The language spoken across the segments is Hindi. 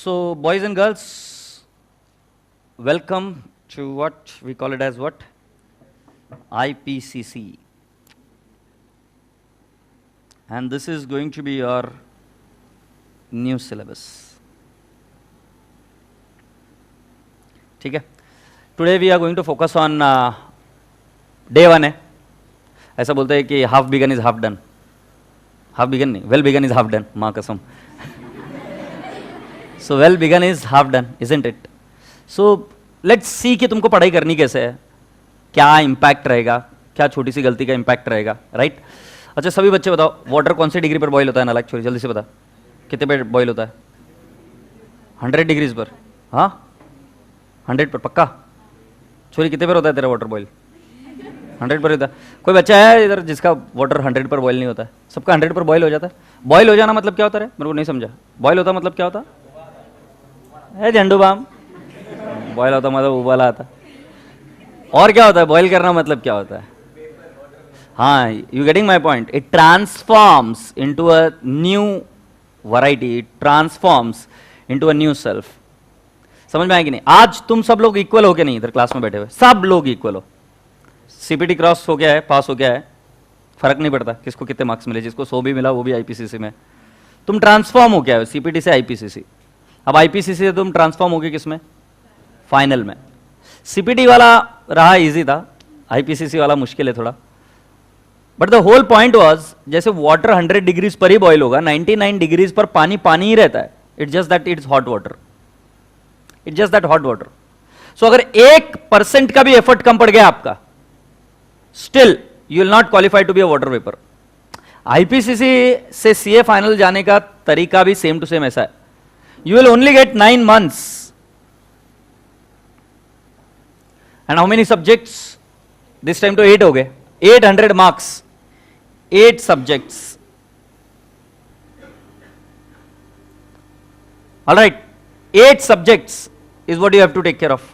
So, boys and girls, welcome to what we call it as what? IPCC. And this is going to be your new syllabus. ठीक है? Today we are going to focus on day 1 है. ऐसा बोलते हैं कि half begun is half done. Half begun नहीं, well begun is half done. माँ कसम. So well begun is half done, isn't it? So let's see कि तुमको पढ़ाई करनी कैसे है, क्या इम्पैक्ट रहेगा, क्या छोटी सी गलती का इम्पैक्ट रहेगा, राइट? अच्छा सभी बच्चे बताओ, वाटर कौन सी डिग्री पर बॉईल होता है? नालायक छोरी जल्दी से बता, कितने पे बॉईल होता है? 100 डिग्रीज पर. हाँ 100 पर पक्का? छोरी कितने पर होता है तेरा वाटर बॉईल? 100 पर होता है. कोई बच्चा है इधर जिसका वाटर 100 पर बॉईल नहीं होता है? सबका 100 पर बॉईल हो जाता है. बॉईल हो जाना मतलब क्या होता है? मेरे को नहीं समझा. बॉईल होता मतलब क्या होता है? झंडू बाम. बॉईल होता मतलब उबाला आता. और क्या होता है बॉईल करना मतलब क्या होता है? हाँ, you getting my point. It transforms into a new variety, it transforms into a new self. समझ में आया कि नहीं? आज तुम सब लोग इक्वल हो के नहीं इधर क्लास में बैठे हुए, सब लोग इक्वल हो. सीपीटी क्रॉस हो गया है, पास हो गया है, फर्क नहीं पड़ता किसको कितने मार्क्स मिले. जिसको 100 भी मिला वो भी आईपीसीसी में. तुम ट्रांसफॉर्म हो गया है सीपीटी से आईपीसीसी. अब आईपीसीसी से तुम ट्रांसफॉर्म हो गए किसमें? फाइनल में. सीपीटी वाला रहा इजी था, आईपीसीसी वाला मुश्किल है थोड़ा. But the whole point was, जैसे वाटर 100 डिग्रीज पर ही बॉईल होगा, 99 डिग्रीज पर पानी पानी ही रहता है. It's just that it's hot water. It's just that hot water. So अगर 1% का भी एफर्ट कम पड़ गया आपका, still you will not qualify to be a water vapour. IPCC से सीए फाइनल जाने का तरीका भी सेम टू सेम ऐसा है. You will only get 9 months. And how many subjects? This time to 8 हो गए. 800 marks. 8 subjects. Alright. 8 subjects is what you have to take care of.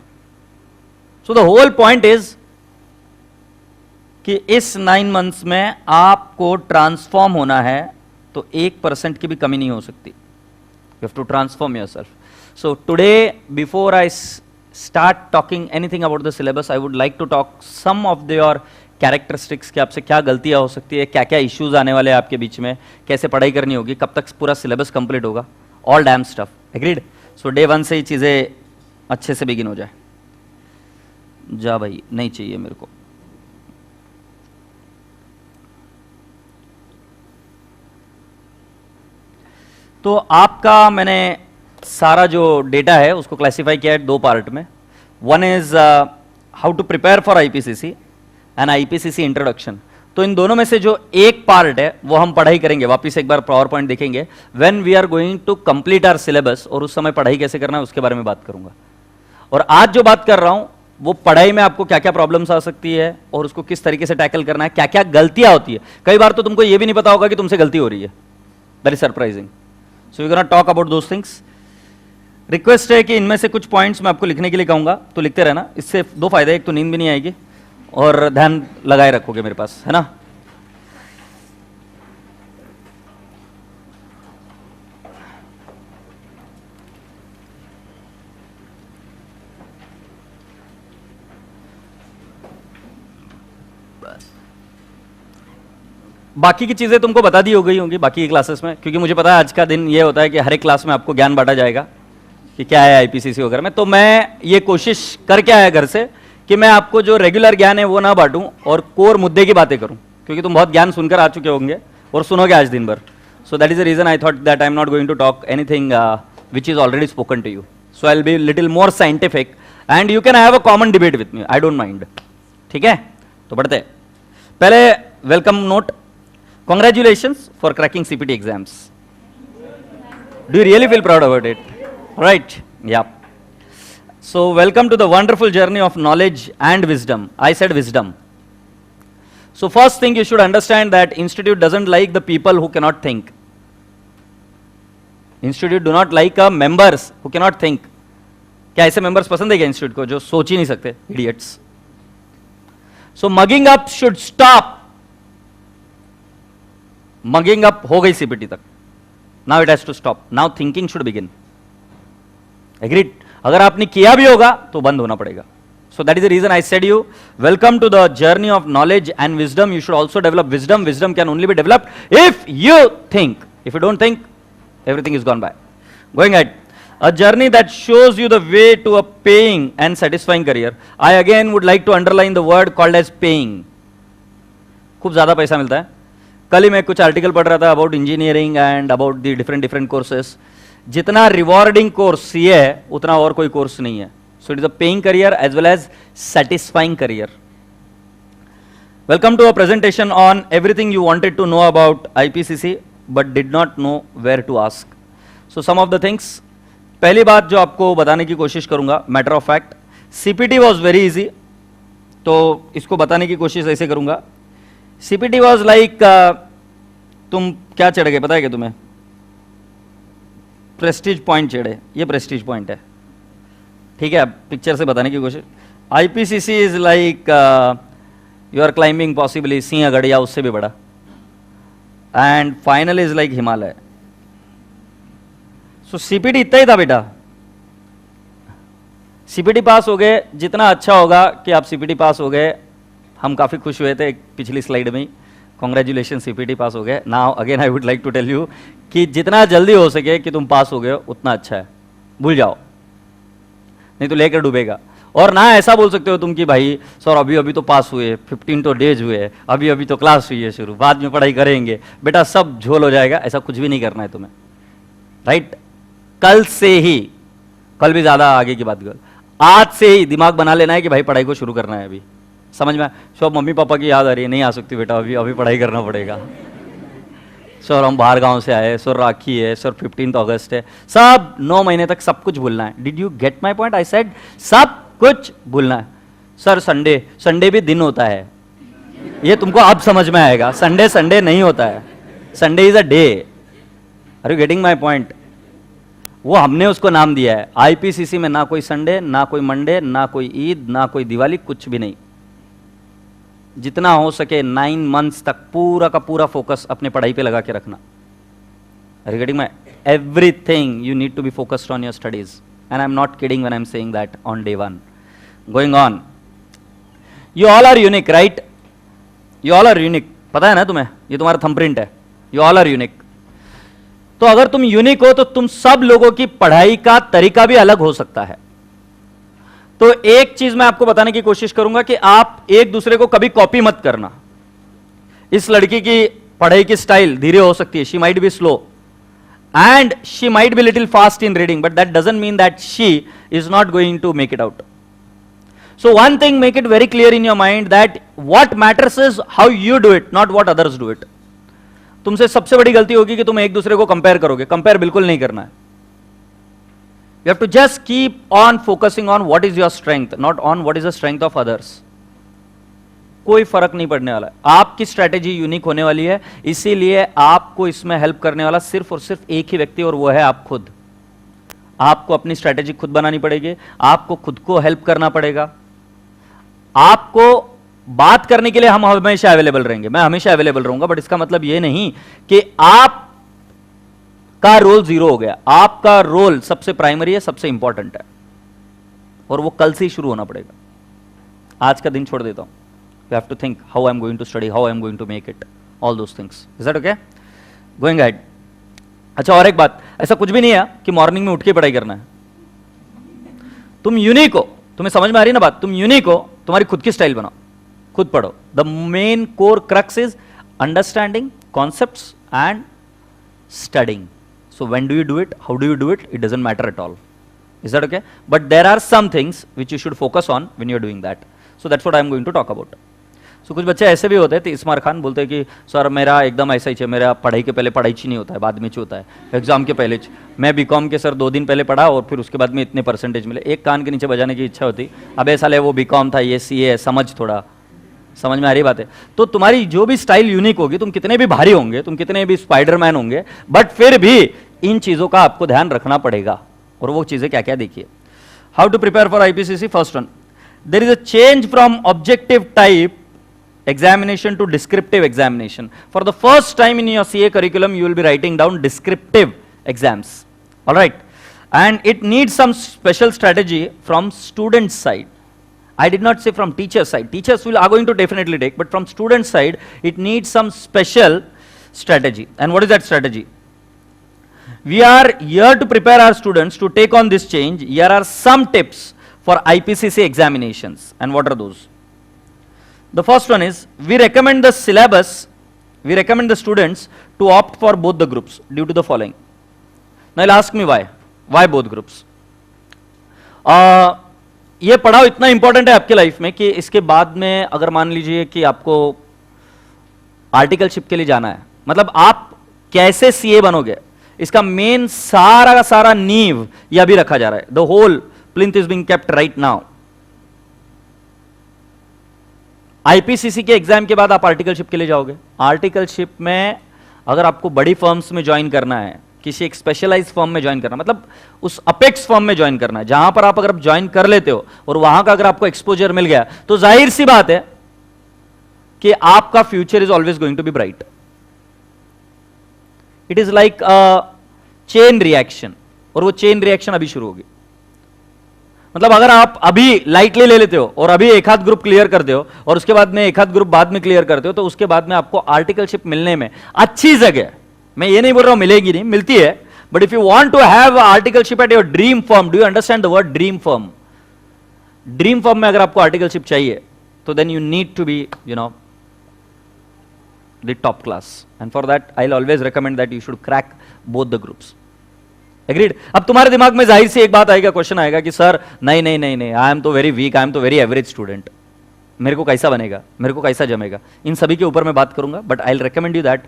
So the whole point is कि इस 9 months में आपको ट्रांसफॉर्म होना है, तो 1% की भी कमी नहीं हो सकती. You have to transform yourself. So today, before I start talking anything about the syllabus, I would like to talk some of your characteristics कि आपसे क्या गलतियां हो सकती है, क्या क्या issues आने वाले हैं आपके बीच में, कैसे पढ़ाई करनी होगी, कब तक पूरा syllabus complete होगा, all damn stuff. Agreed? So day 1 से ही चीज़ें अच्छे से begin हो जाए. जा भाई, नहीं चाहिए मेरे को. तो आपका मैंने सारा जो डेटा है उसको क्लासिफाई किया है 2 पार्ट में. One is how to prepare for IPCC and IPCC introduction. तो इन दोनों में से जो एक पार्ट है वो हम पढ़ाई करेंगे, वापस एक बार पावर पॉइंट देखेंगे when we are going to complete our syllabus, और उस समय पढ़ाई कैसे करना है उसके बारे में बात करूंगा. और आज जो बात कर रहा हूं वो पढ़ाई में आपको क्या क्या प्रॉब्लम्स आ सकती है और उसको किस तरीके से टैकल करना है, क्या क्या गलतियां होती है. कई बार तो तुमको ये भी नहीं पता होगा कि तुमसे गलती हो रही है. That is surprising. So we're gonna talk about those things. Request है कि इनमें से कुछ पॉइंट्स मैं आपको लिखने के लिए कहूंगा, तो लिखते रहना. इससे 2 फायदे, एक तो नींद भी नहीं आएगी और ध्यान लगाए रखोगे मेरे पास, है ना? बाकी की चीज़ें तुमको बता दी हो गई होंगी बाकी की क्लासेस में, क्योंकि मुझे पता है आज का दिन ये होता है कि हर एक क्लास में आपको ज्ञान बांटा जाएगा कि क्या है आईपीसीसी वगैरह में. तो मैं ये कोशिश करके आया घर से कि मैं आपको जो रेगुलर ज्ञान है वो ना बांटूं और कोर मुद्दे की बातें करूं, क्योंकि तुम बहुत ज्ञान सुनकर आ चुके होंगे और सुनोगे आज दिन भर. So that is the reason I thought that I am not going to talk anything which is already spoken to you. So I will be little more scientific and you can have a common debate with me. I don't mind. ठीक है, तो बढ़ते हैं. पहले welcome note. Congratulations for cracking CPT exams. Do you really feel proud about it? Right? Yeah. So welcome to the wonderful journey of knowledge and wisdom. I said wisdom. So first thing you should understand that institute doesn't like the people who cannot think. Institute do not like members who cannot think. क्या ऐसे members पसंद है क्या institute को जो सोच ही नहीं सकते? Idiots. So mugging up should stop. Mugging up हो गई सीपीटी तक. Now it has to stop. Now thinking should begin. Agreed? अगर आपने किया भी होगा तो बंद होना पड़ेगा. So that is the reason I said you, welcome to the journey of knowledge and wisdom. You should also develop wisdom. Wisdom can only be developed if you think. If you don't think, everything is gone by. Going ahead. A journey that shows you the way to a paying and satisfying career. I again would like to underline the word called as paying. खूब ज़्यादा पैसा मिलता है. कल ही मैं कुछ आर्टिकल पढ़ रहा था about engineering and about the different courses. जितना रिवॉर्डिंग कोर्स ये है उतना और कोई कोर्स नहीं है. So it is a paying career as well as satisfying career. Welcome to a presentation on everything you wanted to know about IPCC but did not know where to ask. So some of the things. पहली बात जो आपको बताने की कोशिश करूंगा, matter of fact, CPT was very easy. तो इसको बताने की कोशिश ऐसे करूंगा. CPT was like तुम क्या चढ़ गए पता है क्या तुम्हें? प्रेस्टीज पॉइंट चढ़े. ये प्रेस्टीज पॉइंट है. ठीक है, पिक्चर से बताने की कोशिश. IPCC is like you are climbing possibly Sinhagad या उससे भी बड़ा. And final is like Himalaya. So CPT इतना ही था बेटा. सीपीटी पास हो गए. जितना अच्छा होगा कि आप सीपीटी पास हो गए, हम काफ़ी खुश हुए थे पिछली स्लाइड में ही. कॉन्ग्रेचुलेशन, सीपीटी पास हो गए. Now again I would like to tell you कि जितना जल्दी हो सके कि तुम पास हो गए उतना अच्छा है. भूल जाओ, नहीं तो लेकर डूबेगा. और ना ऐसा बोल सकते हो तुम कि भाई सर अभी अभी तो पास हुए, 15 तो डेज हुए, अभी अभी तो क्लास हुई है शुरू, बाद में पढ़ाई करेंगे. बेटा सब झोल हो जाएगा. ऐसा कुछ भी नहीं करना है तुम्हें. राइट? कल से ही, कल भी ज्यादा आगे की बात कर, आज से ही दिमाग बना लेना है कि भाई पढ़ाई को शुरू करना है. अभी समझ में? सब मम्मी पापा की याद आ रही है, नहीं आ सकती बेटा, अभी अभी पढ़ाई करना पड़ेगा. सर हम बाहर गांव से आए, सर राखी है, सर 15 अगस्त है. सब 9 महीने तक सब कुछ भूलना है. Did you get my point? I said सब कुछ भूलना है. सर संडे भी दिन होता है. ये तुमको अब समझ में आएगा. संडे नहीं होता है. Sunday is a day. Are you getting my point? वो हमने उसको नाम दिया है. आईपीसीसी में ना कोई संडे, ना कोई मंडे, ना कोई ईद, ना कोई दिवाली, कुछ भी नहीं. जितना हो सके 9 मंथ्स तक पूरा का पूरा फोकस अपने पढ़ाई पे लगा के रखना. Regarding my everything you need to be focused on your studies and I am not kidding when I am saying that on day 1. Going on, you all are unique, right? You all are unique. पता है ना तुम्हें? ये तुम्हारा थंबप्रिंट है. You all are unique. तो अगर तुम यूनिक हो तो तुम सब लोगों की पढ़ाई का तरीका भी अलग हो सकता है. तो एक चीज मैं आपको बताने की कोशिश करूंगा कि आप एक दूसरे को कभी कॉपी मत करना. इस लड़की की पढ़ाई की स्टाइल धीरे हो सकती है. She might be slow and she might be little fast in reading, but that doesn't mean that she is not going to make it out. So one thing, make it very clear in your mind that what matters is how you do it, not what others do it. तुमसे सबसे बड़ी गलती होगी कि तुम एक दूसरे को कंपेयर करोगे. कंपेयर बिल्कुल नहीं करना है. You have to just keep on focusing on what is your strength, not on what is the strength of others. कोई फर्क नहीं पड़ने वाला है. आपकी स्ट्रैटेजी यूनिक होने वाली है, इसीलिए आपको इसमें हेल्प करने वाला सिर्फ और सिर्फ एक ही व्यक्ति, और वो है आप खुद. आपको अपनी स्ट्रैटेजी खुद बनानी पड़ेगी. आपको खुद को हेल्प करना पड़ेगा. आपको बात करने के लिए हम हमेशा अवेलेबल रहेंगे. मैं हमेशा अवेलेबल रहूंगा, बट इसका मतलब ये नहीं कि आप का रोल जीरो हो गया. आपका रोल सबसे प्राइमरी है, सबसे इंपॉर्टेंट है, और वो कल से ही शुरू होना पड़ेगा. आज का दिन छोड़ देता हूं. You have to think how I am going to study, how I am going to make it, all those things. Is that okay? Going ahead. अच्छा, और एक बात, ऐसा कुछ भी नहीं है कि मॉर्निंग में उठ के पढ़ाई करना है. तुम यूनिक हो. तुम्हें समझ में आ रही है ना बात? तुम यूनिक हो, तुम्हारी खुद की स्टाइल बनाओ, खुद पढ़ो. The main core crux is understanding concepts and studying. So when do you do it? How do you do it? It doesn't matter at all. Is that okay? But there are some things which you should focus on when you're doing that. So that's what I'm going to talk about. So कुछ बच्चे ऐसे भी होते हैं, तो इस्मार खान बोलते हैं कि सर मेरा एकदम ऐसा ही है, मेरा पढ़ाई के पहले पढ़ाई ची नहीं होता है, बाद में ची होता है, एग्जाम के पहले ची. मैं बीकॉम के सर 2 दिन पहले पढ़ा और फिर उसके बाद में इतने परसेंटेज मिले. एक कान के नीचे बजाने की इच्छा होती, अबे साले वो बीकॉम था, ये सीए है, समझ थोड़ा. समझ में आ रही बात है? तो तुम्हारी जो भी स्टाइल यूनिक होगी, तुम कितने भी भारी होंगे, तुम कितने भी स्पाइडरमैन होंगे, बट फिर भी इन चीजों का आपको ध्यान रखना पड़ेगा. और वो चीजें क्या क्या देखिए. How to prepare for IPCC. First one, there is a change from objective type examination to descriptive examination. For the first time in your CA curriculum, you will be writing down descriptive exams. All right. and it needs some special strategy from student side. I did not say from teacher side. Teachers are going to definitely take, but from student side, it needs some special strategy. And what is that strategy? We are here to prepare our students to take on this change. Here are some tips for IPCC examinations. And what are those? The first one is, we recommend the syllabus, we recommend the students to opt for both the groups due to the following. Now you'll ask me why? Why both groups? ये पढ़ाओ इतना इंपॉर्टेंट है आपके लाइफ में कि इसके बाद में अगर मान लीजिए कि आपको आर्टिकलशिप के लिए जाना है, मतलब आप कैसे सीए बनोगे, इसका मेन सारा का सारा नींव ये अभी रखा जा रहा है. The whole plinth is being kept right now. IPCC के एग्जाम के बाद आप आर्टिकलशिप के लिए जाओगे. आर्टिकलशिप में अगर आपको बड़ी फर्म्स में ज्वाइन करना है, किसी एक स्पेशलाइज फर्म में ज्वाइन करना, मतलब उस अपेक्स फर्म में ज्वाइन करना है, जहां पर आप अगर ज्वाइन कर लेते हो और वहां का अगर आपको एक्सपोजर मिल गया, तो जाहिर सी बात है कि आपका future is always going to be bright. It is like chain reaction, और वो चेन रिएक्शन अभी शुरू होगी. मतलब अगर आप अभी लाइटली ले लेते हो और अभी एक आध ग्रुप क्लियर करते हो और उसके बाद में एक आध ग्रुप बाद में क्लियर करते हो, तो उसके बाद में आपको आर्टिकलशिप मिलने में अच्छी जगह, मैं ये नहीं बोल रहा हूं मिलेगी नहीं, मिलती है, but if you want to have articleship at your dream firm, do you understand the word dream firm? Dream firm में अगर आपको आर्टिकलशिप चाहिए, तो then you need to be, you know, the top class, and for that I will always recommend that you should crack both the groups. Agreed? अब तुम्हारे दिमाग में जाहिर सी एक बात आएगा, क्वेश्चन आएगा कि सर नहीं नहीं नहीं नहीं, आई एम तो वेरी वीक, आई एम तो वेरी एवरेज स्टूडेंट, मेरे को कैसा बनेगा, मेरे को कैसा जमेगा? इन सभी के ऊपर मैं बात करूंगा, but I will recommend you that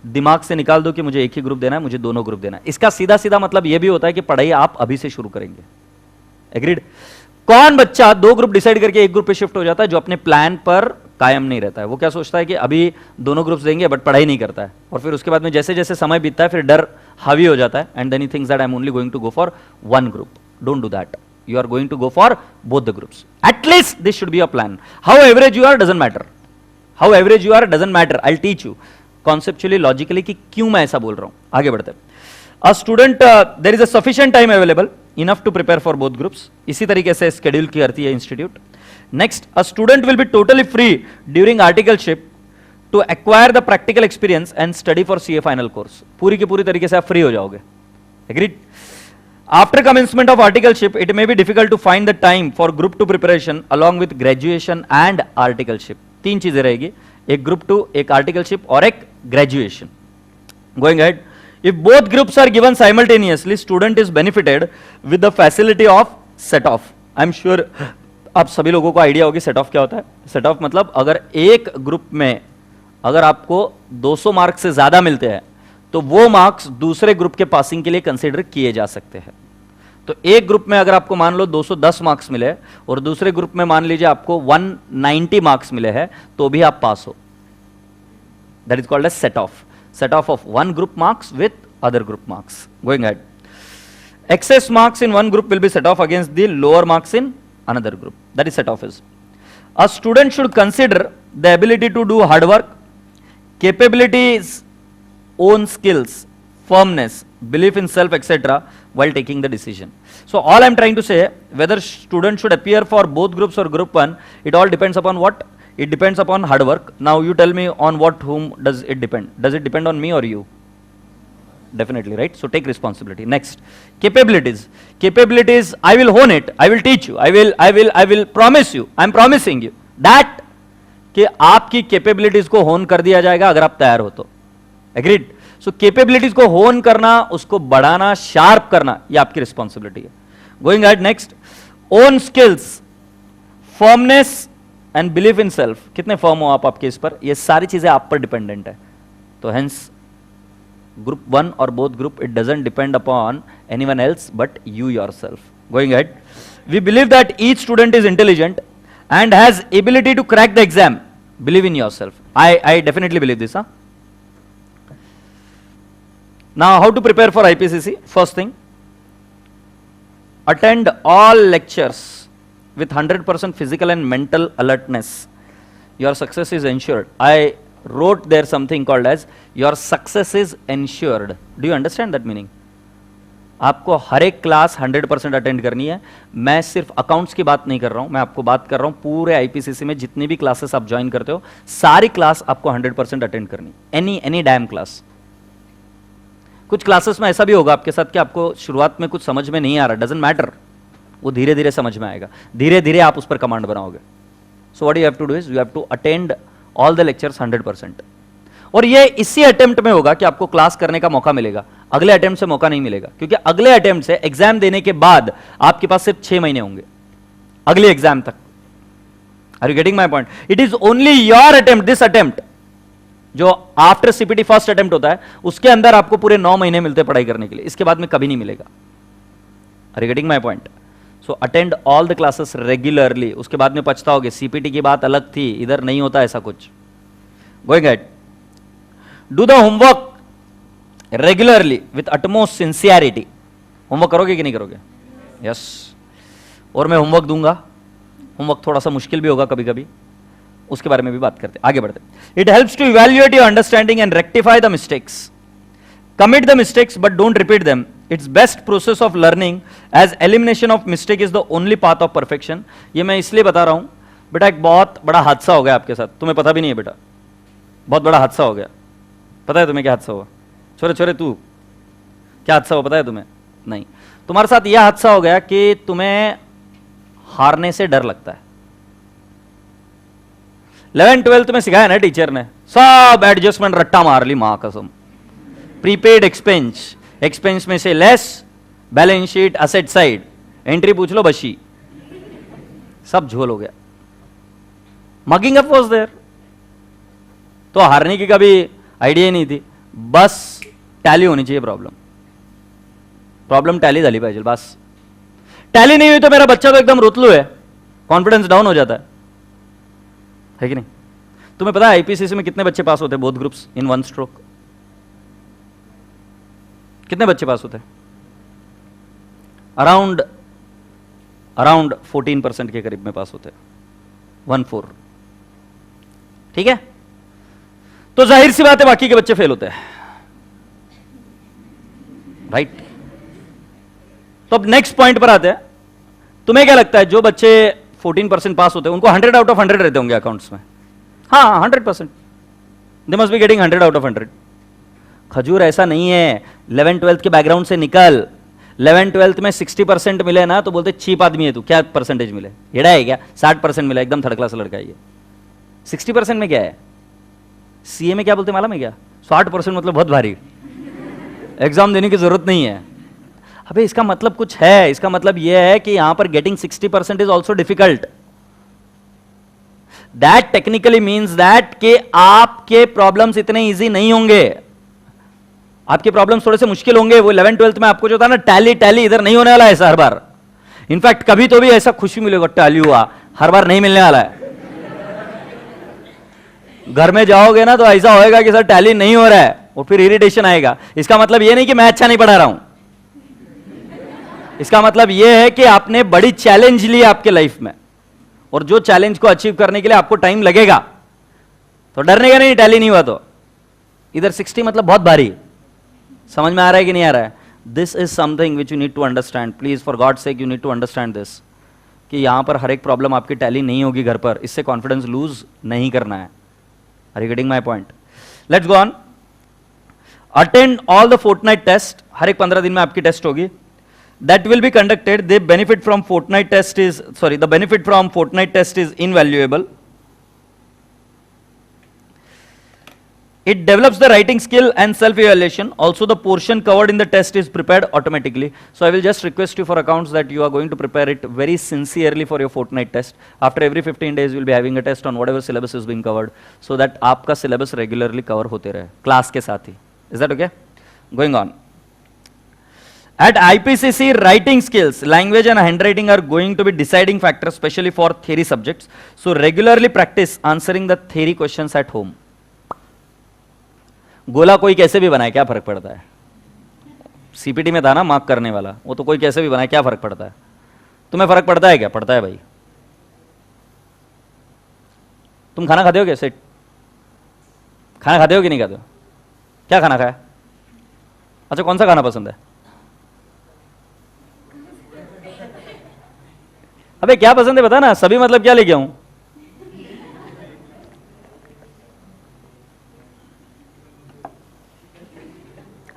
दिमाग से निकाल दो कि मुझे एक ही ग्रुप देना है, मुझे दोनों ग्रुप देना है. इसका सीधा सीधा मतलब यह भी होता है कि पढ़ाई आप अभी से शुरू करेंगे. एग्रीड? कौन बच्चा दो ग्रुप डिसाइड करके एक ग्रुप पे शिफ्ट हो जाता है, जो अपने प्लान पर कायम नहीं रहता है? वो क्या सोचता है कि अभी दोनों ग्रुप्स देंगे बट पढ़ाई नहीं करता है, और फिर उसके बाद में जैसे जैसे समय बीतता है फिर डर हावी हो जाता है, and then he thinks that I am only going to go for one group. Don't do that. You are going to go for both the groups. At least this should be a plan. How average you are doesn't matter. How average you are doesn't matter. I'll teach you conceptually, logically कि क्यों मैं ऐसा बोल रहा हूं. आगे बढ़ते हैं. A student, there is a sufficient time available enough to prepare for both groups. इसी तरीके से schedule की करती है institute. Next, a student will be totally free during articleship to acquire the practical experience and study for CA final course. पूरी की पूरी तरीके से आप फ्री हो जाओगे. Agreed? After commencement of articleship, it may be difficult to find the time for group 2 preparation along with graduation and articleship. तीन चीजें रहेगी, एक group 2, एक articleship और एक graduation. Going ahead, if both groups are given simultaneously, student is benefited with the facility of set off. I'm sure आप सभी लोगों को आइडिया होगी set off क्या होता है. set off मतलब अगर एक ग्रुप में अगर आपको 200 मार्क्स से ज्यादा मिलते हैं, तो वो मार्क्स दूसरे ग्रुप के पासिंग के लिए कंसीडर किए जा सकते हैं. तो एक ग्रुप में अगर आपको मान लो 210 मार्क्स मिले और दूसरे ग्रुप में मान लीजिए आपको 190 मार्क्स मिले हैं, तो भी आप पास हो. That is called as set off. Set off off one group marks with other group marks. Going ahead, excess marks in one group will be set off against the lower marks in another group. That is set off is. A student should consider the ability to do hard work, capabilities, own skills, firmness, belief in self, etc. while taking the decision. So all I am trying to say, whether student should appear for both groups or group 1, it all depends upon what? It depends upon hard work. Now you tell me on what, whom does it depend? Does it depend on me or you? Definitely, right? So take responsibility. Next, capabilities. Capabilities, I will hone it, I will teach you, I will promise you, I am promising you that कि आपकी कैपेबिलिटीज को होन कर दिया जाएगा अगर आप तैयार हो तो. एग्रीड? सो कैपेबिलिटीज को होन करना, उसको बढ़ाना, शार्प करना, ये आपकी रिस्पॉन्सिबिलिटी है. Going at next, own skills, firmness and believe in self. कितने फर्म हो आप आपके इस पर, ये सारी चीजें आप पर डिपेंडेंट है. तो hence group 1 or both group, it doesn't depend upon anyone else but you yourself. Going ahead, we believe that each student is intelligent and has ability to crack the exam. Believe in yourself. I definitely believe this. Now how to prepare for IPCC? First thing, attend all lectures with 100% physical and mental alertness. Your success is ensured. I wrote there something called as your success is ensured. Do you understand that meaning? आपको हर एक क्लास 100% अटेंड करनी है। मैं सिर्फ अकाउंट्स की बात नहीं कर रहा हूं, मैं आपको बात कर रहा हूं पूरे आईपीसीसी में जितनी भी क्लासेस आप ज्वाइन करते हो, सारी क्लास आपको 100% अटेंड करनी, एनी डैम क्लास। कुछ क्लासेस में ऐसा भी होगा आपके साथ कि आपको शुरुआत में कुछ समझ में नहीं आ रहा, डजंट मैटर, वो धीरे धीरे समझ में आएगा, धीरे धीरे आप उस पर कमांड बनाओगे। So what you have to do is you have to attend all the lectures 100%। और ये इसी अटेम्प्ट में होगा कि आपको क्लास करने का मौका मिलेगा, अगले अटेम्प्ट से मौका नहीं मिलेगा, क्योंकि अगले अटेम्प्ट से एग्जाम देने के बाद आपके पास सिर्फ 6 महीने होंगे अगले एग्जाम तक। Are you getting my point? It is only your attempt, this attempt जो आफ्टर सीपीटी फर्स्ट अटेम्प्ट होता है, उसके अंदर आपको पूरे 9 महीने मिलते हैं पढ़ाई करने के लिए, इसके बाद में कभी नहीं मिलेगा। Are you getting my point? So attend all the classes regularly. उसके बाद में पछताओगे, सीपीटी की बात अलग थी, इधर नहीं होता ऐसा कुछ। Going ahead, do the homework regularly with utmost sincerity. Homework करोगे कि नहीं करोगे? यस। और मैं होमवर्क दूंगा, होमवर्क थोड़ा सा मुश्किल भी होगा कभी कभी, उसके बारे में भी बात करते, आगे बढ़ते। It helps to evaluate your understanding and rectify the mistakes. Commit the mistakes but don't repeat them. It's best process of learning as elimination of mistake is the only path of perfection. ये मैं इसलिए बता रहा हूं बेटा, एक बहुत बड़ा हादसा हो गया आपके साथ, तुम्हें पता भी नहीं है बेटा, बहुत बड़ा हादसा हो गया। पता है तुम्हें क्या हादसा हुआ? छोरे छोरे तू, क्या हादसा हुआ पता है तुम्हें? नहीं, तुम्हारे साथ यह हादसा हो गया कि तुम्हें हारने से डर लगता है। 11th 12th में सिखाया ना टीचर ने, सब एडजस्टमेंट रट्टा मार ली, मां कसम। प्रीपेड एक्सपेंस, एक्सपेंस में से less, balance sheet, asset side, entry पूछ लो बशी, सब झोल हो गया। मगिंग अप वाज देयर, तो हारने की कभी आइडिया ही नहीं थी, बस टैली होनी चाहिए। प्रॉब्लम टैली झाली पाहिजे, बस टैली नहीं हुई तो मेरा बच्चा तो एकदम रुतलू है, कॉन्फिडेंस डाउन हो जाता है कि नहीं? तुम्हें पता है आईपीसीसी में कितने बच्चे पास होते हैं, both groups in one stroke? कितने बच्चे पास होते हैं? अराउंड 14% के करीब में पास होते हैं, 1-4। ठीक है, तो जाहिर सी बात है बाकी के बच्चे फेल होते हैं, राइट? तो अब नेक्स्ट पॉइंट पर आते हैं। तुम्हें क्या लगता है जो बच्चे 14% पास होते हैं उनको 100 आउट ऑफ 100 रहते होंगे अकाउंट्स में? हाँ, 100%, they must be getting 100 out of 100। खजूर ऐसा नहीं है, 11th 12th के बैकग्राउंड से निकल। 11th 12th में 60% मिले ना तो बोलते चीप आदमी है तू, क्या परसेंटेज मिले, हेड़ा है क्या? 60% मिला, एकदम थर्ड क्लास लड़का है ये। 60% में क्या है? सीए में क्या बोलते मालूम है क्या? 60% मतलब बहुत भारी, एग्जाम देने की जरूरत नहीं है। अबे इसका मतलब कुछ है, इसका मतलब यह है कि यहां पर getting 60% is also difficult. That technically means that कि आपके प्रॉब्लम्स इतने इजी नहीं होंगे, आपके प्रॉब्लम्स थोड़े से मुश्किल होंगे। वो 11th 12th में आपको जो था ना टैली इधर नहीं होने वाला है ऐसा हर बार। इनफैक्ट कभी तो भी ऐसा खुशी मिलेगा टैली हुआ, हर बार नहीं मिलने वाला है। घर में जाओगे ना तो ऐसा होएगा कि सर टैली नहीं हो रहा है, और फिर इरिटेशन आएगा। इसका मतलब यह नहीं कि मैं अच्छा नहीं पढ़ा रहा हूं, इसका मतलब यह है कि आपने बड़ी चैलेंज ली आपके लाइफ में, और जो चैलेंज को अचीव करने के लिए आपको टाइम लगेगा, तो डरने का नहीं, टैली नहीं हुआ तो। इधर 60 मतलब बहुत भारी, समझ में आ रहा है कि नहीं आ रहा है? This is something which you need to understand, please for God sake you need to understand this, कि यहां पर हर एक प्रॉब्लम आपकी टैली नहीं होगी घर पर, इससे कॉन्फिडेंस लूज नहीं करना है। Are you getting my point? Let's go on. Attend all the fortnight test, हर एक 15 दिन में आपकी टेस्ट होगी, that will be conducted. The benefit from fortnight test is, the benefit from fortnight test is invaluable. It develops the writing skill and self evaluation. Also the portion covered in the test is prepared automatically. So I will just request you for accounts that you are going to prepare it very sincerely for your fortnight test. After every 15 days you will be having a test on whatever syllabus is being covered, so that आपका syllabus regularly cover होते रहे class के साथ ही. Is that okay? Going on. At IPCC, writing skills, language and handwriting are going to be deciding factors, especially for theory subjects. So regularly practice answering the theory questions at home. गोला कोई कैसे भी बनाए, क्या फर्क पड़ता है? सीपीटी में था ना मार्क करने वाला, वो तो कोई कैसे भी बनाए, क्या फर्क पड़ता है? तुम्हें फर्क पड़ता है क्या? पड़ता है भाई। तुम खाना खाते हो क्या? सेट खाना खाते हो कि नहीं खाते हो? क्या खाना खाया? अच्छा, कौन सा खाना पसंद है? अबे क्या पसंद है बता ना, सभी मतलब क्या लेके आऊं?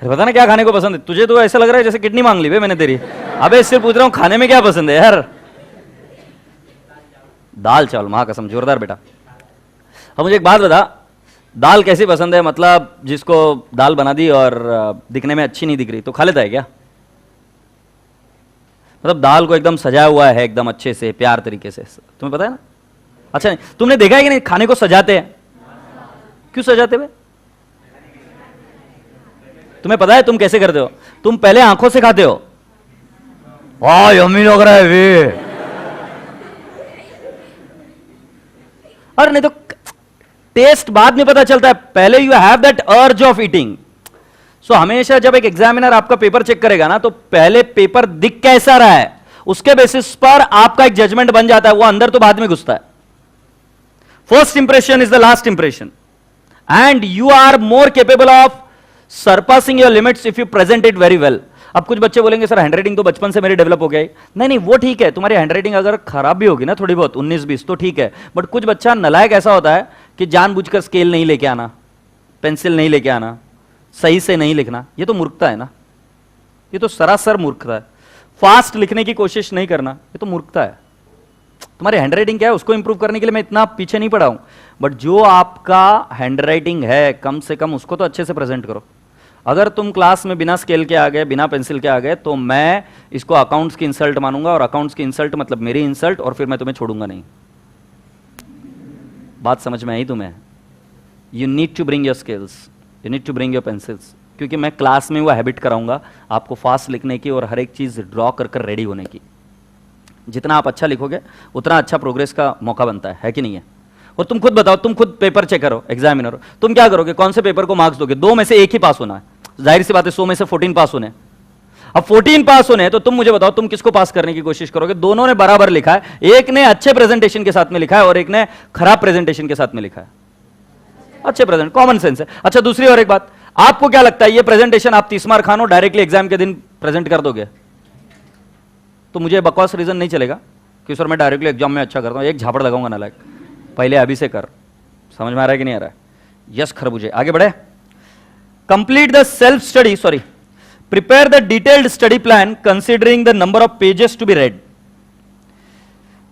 अरे बता ना क्या खाने को पसंद है तुझे? तो ऐसा लग रहा है जैसे किडनी मांग ली बे मैंने तेरी। अबे सिर्फ पूछ रहा हूँ खाने में क्या पसंद है यार। दाल चावल, माँ कसम जोरदार बेटा। अब मुझे एक बात बता, दाल कैसी पसंद है? मतलब जिसको दाल बना दी और दिखने में अच्छी नहीं दिख रही तो खा लेता है क्या? मतलब दाल को एकदम सजाया हुआ है एकदम अच्छे से प्यार तरीके से, तुम्हें पता है ना? अच्छा नहीं, तुमने देखा है कि नहीं खाने को सजाते हैं? क्यों सजाते हुए? तुम्हें पता है तुम कैसे करते हो? तुम पहले आंखों से खाते हो, वाह यम्मी लग रहा है वे, और नहीं तो टेस्ट बाद में पता चलता है, पहले you have that urge of eating. So हमेशा जब एक एग्जामिनर आपका पेपर चेक करेगा ना, तो पहले पेपर दिख कैसा रहा है उसके बेसिस पर आपका एक जजमेंट बन जाता है, वो अंदर तो बाद में घुसता है। First impression is the last impression and you are more capable of surpassing your limits if you present it very well. अब कुछ बच्चे बोलेंगे सर हैंडराइटिंग तो बचपन से मेरी डेवलप हो गया है। नहीं नहीं वो ठीक है, तुम्हारी हैंडराइटिंग अगर खराब भी होगी ना थोड़ी बहुत 19-20 तो ठीक है, बट कुछ बच्चा नलायक ऐसा होता है कि जानबूझकर स्केल नहीं लेके आना, पेंसिल नहीं लेके आना, सही से नहीं लिखना, ये तो मूर्खता है ना, ये तो सरासर मूर्खता है। फास्ट लिखने की कोशिश नहीं करना, ये तो मूर्खता है। तुम्हारी हैंडराइटिंग क्या है उसको इंप्रूव करने के लिए मैं इतना पीछे नहीं पड़ा हूं, बट जो आपका हैंडराइटिंग है कम से कम उसको तो अच्छे से प्रेजेंट करो। अगर तुम क्लास में बिना स्केल के आ गए, बिना पेंसिल के आ गए, तो मैं इसको अकाउंट्स की इंसल्ट मानूंगा, और अकाउंट्स की इंसल्ट मतलब मेरी इंसल्ट, और फिर मैं तुम्हें छोड़ूंगा नहीं। बात समझ में आई तुम्हें? You need to bring your skills, you need to bring your pencils, क्योंकि मैं क्लास में वो हैबिट कराऊंगा आपको फास्ट लिखने की और हर एक चीज ड्रॉ कर कर रेडी होने की। जितना आप अच्छा लिखोगे उतना अच्छा प्रोग्रेस का मौका बनता है कि नहीं है? और तुम खुद बताओ, तुम खुद पेपर चेकर हो, एग्जामिनर हो, तुम क्या करोगे? कौन से पेपर को मार्क्स दोगे? 2 में से 1 ही पास होना है, जाहिर सी बात है 100 में से 14 पास होने। अब 14 पास होने हैं तो तुम मुझे बताओ तुम किसको पास करने की कोशिश करोगे? दोनों ने बराबर लिखा है, एक ने अच्छे प्रेजेंटेशन के साथ में लिखा है और एक ने खराब प्रेजेंटेशन के साथ में लिखा है। अच्छे प्रेजेंट, कॉमन सेंस है। अच्छा दूसरी और एक बात, आपको क्या लगता है ये प्रेजेंटेशन आप 30 मार्क खानो डायरेक्टली एग्जाम के दिन प्रेजेंट कर दोगे तो मुझे बकवास रीजन नहीं चलेगा कि सर मैं डायरेक्टली एग्जाम में अच्छा करता हूं, एक झापड़ लगाऊंगा ना, लाइक पहले अभी से कर। समझ में आ रहा है कि नहीं आ रहा है? यस खरबूजे, आगे बढ़े। Complete the self study, sorry, prepare the detailed study plan considering the number of pages to be read.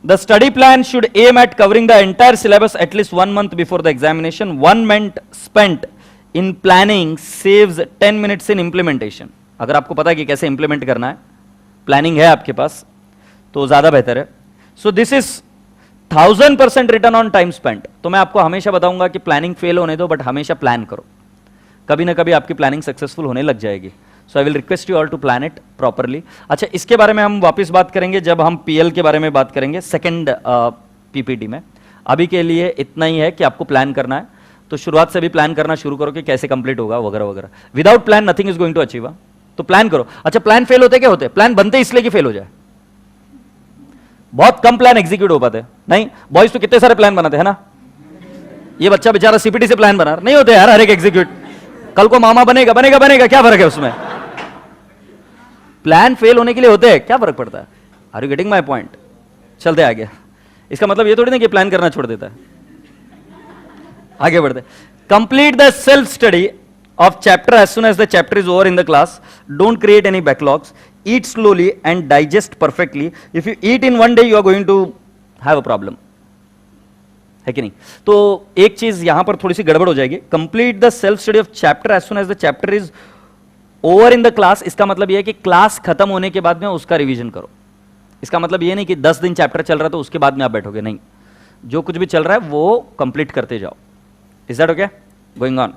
The study plan should aim at covering the entire syllabus at least 1 month before the examination. 1 month spent in planning saves 10 minutes in implementation. अगर आपको पता है कि कैसे इंप्लीमेंट करना है, प्लानिंग है आपके पास, तो ज्यादा बेहतर है। So this is 1000% return on time spent. तो मैं आपको हमेशा बताऊंगा कि प्लानिंग फेल होने दो, बट हमेशा प्लान करो, कभी ना कभी आपकी प्लानिंग सक्सेसफुल होने लग जाएगी। So I will request you all to plan it properly. अच्छा इसके बारे में हम वापस बात करेंगे जब हम पीएल के बारे में बात करेंगे सेकंड पीपीटी में। अभी के लिए इतना ही है कि आपको प्लान करना है, तो शुरुआत से भी प्लान करना शुरू करो कि कैसे कंप्लीट होगा वगैरह वगैरह। Without plan nothing is going to achieve, तो प्लान करो। अच्छा प्लान फेल होते क्या होते? प्लान बनते इसलिए कि फेल हो जाए, बहुत कम प्लान एग्जीक्यूट हो पाते। नहीं बॉयज तो कितने सारे प्लान बनाते हैं ना, ये बच्चा बेचारा सीपीटी से प्लान बना, नहीं होते यार हर एक एग्जीक्यूट। कल को मामा बनेगा बनेगा बनेगा, क्या फर्क है उसमें? प्लान फेल होने के लिए होते हैं, क्या फर्क पड़ता है? Are you getting my point? चलते आगे। इसका मतलब ये थोड़ी ना कि प्लान करना छोड़ देता है। आगे बढ़ते। Complete the self study of chapter as soon as the chapter is over in the class. Don't create any backlogs. Eat slowly and digest perfectly. If you eat in 1 day you are going to have a problem, है कि नहीं? तो एक चीज यहां पर थोड़ी सी गड़बड़ हो जाएगी। Complete the self study of chapter as soon as the chapter is over in the class. इसका मतलब यह है कि क्लास खत्म होने के बाद में उसका रिवीजन करो। इसका मतलब यह नहीं कि 10 दिन चैप्टर चल रहा है तो उसके बाद में आप बैठोगे, नहीं, जो कुछ भी चल रहा है वो कंप्लीट करते जाओ। Is that okay? Going on.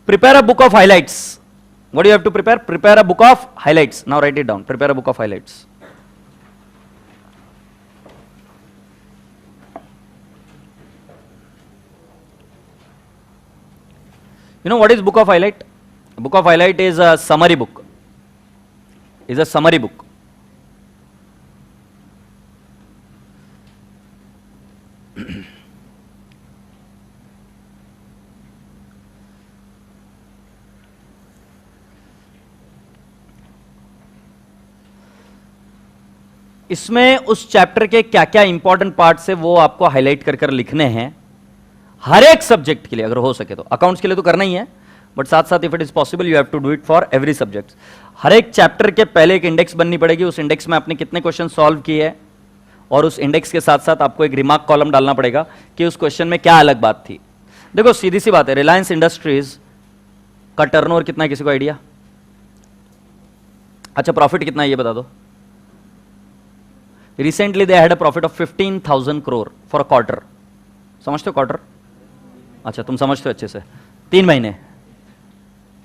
Prepare a book of highlights. What you have to prepare? Prepare a book of highlights. Now write it down. Prepare a book of highlights. You know what is book of highlight? Book of highlight is a summary book. Is a summary book. इसमें उस चैप्टर के क्या क्या इंपॉर्टेंट पार्ट्स है वो आपको हाईलाइट कर कर लिखने हैं हर एक सब्जेक्ट के लिए, अगर हो सके तो। अकाउंट्स के लिए तो करना ही है, बट साथ साथ if it is possible you have to do it for every subject. हर एक चैप्टर के पहले एक इंडेक्स बननी पड़ेगी, उस इंडेक्स में आपने कितने क्वेश्चन सॉल्व किए हैं, और उस इंडेक्स के साथ साथ आपको एक रिमार्क कॉलम डालना पड़ेगा कि उस क्वेश्चन में क्या अलग बात थी। देखो सीधी सी बात है, रिलायंस इंडस्ट्रीज का टर्नओवर कितना है, किसी को आइडिया? अच्छा, प्रॉफिट कितना है ये बता दो। Recently they had a profit of 15,000 crore for a quarter. समझते हो क्वार्टर? अच्छा, तुम समझते हो अच्छे से। 3 महीने,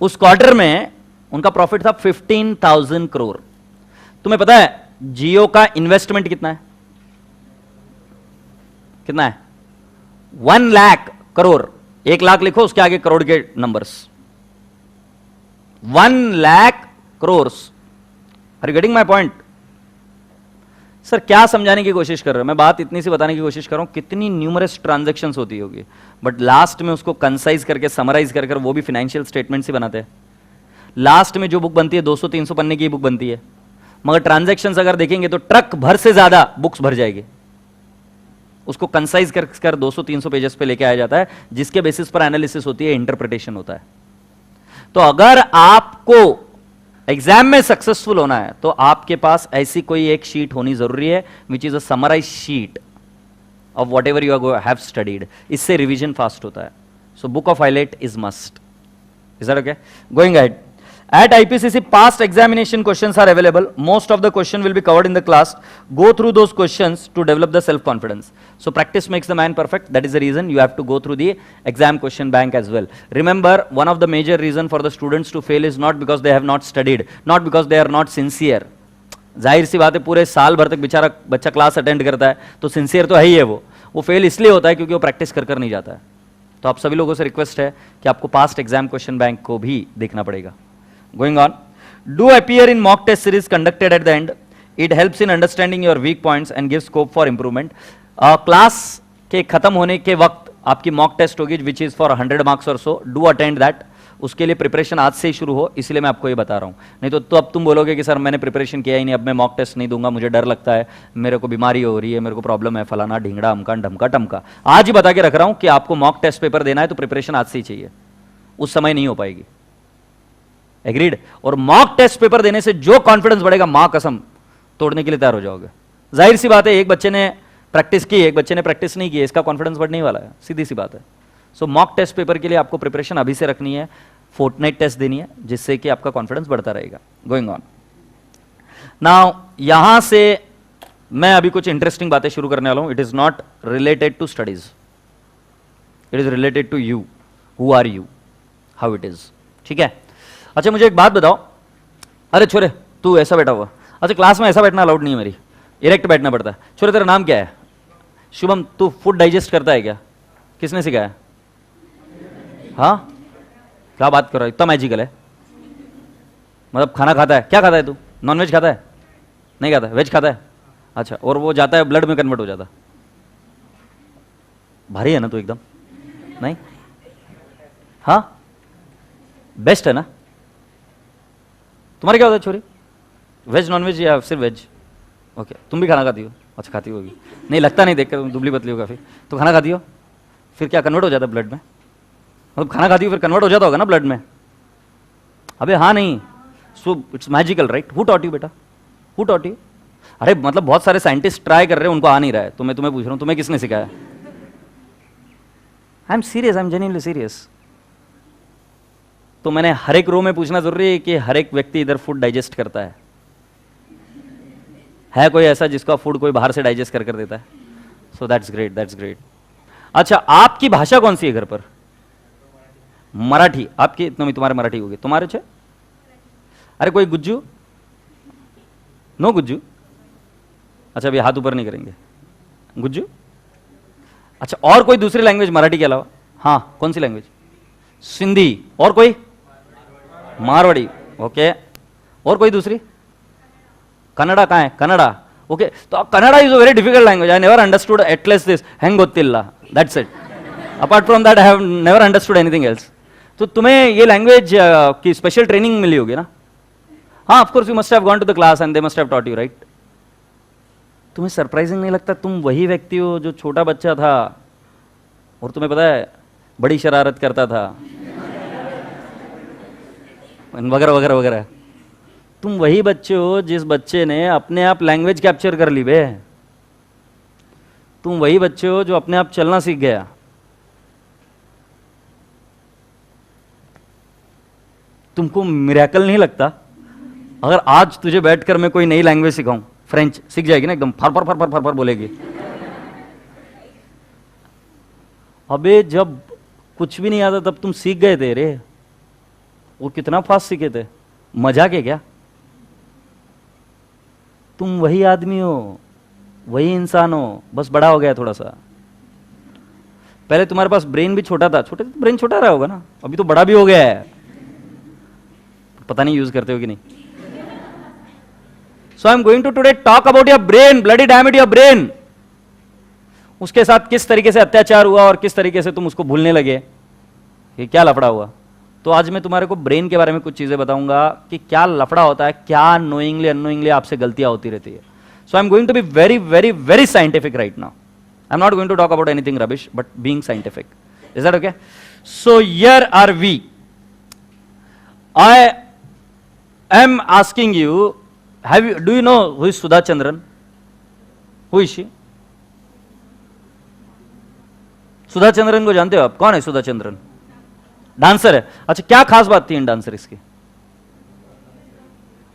उस क्वार्टर में उनका प्रॉफिट था 15,000 करोड़। तुम्हें पता है जियो का इन्वेस्टमेंट कितना है? कितना है? 1 लाख करोड़। 1 लाख लिखो, उसके आगे करोड़ के numbers. 1 lakh crore. Are you getting my point? Sir क्या समझाने की कोशिश कर रहे हो? मैं बात इतनी सी बताने की कोशिश कर रहा हूं, कितनी न्यूमरस ट्रांजैक्शंस होती होगी, बट लास्ट में उसको कंसाइज करके समराइज कर वो भी फाइनेंशियल स्टेटमेंट से बनाते हैं। लास्ट में जो बुक बनती है 200-300 पन्ने की बुक बनती है, मगर ट्रांजैक्शंस अगर देखेंगे तो ट्रक भर से ज्यादा बुक्स भर जाएगी। उसको कंसाइज कर 200-300 पेजेस पे लेके आया जाता है, जिसके बेसिस पर एनालिसिस होती है, इंटरप्रिटेशन होता है। तो अगर आपको एग्जाम में सक्सेसफुल होना है तो आपके पास ऐसी कोई एक शीट होनी जरूरी है, which is a summarise sheet of whatever you have studied. इससे रिविजन फास्ट होता है। So book of highlight is must. Is that okay? Going ahead, at IPCC past examination questions are available. Most of the question will be covered in the class. Go through those questions to develop the self confidence. So practice makes the man perfect. That is the reason you have to go through the exam question bank as well. Remember, one of the major reason for the students to fail is not because they have not studied, not because they are not sincere. जाहिर सी बात है, पूरे साल भर तक बेचारा बच्चा क्लास अटेंड करता है तो सिंसियर तो है ही है। वो फेल इसलिए होता है क्योंकि वो प्रैक्टिस कर नहीं जाता है। तो आप सभी लोगों से रिक्वेस्ट है कि आपको पास्ट एग्जाम क्वेश्चन बैंक को भी देखना पड़ेगा। Going on, do appear in mock test series conducted at the end. It helps in understanding your weak points and gives scope for improvement. Class के खत्म होने के वक्त आपकी मॉक टेस्ट होगी, विच इज फॉर 100 मार्क्स और सो। Do attend that. उसके लिए प्रिपरेशन आज से ही शुरू हो, इसलिए मैं आपको ये बता रहा हूँ। नहीं तो अब तुम बोलोगे कि सर मैंने प्रिपरेशन किया ही नहीं, अब मैं मॉक टेस्ट नहीं दूंगा, मुझे डर लगता है, मेरे को बीमारी हो रही है, मेरे को प्रॉब्लम है, फलाना ढिंगड़ा अमका ढमका टमका। आज ही बता के रख रहा हूँ कि आपको मॉक टेस्ट पेपर देना है तो प्रिपरेशन आज से ही चाहिए, उस समय नहीं हो पाएगी। एग्रीड? और मॉक टेस्ट पेपर देने से जो कॉन्फिडेंस बढ़ेगा, मां कसम तोड़ने के लिए तैयार हो जाओगे। जाहिर सी बात है, एक बच्चे ने प्रैक्टिस की, एक बच्चे ने प्रैक्टिस नहीं की, इसका कॉन्फिडेंस बढ़ने वाला है, सीधी सी बात है। सो मॉक टेस्ट पेपर के लिए आपको प्रिपरेशन अभी से रखनी है, फोर्टनाइट टेस्ट देनी है, जिससे कि आपका कॉन्फिडेंस बढ़ता रहेगा। गोइंग ऑन नाउ, यहां से मैं अभी कुछ इंटरेस्टिंग बातें शुरू करने वाला हूं। It is not related to studies, it is related to you, who are you, how it is. ठीक है? अच्छा मुझे एक बात बताओ, अरे छोरे तू ऐसा बैठा हुआ, अच्छा क्लास में ऐसा बैठना अलाउड नहीं है, मेरी इरेक्ट बैठना पड़ता है। छोरे तेरा नाम क्या है? शुभम। तू फूड डाइजेस्ट करता है क्या? किसने सिखाया? हाँ, क्या बात कर रहा है, इतना मैजिकल है? मतलब खाना खाता है? क्या खाता है तू? नॉन वेज खाता है? नहीं खाता, वेज खाता है? अच्छा, और वो जाता है ब्लड में कन्वर्ट हो जाता? भारी है ना तू एकदम? नहीं? हाँ, बेस्ट है ना? तुम्हारे क्या होता है छोरी? वेज नॉन वेज या सिर्फ वेज? ओके, तुम भी खाना खाती हो? अच्छा खाती होगी, नहीं लगता नहीं देखकर, दुबली पतली हो काफी। तो खाना खाती हो, फिर क्या कन्वर्ट हो जाता है ब्लड में? मतलब खाना खाती हो फिर कन्वर्ट हो जाता होगा ना ब्लड में? अबे हाँ नहीं, so it's magical right? Who taught you बेटा, हु टॉट यू? अरे मतलब बहुत सारे साइंटिस्ट ट्राई कर रहे हैं, उनको आ नहीं रहा है, तो मैं तुम्हें पूछ रहा हूँ, तुम्हें किसने सिखाया? I am serious, I am genuinely serious. तो मैंने हर एक रो में पूछना जरूरी है कि हर एक व्यक्ति इधर फूड डाइजेस्ट करता है कोई ऐसा जिसका फूड कोई बाहर से डाइजेस्ट कर देता है? So that's great, that's great. अच्छा, आपकी भाषा कौन सी है घर पर? मराठी। आपकी तुम्हारे मराठी होगी, तुम्हारे छे? अरे कोई गुज्जू? नो गुज्जू? अच्छा अभी हाथ ऊपर नहीं करेंगे, गुज्जू। अच्छा, और कोई दूसरी लैंग्वेज मराठी के अलावा? हाँ, कौन सी लैंग्वेज? सिंधी। और कोई? मारवाड़ी। ओके, और कोई दूसरी? कन्नड़ा। कहाँ है कन्नड़ा? ओके, तो Kannada is a very difficult language, I never understood at least this हैंग गोत्तिल्ला, that's it. Apart from that I have never understood anything else. तो तुम्हें ये लैंग्वेज की स्पेशल ट्रेनिंग मिली होगी ना? हाँ, of course you must have gone to the class and they must have taught you right? तुम्हें सरप्राइजिंग नहीं लगता? तुम वही व्यक्ति हो जो छोटा बच्चा था और तुम्हें पता है बड़ी शरारत करता था, वगैरह वगैरह वगैरह। तुम वही बच्चे हो जिस बच्चे ने अपने आप लैंग्वेज कैप्चर कर ली बे। तुम वही बच्चे हो जो अपने आप चलना सीख गया। तुमको मिरेकल नहीं लगता अगर आज तुझे बैठकर मैं कोई नई लैंग्वेज सिखाऊं? फ्रेंच सीख जाएगी ना एकदम, फर फर फर फर फर फर बोलेगी। अबे जब कुछ भी नहीं आता तब तुम सीख गए थे रे, और कितना फास्ट सीखे थे। मजाक है क्या? तुम वही आदमी हो, वही इंसान हो, बस बड़ा हो गया थोड़ा सा। पहले तुम्हारे पास ब्रेन भी छोटा था, छोटे ब्रेन छोटा रहा होगा ना, अभी तो बड़ा भी हो गया है, पता नहीं यूज करते हो कि नहीं। So I am going to today talk about your brain, bloody damn it your brain. उसके साथ किस तरीके से अत्याचार हुआ और किस तरीके से तुम उसको भूलने लगे, ये क्या लफड़ा हुआ। तो आज मैं तुम्हारे को ब्रेन के बारे में कुछ चीजें बताऊंगा कि क्या लफड़ा होता है, क्या नोइंगली अनोइंगली आपसे गलतियां होती रहती है। So I am going to be very very very scientific right now. I am not going to talk about anything rubbish but being scientific. Is that okay? So here are we. I am asking you, do you know who is Sudha Chandran? Who is she? Sudha Chandran को जानते हो आप? कौन है सुधा चंद्रन? डांसर है। अच्छा, क्या खास बात थी इन डांसर इसकी?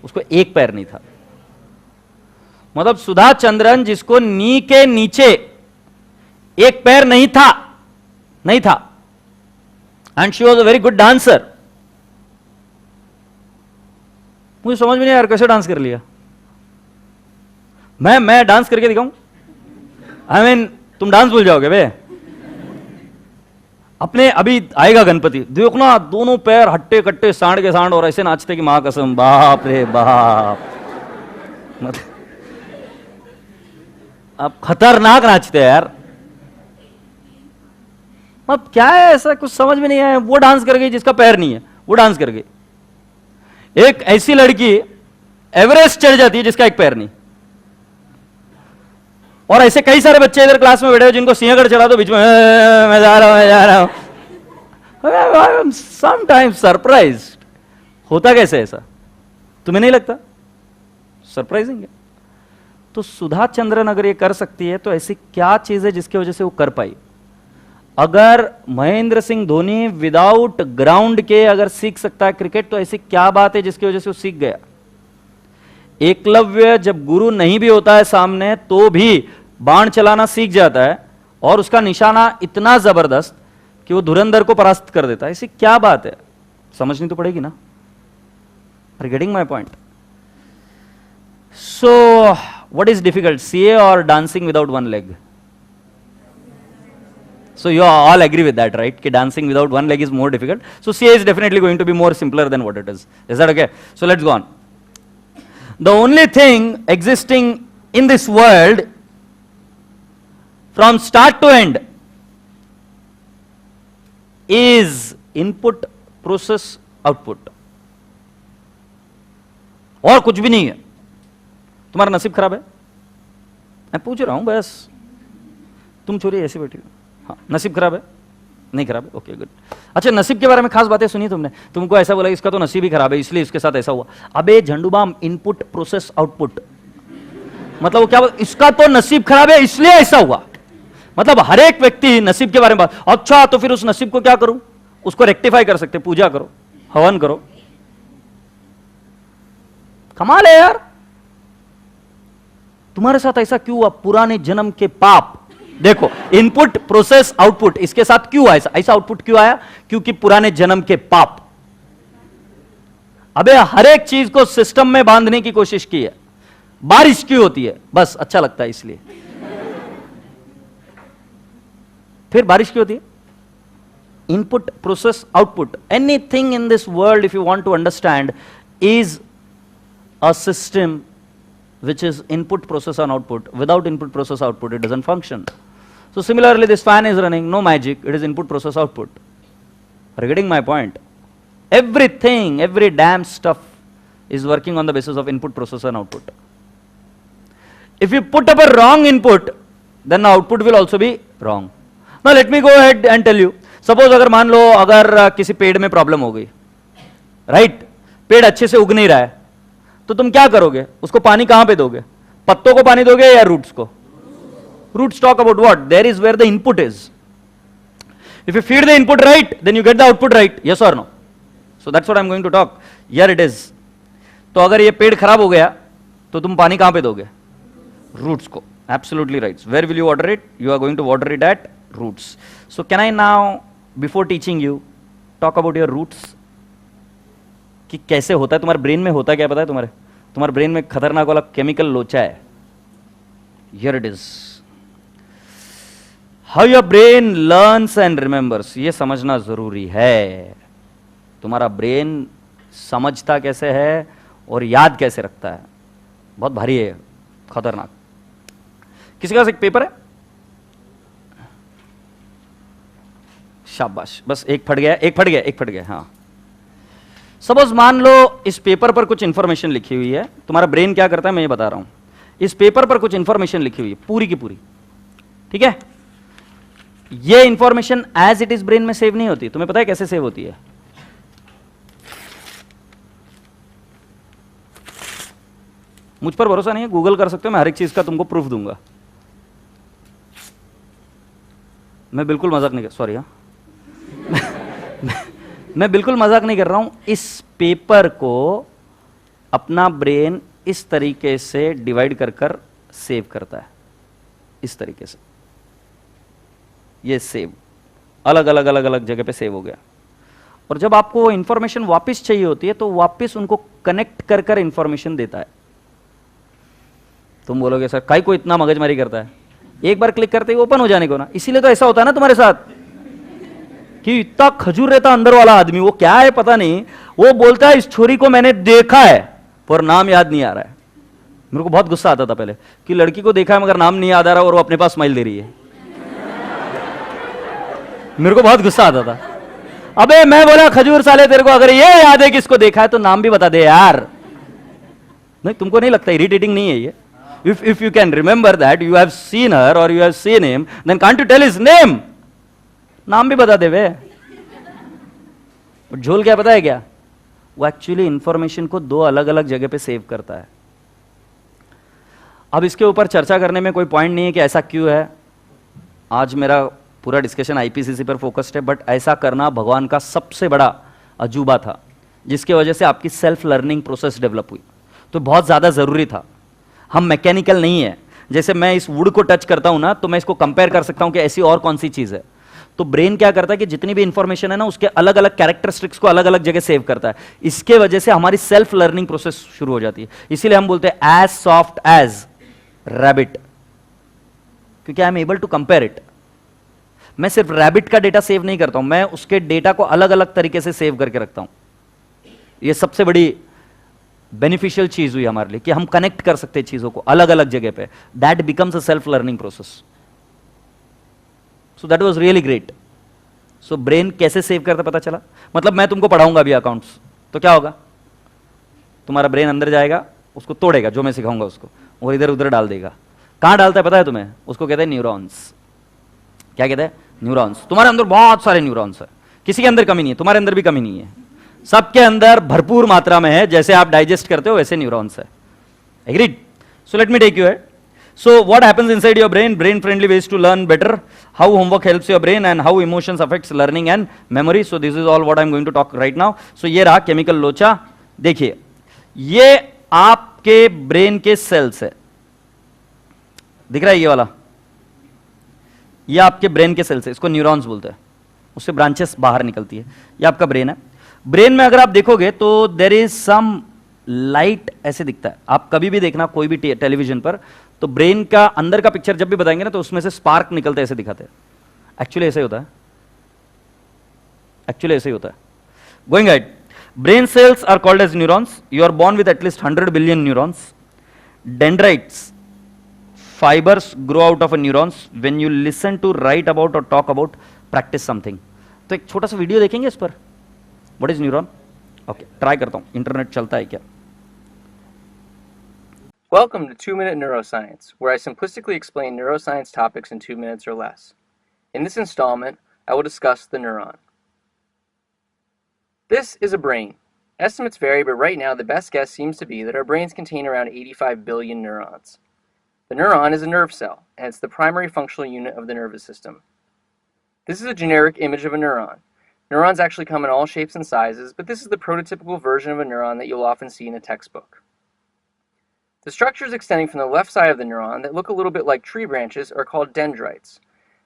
उसको एक पैर नहीं था। मतलब सुधा चंद्रन जिसको नी के नीचे एक पैर नहीं था, नहीं था, and she was a very good dancer. मुझे समझ में नहीं यार कैसे डांस कर लिया। मैं डांस करके दिखाऊं? आई मीन तुम डांस भूल जाओगे बे। अपने अभी आएगा गणपति, देखना दोनों पैर हट्टे कट्टे सांड के सांड और ऐसे नाचते कि मां कसम, बाप रे बाप। अब खतरनाक नाचते हैं यार। अब क्या है ऐसा, कुछ समझ में नहीं आया। वो डांस कर गई जिसका पैर नहीं है, वो डांस कर गई। एक ऐसी लड़की एवरेस्ट चढ़ जाती है जिसका एक पैर नहीं। और ऐसे कई सारे बच्चे इधर क्लास में बैठे हो जिनको सिंहगढ़ चढ़ा दो बीच में, मैं जा रहा हूं, मैं जा रहा हूं। I am sometimes surprised. होता कैसे ऐसा, तुम्हें नहीं लगता सरप्राइजिंग है? तो सुधा चंद्रन अगर ये कर सकती है तो ऐसी क्या चीज है जिसकी वजह से वो कर पाई? अगर महेंद्र सिंह धोनी विदाउट ग्राउंड के अगर सीख सकता है क्रिकेट, तो ऐसी क्या बात है जिसकी वजह से वो सीख गया? एकलव्य जब गुरु नहीं भी होता है सामने तो भी बाण चलाना सीख जाता है, और उसका निशाना इतना जबरदस्त कि वो धुरंधर को परास्त कर देता है। ऐसी क्या बात है? समझनी तो पड़ेगी ना। Are getting my point? So what is difficult, CA और dancing without one leg? So you all agree with that, right? Ki dancing without one leg is more difficult. So CA is definitely going to be more simpler than what it is. Is that okay? So let's go on. The only thing existing in this world from start to end is input, process, output. और कुछ भी नहीं है। तुम्हारा नसीब खराब है? मैं पूछ रहा हूं बस। तुम छोरी ऐसे बैठी हो, हाँ, नसीब खराब है? नहीं खराब है, ओके गुड। अच्छा, नसीब के बारे में खास बातें सुनी तुमने? तुमको ऐसा बोला इसका तो नसीब ही खराब है इसलिए इसके साथ ऐसा हुआ। अबे झंडूबाम, इनपुट प्रोसेस आउटपुट, मतलब वो क्या बोल, इसका तो नसीब खराब है इसलिए ऐसा हुआ। मतलब हर एक व्यक्ति नसीब के बारे में बात, अच्छा तो फिर उस नसीब को क्या करूं? उसको रेक्टिफाई कर सकते, पूजा करो, हवन करो। कमाल है यार। तुम्हारे साथ ऐसा क्यों हुआ? पुराने जन्म के पाप। देखो, इनपुट प्रोसेस आउटपुट, इसके साथ क्यों आया ऐसा आउटपुट क्यों आया? क्योंकि पुराने जन्म के पाप। अबे हर एक चीज को सिस्टम में बांधने की कोशिश की है। बारिश क्यों होती है? बस अच्छा लगता है इसलिए। फिर बारिश क्यों होती है? Input process output. Anything in this world if you want to understand is a system which is input, process and output. Without input, process, output, it doesn't function. So similarly, this fan is running, no magic, it is input, process, output. Are you getting my point? Everything, every damn stuff is working on the basis of input, process and output. If you put up a wrong input, then the output will also be wrong. Now let me go ahead and tell you. Suppose अगर मान लो अगर किसी पेड़ में प्रॉब्लम हो गई, राइट, पेड़ अच्छे से उग नहीं रहा है, तो तुम क्या करोगे? उसको पानी कहां पे दोगे? पत्तों को पानी दोगे या रूट्स को? Roots talk about what? There is where the input is. If you feed the input right, then you get the output right. Yes or no? So that's what I'm going to talk. Here it is. तो अगर ये पेड़ खराब हो गया तो तुम पानी कहां पे दोगे? Roots को. Absolutely right. Where will you water it? You are going to water it at roots. So can I now, before teaching you, talk about your roots? कि कैसे होता है तुम्हारे ब्रेन में, होता क्या पता है तुम्हारे ब्रेन में खतरनाक वाला केमिकल लोचा है. Here it is. How your brain learns and remembers, ये समझना जरूरी है. तुम्हारा ब्रेन समझता कैसे है और याद कैसे रखता है, बहुत भारी है, खतरनाक. किसी के पास एक पेपर है? शाबाश, बस एक फट गया. हाँ, सपोज मान लो इस पेपर पर कुछ इंफॉर्मेशन लिखी हुई है. तुम्हारा ब्रेन क्या करता है मैं ये बता रहा हूं. इस पेपर पर कुछ इंफॉर्मेशन लिखी हुई है पूरी की पूरी, ठीक है. ये information as it is brain में सेव नहीं होती. तुम्हें पता है कैसे सेव होती है? मुझ पर भरोसा नहीं है, गूगल कर सकते हो, मैं हर एक चीज का तुमको प्रूफ दूंगा. मैं बिल्कुल मजाक नहीं कर, सॉरी हाँ मैं बिल्कुल मजाक नहीं कर रहा हूं. इस पेपर को अपना ब्रेन इस तरीके से डिवाइड कर कर सेव करता है. इस तरीके से ये सेव अलग अलग जगह पे सेव हो गया. और जब आपको इंफॉर्मेशन वापस चाहिए होती है तो वापस उनको कनेक्ट कर कर इंफॉर्मेशन देता है. तुम बोलोगे सर काई को इतना मगजमारी करता है? एक बार क्लिक करते ही ओपन हो जाने को ना. इसीलिए तो ऐसा होता है ना तुम्हारे साथ कि इतना खजूर रहता अंदर वाला आदमी, वो क्या है पता नहीं, वो बोलता है इस छोरी को मैंने देखा है पर नाम याद नहीं आ रहा है. मेरे को बहुत गुस्सा आता था पहले कि लड़की को देखा है मगर नाम नहीं याद आ रहा और वो अपने पास स्माइल दे रही है. मेरे को बहुत गुस्सा आता था. अबे मैं बोला खजूर साले तेरे को अगर ये याद है कि इसको देखा है तो नाम भी बता दे यार. नहीं, तुमको नहीं लगता इरिटेटिंग नहीं है ये? If you can remember that you have seen her or you have seen him, then can't you tell his name? नाम भी बता दे वे. झोल क्या पता है क्या? वो एक्चुअली इंफॉर्मेशन को दो अलग अलग जगह पे सेव करता है. अब इसके ऊपर चर्चा करने में कोई पॉइंट नहीं है कि ऐसा क्यों है. आज मेरा पूरा डिस्कशन आईपीसीसी पर फोकस्ड है, बट ऐसा करना भगवान का सबसे बड़ा अजूबा था जिसके वजह से आपकी सेल्फ लर्निंग प्रोसेस डेवलप हुई. तो बहुत ज्यादा जरूरी था. हम मैकेनिकल नहीं है. जैसे मैं इस वुड को टच करता हूं ना तो मैं इसको कंपेयर कर सकता हूं कि ऐसी और कौन सी चीज है. तो ब्रेन क्या करता है कि जितनी भी इंफॉर्मेशन है ना उसके अलग अलग कैरेक्टरिस्टिक्स को अलग अलग जगह सेव करता है. इसके वजह से हमारी सेल्फ लर्निंग प्रोसेस शुरू हो जाती है. इसीलिए हम बोलते हैं एज सॉफ्ट एज रैबिट, क्योंकि I am able to compare it. मैं सिर्फ रैबिट का डेटा सेव नहीं करता हूं, मैं उसके डेटा को अलग अलग तरीके से सेव करके रखता हूं. यह सबसे बड़ी बेनिफिशियल चीज हुई हमारे लिए कि हम कनेक्ट कर सकते हैं चीजों को अलग अलग जगह पे. That becomes a self learning process. So that was really great. So brain कैसे सेव करता पता चला. मतलब मैं तुमको पढ़ाऊंगा अभी अकाउंट्स, तो क्या होगा? तुम्हारा ब्रेन अंदर जाएगा, उसको तोड़ेगा जो मैं सिखाऊंगा उसको, और इधर उधर डाल देगा. कहां डालता है पता है तुम्हें? उसको कहते हैं न्यूरॉन्स. क्या कहते हैं? न्यूरॉन्स. तुम्हारे अंदर बहुत सारे न्यूरॉन्स है, किसी के अंदर कमी नहीं है, तुम्हारे अंदर भी कमी नहीं है, सबके अंदर भरपूर मात्रा में है. जैसे आप डाइजेस्ट करते हो वैसे न्यूरॉन्स है. Agreed? So let me take you है. So what happens inside your brain? Brain friendly ways to learn better. How homework helps your brain and how emotions affects learning and memory. So this is all what I'm going to talk right now. So ये रहा केमिकल लोचा. देखिए ये आपके ब्रेन के सेल्स है, दिख रहा है ये वाला? ये आपके ब्रेन के सेल्स है, इसको न्यूरॉन्स बोलते हैं. उससे ब्रांचेस बाहर निकलती है. ये आपका ब्रेन है. ब्रेन में अगर आप देखोगे तो देयर इज सम लाइट ऐसे दिखता है. आप कभी भी देखना कोई भी टेलीविजन पर, तो ब्रेन का अंदर का पिक्चर जब भी बताएंगे ना तो उसमें से स्पार्क निकलते ऐसे दिखाते हैं. एक्चुअली ऐसे ही होता है. एक्चुअली ऐसे ही होता है. Going ahead, brain cells are called as neurons. You are born with at least 100 billion neurons. Dendrites, fibers grow out of a neurons when you listen to, write about or talk about, practice something. तो एक छोटा सा वीडियो देखेंगे इस पर. What is neuron? Okay, try करता हूं, इंटरनेट चलता है क्या. Welcome to 2-Minute Neuroscience, where I simplistically explain neuroscience topics in 2 minutes or less. In this installment, I will discuss the neuron. This is a brain. Estimates vary, but right now the best guess seems to be that our brains contain around 85 billion neurons. The neuron is a nerve cell, and it's the primary functional unit of the nervous system. This is a generic image of a neuron. Neurons actually come in all shapes and sizes, but this is the prototypical version of a neuron that you'll often see in a textbook. The structures extending from the left side of the neuron that look a little bit like tree branches are called dendrites.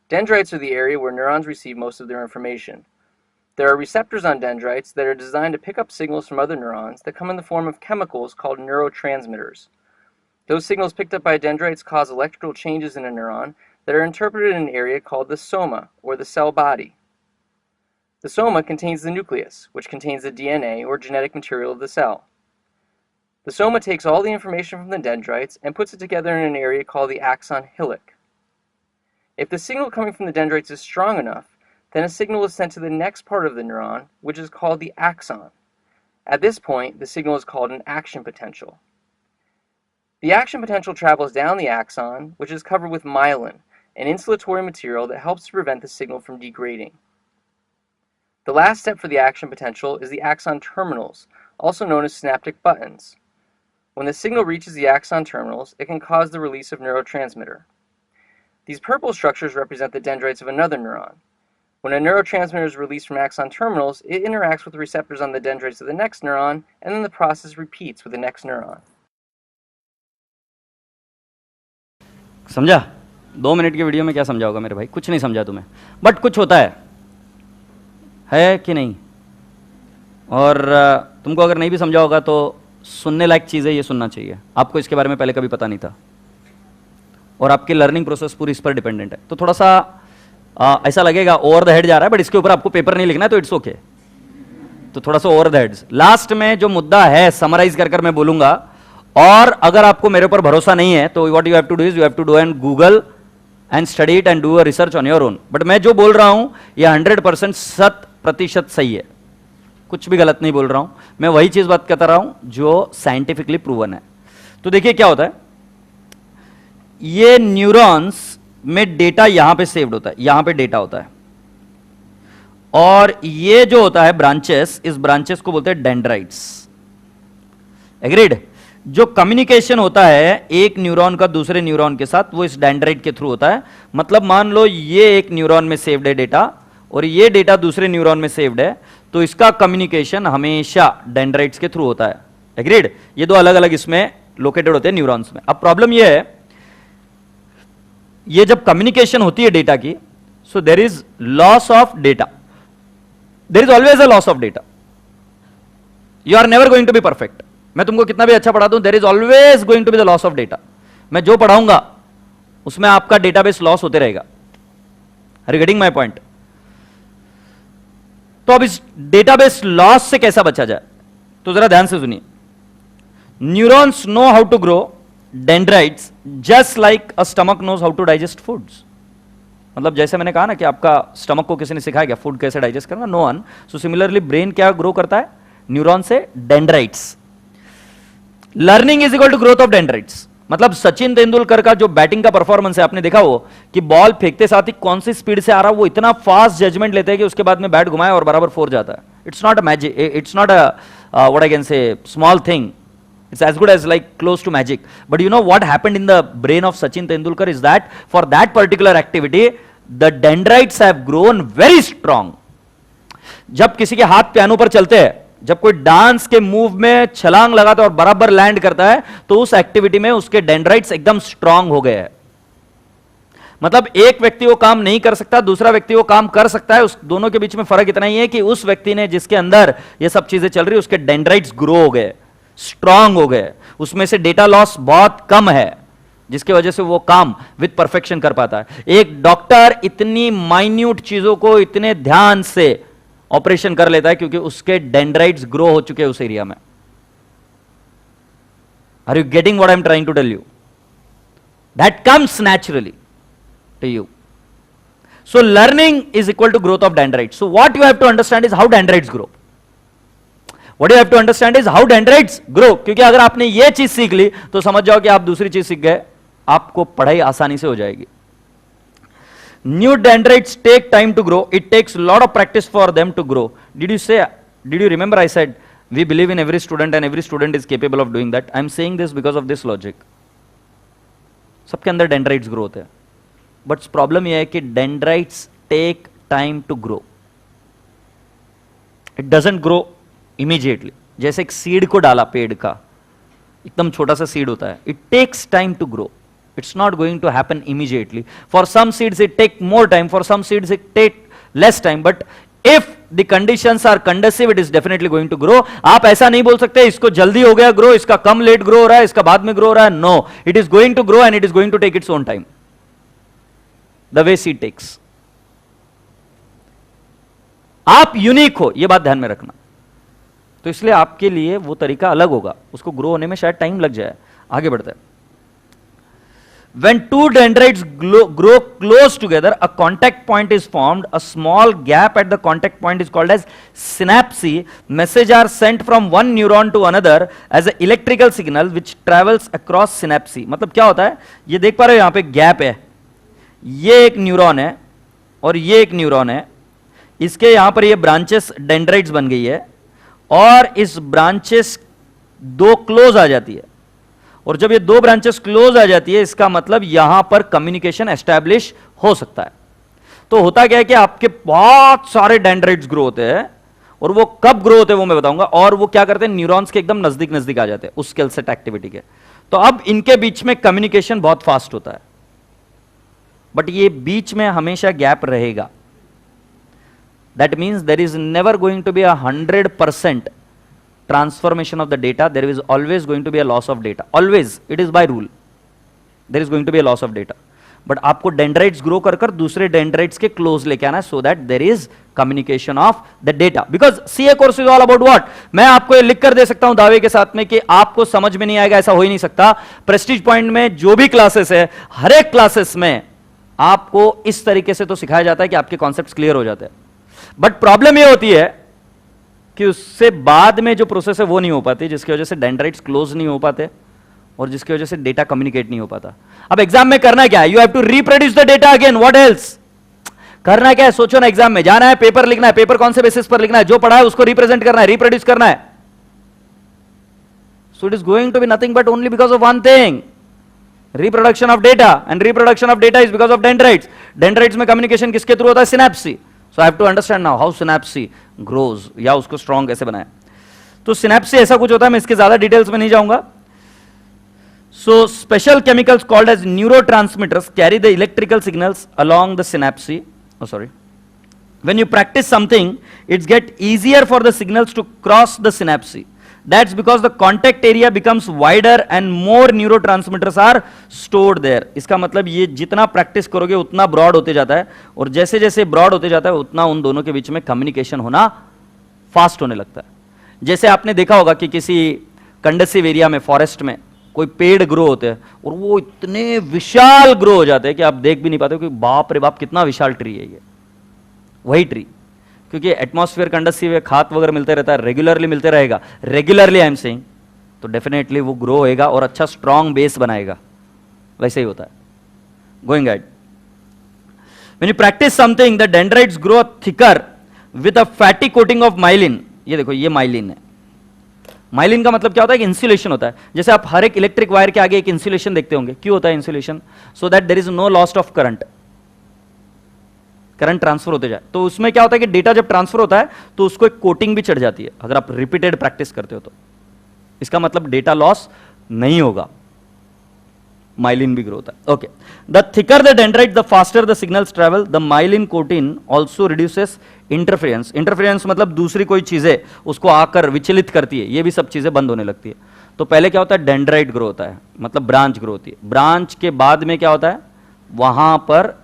Dendrites are the area where neurons receive most of their information. There are receptors on dendrites that are designed to pick up signals from other neurons that come in the form of chemicals called neurotransmitters. Those signals picked up by dendrites cause electrical changes in a neuron that are interpreted in an area called the soma, or the cell body. The soma contains the nucleus, which contains the DNA, or genetic material of the cell. The soma takes all the information from the dendrites and puts it together in an area called the axon hillock. If the signal coming from the dendrites is strong enough, then a signal is sent to the next part of the neuron, which is called the axon. At this point, the signal is called an action potential. The action potential travels down the axon, which is covered with myelin, an insulatory material that helps to prevent the signal from degrading. The last step for the action potential is the axon terminals, also known as synaptic buttons. When the signal reaches the axon terminals, it can cause the release of neurotransmitter. These purple structures represent the dendrites of another neuron. When a neurotransmitter is released from axon terminals, it interacts with the receptors on the dendrites of the next neuron, and then the process repeats with the next neuron. समझा? 2 मिनट की वीडियो में क्या समझा होगा मेरे भाई? कुछ नहीं समझा तुम्हें, बट कुछ होता है कि नहीं? और तुमको अगर नहीं भी समझा होगा तो सुनने लायक चीज़ है, ये सुनना चाहिए। आपको इसके बारे में पहले कभी पता नहीं था और आपकी लर्निंग प्रोसेस पूरी इस पर डिपेंडेंट है। तो थोड़ा सा ऐसा लगेगा ओवर द हेड जा रहा है, बट इसके ऊपर आपको पेपर नहीं लिखना है तो इट्स ओके। तो थोड़ा सा ओवर द हेड्स, लास्ट में जो मुद्दा है समराइज कर मैं बोलूंगा। और अगर आपको मेरे ऊपर भरोसा नहीं है तो what you have to do is you have to do and Google and study it and do a research on your own. But मैं जो बोल रहा हूं यह 100% 100% सही है, कुछ भी गलत नहीं बोल रहा हूं। मैं वही चीज बात करता रहा हूं जो साइंटिफिकली प्रूवन है। तो देखिए क्या होता है, ये न्यूरॉन्स में डेटा यहां पे सेव्ड होता है, यहां पे डेटा होता है, और ये जो होता है ब्रांचेस, इस ब्रांचेस को बोलते हैं डेंड्राइट्स। एग्रीड? जो कम्युनिकेशन होता है एक न्यूरॉन का दूसरे न्यूरॉन के साथ, वो इस डेंड्राइट के थ्रू होता है। मतलब मान लो ये एक न्यूरॉन में सेव्ड है डेटा और ये डेटा दूसरे न्यूरॉन में सेव्ड है, तो इसका कम्युनिकेशन हमेशा डेंड्राइट्स के थ्रू होता है। एग्रीड? ये दो अलग अलग इसमें लोकेटेड होते हैं न्यूरॉन्स में। अब प्रॉब्लम ये है, ये जब कम्युनिकेशन होती है डेटा की, so there is loss of data, there is always a loss of data. You are never going to be perfect. मैं तुमको कितना भी अच्छा पढ़ा दूं, there is always going to be the loss of data. मैं जो पढ़ाऊंगा उसमें आपका डेटाबेस लॉस होते रहेगा। Are you getting my point? तो अब इस डेटाबेस लॉस से कैसा बचा जाए, तो जरा ध्यान से सुनिए। Neurons know how to grow dendrites just like a stomach knows how to digest foods. मतलब जैसे मैंने कहा ना कि आपका स्टमक को किसी ने सिखाया क्या फूड कैसे डाइजेस्ट करना? No one. So similarly brain क्या ग्रो करता है? न्यूरॉन से dendrites. Learning is equal to growth of dendrites. मतलब सचिन तेंदुलकर का जो बैटिंग का परफॉर्मेंस है, आपने देखा वो कि बॉल फेंकते साथ ही कौन सी स्पीड से आ रहा है, वो इतना फास्ट जजमेंट लेते हैं कि उसके बाद में बैट घुमाए और बराबर 4 जाता है। It's not a magic, it's not a what I can say small thing, it's as good as like close to magic. But you know what happened in the brain of Sachin Tendulkar is that for that particular activity the dendrites have grown very strong. जब किसी के हाथ पियानो पर चलते हैं, जब कोई डांस के मूव में छलांग लगाता है और बराबर लैंड करता है, तो उस एक्टिविटी में उसके डेंड्राइट्स एकदम स्ट्रांग हो गए हैं। मतलब एक व्यक्ति वो काम नहीं कर सकता, दूसरा व्यक्ति वो काम कर सकता है। उस दोनों के बीच में फर्क इतना ही है कि उस व्यक्ति ने जिसके अंदर ये सब चीजें चल रही, उसके डेंड्राइट्स ग्रो हो गए, स्ट्रांग हो गए, उसमें से डेटा लॉस बहुत कम है, जिसकी वजह से वो काम विद परफेक्शन कर पाता है। एक डॉक्टर इतनी माइन्यूट चीजों को इतने ध्यान से ऑपरेशन कर लेता है क्योंकि उसके डेंड्राइट्स ग्रो हो चुके हैं उस एरिया में। Are you getting what I am trying to tell you? That comes naturally to you. So learning is equal to growth of dendrites. So what you have to understand is how dendrites grow. What you have to understand is how dendrites grow, क्योंकि अगर आपने ये चीज सीख ली तो समझ जाओ कि आप दूसरी चीज सीख गए, आपको पढ़ाई आसानी से हो जाएगी. New dendrites take time to grow. It takes a lot of practice for them to grow. Did you remember I said we believe in every student and every student is capable of doing that? I'm saying this because of this logic. सबके अंदर dendrites grow होते हैं. But problem ये है कि dendrites take time to grow. It doesn't grow immediately. जैसे एक seed को डाला पेड़ का, एकदम छोटा सा seed होता है. It takes time to grow. It's not going to happen immediately. For some seeds it take more time, for some seeds it take less time, but if the conditions are conducive it is definitely going to grow. आप ऐसा नहीं बोल सकते इसको जल्दी हो गया grow, इसका कम लेट grow हो रहा है, इसका बाद में grow हो रहा है. No, it is going to grow and it is going to take its own time, the way seed takes. आप यूनिक हो, ये बात ध्यान में रखना. तो इसलिए आपके लिए वो तरीका अलग होगा, उसको ग्रो होने में शायद टाइम लग जाए. आगे बढ़ते हैं. When two dendrites grow close together, a contact point is formed. A small gap at the contact point is called as synapse. Messages are sent from one neuron to another as an electrical signal which travels across synapse. मतलब क्या होता है, ये देख पा रहे हो यहाँ पे गैप है, ये एक न्यूरॉन है और ये एक न्यूरॉन है, इसके यहाँ पर ये ब्रांचेस डेंड्राइट्स बन गई है और इस ब्रांचेस दो क्लोज आ जाती है. और जब ये दो ब्रांचेस क्लोज आ जाती है इसका मतलब यहां पर कम्युनिकेशन एस्टैब्लिश हो सकता है. तो होता क्या है कि आपके बहुत सारे डेंड्राइट्स ग्रो होते हैं और वो कब ग्रो होते हैं वो मैं बताऊंगा. और वो क्या करते हैं, न्यूरॉन्स के एकदम नजदीक नजदीक आ जाते हैं उस स्केल सेट एक्टिविटी के. तो अब इनके बीच में कम्युनिकेशन बहुत फास्ट होता है, बट ये बीच में हमेशा गैप रहेगा. That means there is never going to be 100% transformation of the data. There is always going to be a loss of data. Always, it is by rule. There is going to be a loss of data. But आपको dendrites grow कर कर दूसरे dendrites के close लेके आना है so that there is communication of the data. Because CA course is all about what? मैं आपको ये लिख कर दे सकता हूं दावे के साथ में कि आपको समझ में नहीं आएगा, ऐसा हो ही नहीं सकता. प्रेस्टीज पॉइंट में जो भी क्लासेस है, हर एक क्लासेस में आपको इस तरीके से तो सिखाया जाता है कि आपके कॉन्सेप्ट्स क्लियर हो जाते हैं. बट प्रॉब्लम ये होती है कि उससे बाद में जो प्रोसेस है वो नहीं हो पाती, जिसकी वजह से डेंड्राइट्स क्लोज नहीं हो पाते और जिसकी वजह से डेटा कम्युनिकेट नहीं हो पाता. अब एग्जाम में करना क्या है, you have to reproduce the data again. What else करना क्या है, सोचो ना. एग्जाम में जाना है, पेपर लिखना है, पेपर कौन से बेसिस पर लिखना है, जो पढ़ा है उसको रिप्रेजेंट करना है, रिप्रोड्यूस करना है. So it is going to be nothing but only because of one thing, reproduction of data. And reproduction of data is because of dendrites. Dendrites में कम्युनिकेशन किसके थ्रू होता है, synapse. So I have to understand now how synapse grows, या उसको स्ट्रॉन्ग कैसे बनाए. तो सिनेप्स ऐसा कुछ होता है, मैं इसके ज्यादा डिटेल्स में नहीं जाऊंगा. So special chemicals called as neurotransmitters carry the electrical signals along the synapse. Oh sorry. When you practice something, it's get easier for the signals to cross the synapse. That's because the contact area becomes wider and more neurotransmitters are stored there. इसका मतलब ये जितना प्रैक्टिस करोगे उतना ब्रॉड होते जाता है और जैसे जैसे ब्रॉड होते जाता है उतना उन दोनों के बीच में कम्युनिकेशन होना फास्ट होने लगता है. जैसे आपने देखा होगा कि किसी कंडसिव एरिया में, फॉरेस्ट में कोई पेड़ ग्रो होते हैं और वो इतने विशाल ग्रो हो जाते हैं कि आप देख भी नहीं पाते कि बाप रे बाप कितना विशाल ट्री है ये. वही ट्री, क्योंकि एटमॉस्फेयर कंडसिव है, खाद वगैरह मिलते रहता है, रेगुलरली मिलते रहेगा, रेगुलरली आई एम सेइंग, तो डेफिनेटली वो ग्रो होएगा और अच्छा स्ट्रॉन्ग बेस बनाएगा. वैसे ही होता है. Going ahead, when you practice something the dendrites grow thicker with a fatty coating of myelin. ये देखो, ये माइलिन है. माइलिन का मतलब क्या होता है कि इंसुलेशन होता है. जैसे आप हर एक इलेक्ट्रिक वायर के आगे एक इंसुलेशन देखते होंगे. क्यों होता है insulation? So that there is no loss of current. Current transfer होते जाए. तो उसमें क्या होता है कि डेटा जब ट्रांसफर होता है तो उसको एक कोटिंग भी चढ़ जाती है. अगर आप रिपीटेड प्रैक्टिस करते हो तो इसका मतलब डेटा लॉस नहीं होगा. माइलिन भी ग्रो होता है. Okay, the thicker the dendrite the faster the signals travel. The myelin cotton also reduces interference. Interference मतलब दूसरी कोई चीजें उसको आकर विचलित करती है, ये भी सब चीजें बंद होने लगती है. तो पहले क्या होता है, डेंड्राइट ग्रो होता है, मतलब ब्रांच ग्रो होती है. ब्रांच के बाद में क्या होता है, वहां पर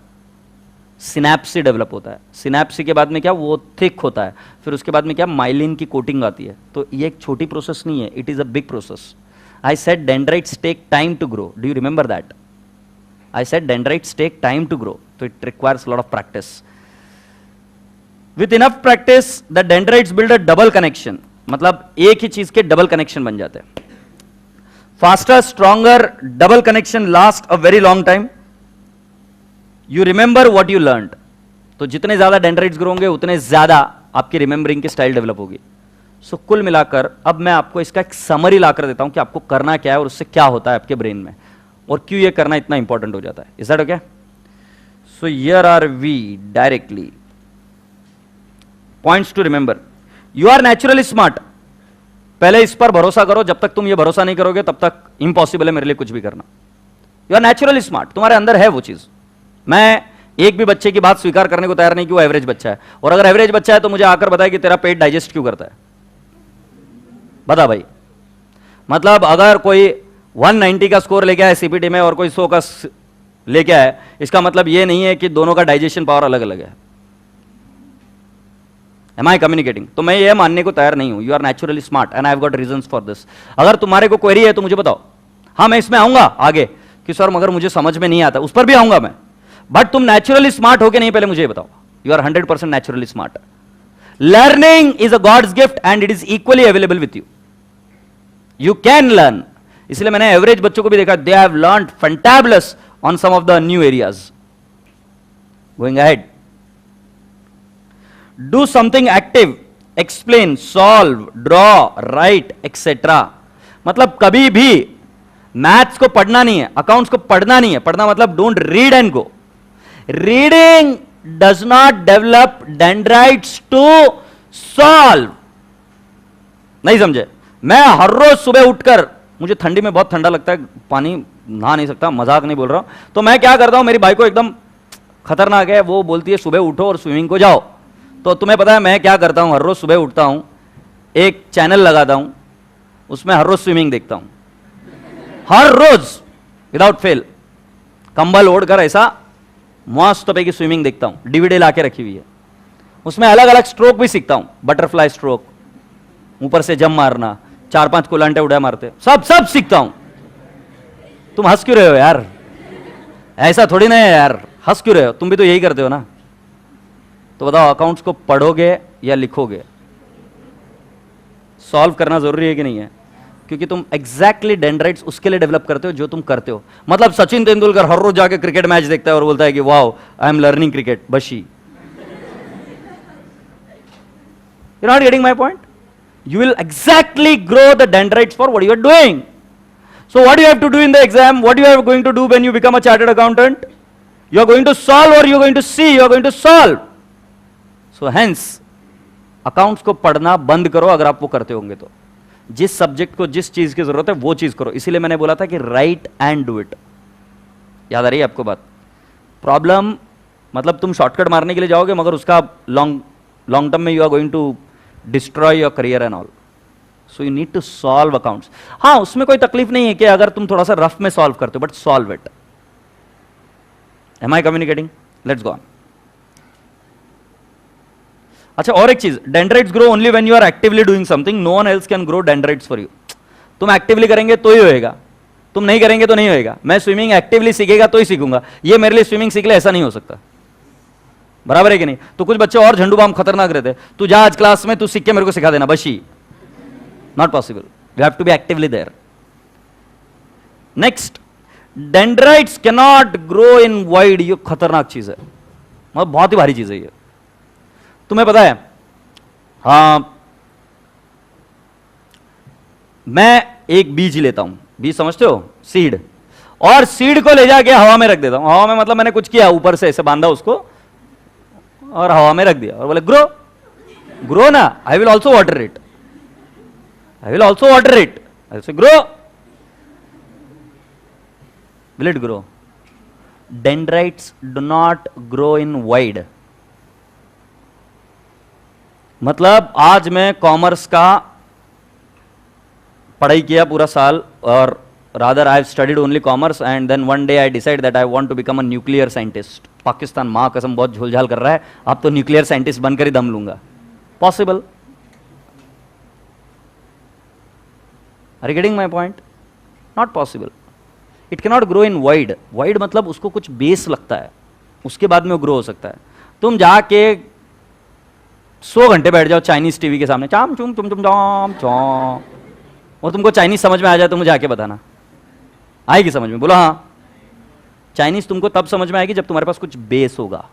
सिनेप्सी डेवलप होता है. सिनेप्सी के बाद में क्या, वो थिक होता है. फिर उसके बाद में क्या, माइलिन की कोटिंग आती है. तो ये एक छोटी प्रोसेस नहीं है, it is a big process. I said dendrites take time to grow. Do you remember that? I said dendrites take time to grow. So it requires a lot of practice. With enough practice, the dendrites build a double connection. मतलब एक ही चीज के डबल कनेक्शन बन जाते हैं। Faster, stronger, double connection last a very long time. You remember what you learned. तो जितने ज्यादा डेंड्राइट्स ग्रो होंगे उतने ज्यादा आपकी रिमेंबरिंग की स्टाइल डेवलप होगी। सो कुल मिलाकर अब मैं आपको इसका एक समरी लाकर देता हूं कि आपको करना क्या है और उससे क्या होता है आपके ब्रेन में और क्यों ये करना इतना इंपॉर्टेंट हो जाता है। Is that okay? So here are we directly points to remember. You are naturally smart. पहले इस पर भरोसा करो, जब तक तुम ये भरोसा नहीं करोगे तब तक इंपॉसिबल है मेरे लिए कुछ भी करना। यू आर नेचुरली स्मार्ट, तुम्हारे अंदर है वो चीज। मैं एक भी बच्चे की बात स्वीकार करने को तैयार नहीं कि वो एवरेज बच्चा है, और अगर एवरेज बच्चा है तो मुझे आकर बताए कि तेरा पेट डाइजेस्ट क्यों करता है। बता भाई, मतलब अगर कोई 190 का स्कोर लेके आए सीपीटी में और कोई 100 का लेके आए, इसका मतलब ये नहीं है कि दोनों का डाइजेशन पावर अलग अलग है। Am I communicating? तो मैं ये मानने को तैयार नहीं हूं। You are naturally smart and I have got reasons for this. अगर तुम्हारे को क्वेरी है तो मुझे बताओ, हाँ मैं इसमें आऊंगा आगे कि सर मगर मुझे समझ में नहीं आता, उस पर भी आऊंगा मैं। बट तुम नेचुरली स्मार्ट हो कि नहीं पहले मुझे बताओ। You are 100% naturally smart. Learning is a God's gift and it is equally available with you. You can learn. इसलिए मैंने एवरेज बच्चों को भी देखा, they have learned fantabulous on some of the new areas. Going ahead, do something active, explain, solve, draw, write etcetera. मतलब कभी भी मैथ्स को पढ़ना नहीं है, अकाउंट्स को पढ़ना नहीं है। पढ़ना मतलब don't read and go. Reading does not develop dendrites to solve. नहीं समझे? मैं हर रोज सुबह उठकर, मुझे ठंडी में बहुत ठंडा लगता है, पानी नहा नहीं सकता, मजाक नहीं बोल रहा हूं, तो मैं क्या करता हूं, मेरी बाइक को एकदम खतरनाक है, वो बोलती है सुबह उठो और स्विमिंग को जाओ। तो तुम्हें पता है मैं क्या करता हूं? हर रोज सुबह उठता हूं, एक चैनल लगाता हूं, उसमें हर रोज स्विमिंग देखता हूं, हर रोज विदाउट फेल। कंबल ओढ़कर ऐसा मस्त पे की स्विमिंग देखता हूं, डीवीडी लाके रखी हुई है, उसमें अलग अलग स्ट्रोक भी सीखता हूं। बटरफ्लाई स्ट्रोक, ऊपर से जंप मारना, 4-5 कुलांटे उड़ा मारते, सब सब सीखता हूं। तुम हंस क्यों रहे हो यार? ऐसा थोड़ी ना है यार, हंस क्यों रहे हो? तुम भी तो यही करते हो ना। तो बताओ, अकाउंट्स को पढ़ोगे या लिखोगे? सॉल्व करना जरूरी है कि नहीं है? क्योंकि तुम एग्जैक्टली डेंड्राइट्स उसके लिए डेवलप करते हो जो तुम करते हो। मतलब सचिन तेंदुलकर हर रोज जाके क्रिकेट मैच देखता है और बोलता है कि wow I am learning cricket, बशी। You not getting my point? You will exactly grow the dendrites for what you are doing. So what do you have to do in the exam? What you are going to do when you become a chartered accountant? You are going to solve or you are going to see? You are going to solve. So hence, accounts को पढ़ना बंद करो अगर आप वो करते होंगे तो। जिस सब्जेक्ट को जिस चीज की जरूरत है वो चीज करो। इसीलिए मैंने बोला था कि राइट एंड डू इट। याद आ रही है आपको बात? प्रॉब्लम मतलब तुम शॉर्टकट मारने के लिए जाओगे मगर उसका लॉन्ग टर्म में you are going to destroy your career and all. So you need to solve accounts. हाँ, उसमें कोई तकलीफ नहीं है कि अगर तुम थोड़ा सा रफ में सॉल्व करते हो, but solve it. Am I communicating? Let's go on. अच्छा, और एक चीज, dendrites grow only when you are actively doing something. No one else can grow dendrites for you. तुम एक्टिवली करेंगे तो ही होएगा, तुम नहीं करेंगे तो नहीं होएगा। मैं स्विमिंग एक्टिवली सीखेगा तो ही सीखूंगा, ये मेरे लिए स्विमिंग सीख ले ऐसा नहीं हो सकता। बराबर है कि नहीं? तो कुछ बच्चे और झंडू बाम खतरनाक रहते, तू जा आज क्लास में, तू सीख के मेरे को सिखा देना, बशी। Not possible. You have to be actively there. Next, dendrites can not grow in wide. ये खतरनाक चीज है, मतलब बहुत ही भारी चीज है ये। तुम्हें पता है, हाँ, मैं एक बीज लेता हूं, बीज समझते हो, सीड, और सीड को ले जाके हवा में रख देता हूं। हवा में मतलब मैंने कुछ किया, ऊपर से ऐसे बांधा उसको और हवा में रख दिया और बोले ग्रो, ग्रो ना, I will also water it, I will also water it, I will say grow, will it grow? Dendrites do not grow in wide. मतलब आज मैं कॉमर्स का पढ़ाई किया पूरा साल, और rather I have studied only commerce and then one day I decide that I want to become a nuclear scientist. Pakistan माँ कसम बहुत झोलझाल कर रहा है, अब तो न्यूक्लियर साइंटिस्ट बनकर ही दम लूंगा। Possible? Are you getting my point? Not possible. It can not grow in wide. Wide मतलब उसको कुछ बेस लगता है, उसके बाद में वो ग्रो हो सकता है। तुम जाके 100 घंटे बैठ जाओ चाइनीज टीवी के सामने, चाम चुम चुम चुम चाम चौं, और तुमको चाइनीज समझ में आ जाए तो मुझे आके बताना, आएगी समझ में? बोलो हाँ। चाइनीज तुमको तब समझ में आएगी जब तुम्हारे पास कुछ बेस होगा।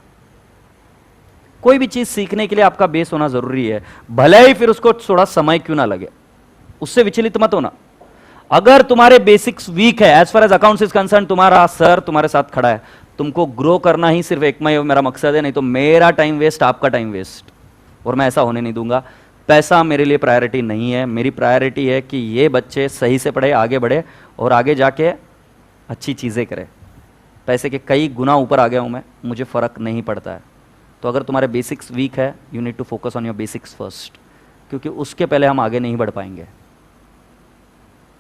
कोई भी चीज सीखने के लिए आपका बेस होना जरूरी है, भले ही फिर उसको थोड़ा समय क्यों ना लगे, उससे विचलित मत होना। अगर तुम्हारे बेसिक्स वीक है, as far as accounts is concern, तुम्हारा सर तुम्हारे साथ खड़ा है, तुमको ग्रो करना ही सिर्फ एक मेरा मकसद है, नहीं तो मेरा टाइम वेस्ट, आपका टाइम वेस्ट, और मैं ऐसा होने नहीं दूंगा। पैसा मेरे लिए प्रायोरिटी नहीं है, मेरी प्रायोरिटी है कि ये बच्चे सही से पढ़े, आगे बढ़े और आगे जाके अच्छी चीज़ें करें। पैसे के कई गुना ऊपर आ गया हूं मैं, मुझे फ़र्क नहीं पड़ता है। तो अगर तुम्हारे बेसिक्स वीक है, you need to focus on your basics first, क्योंकि उसके पहले हम आगे नहीं बढ़ पाएंगे।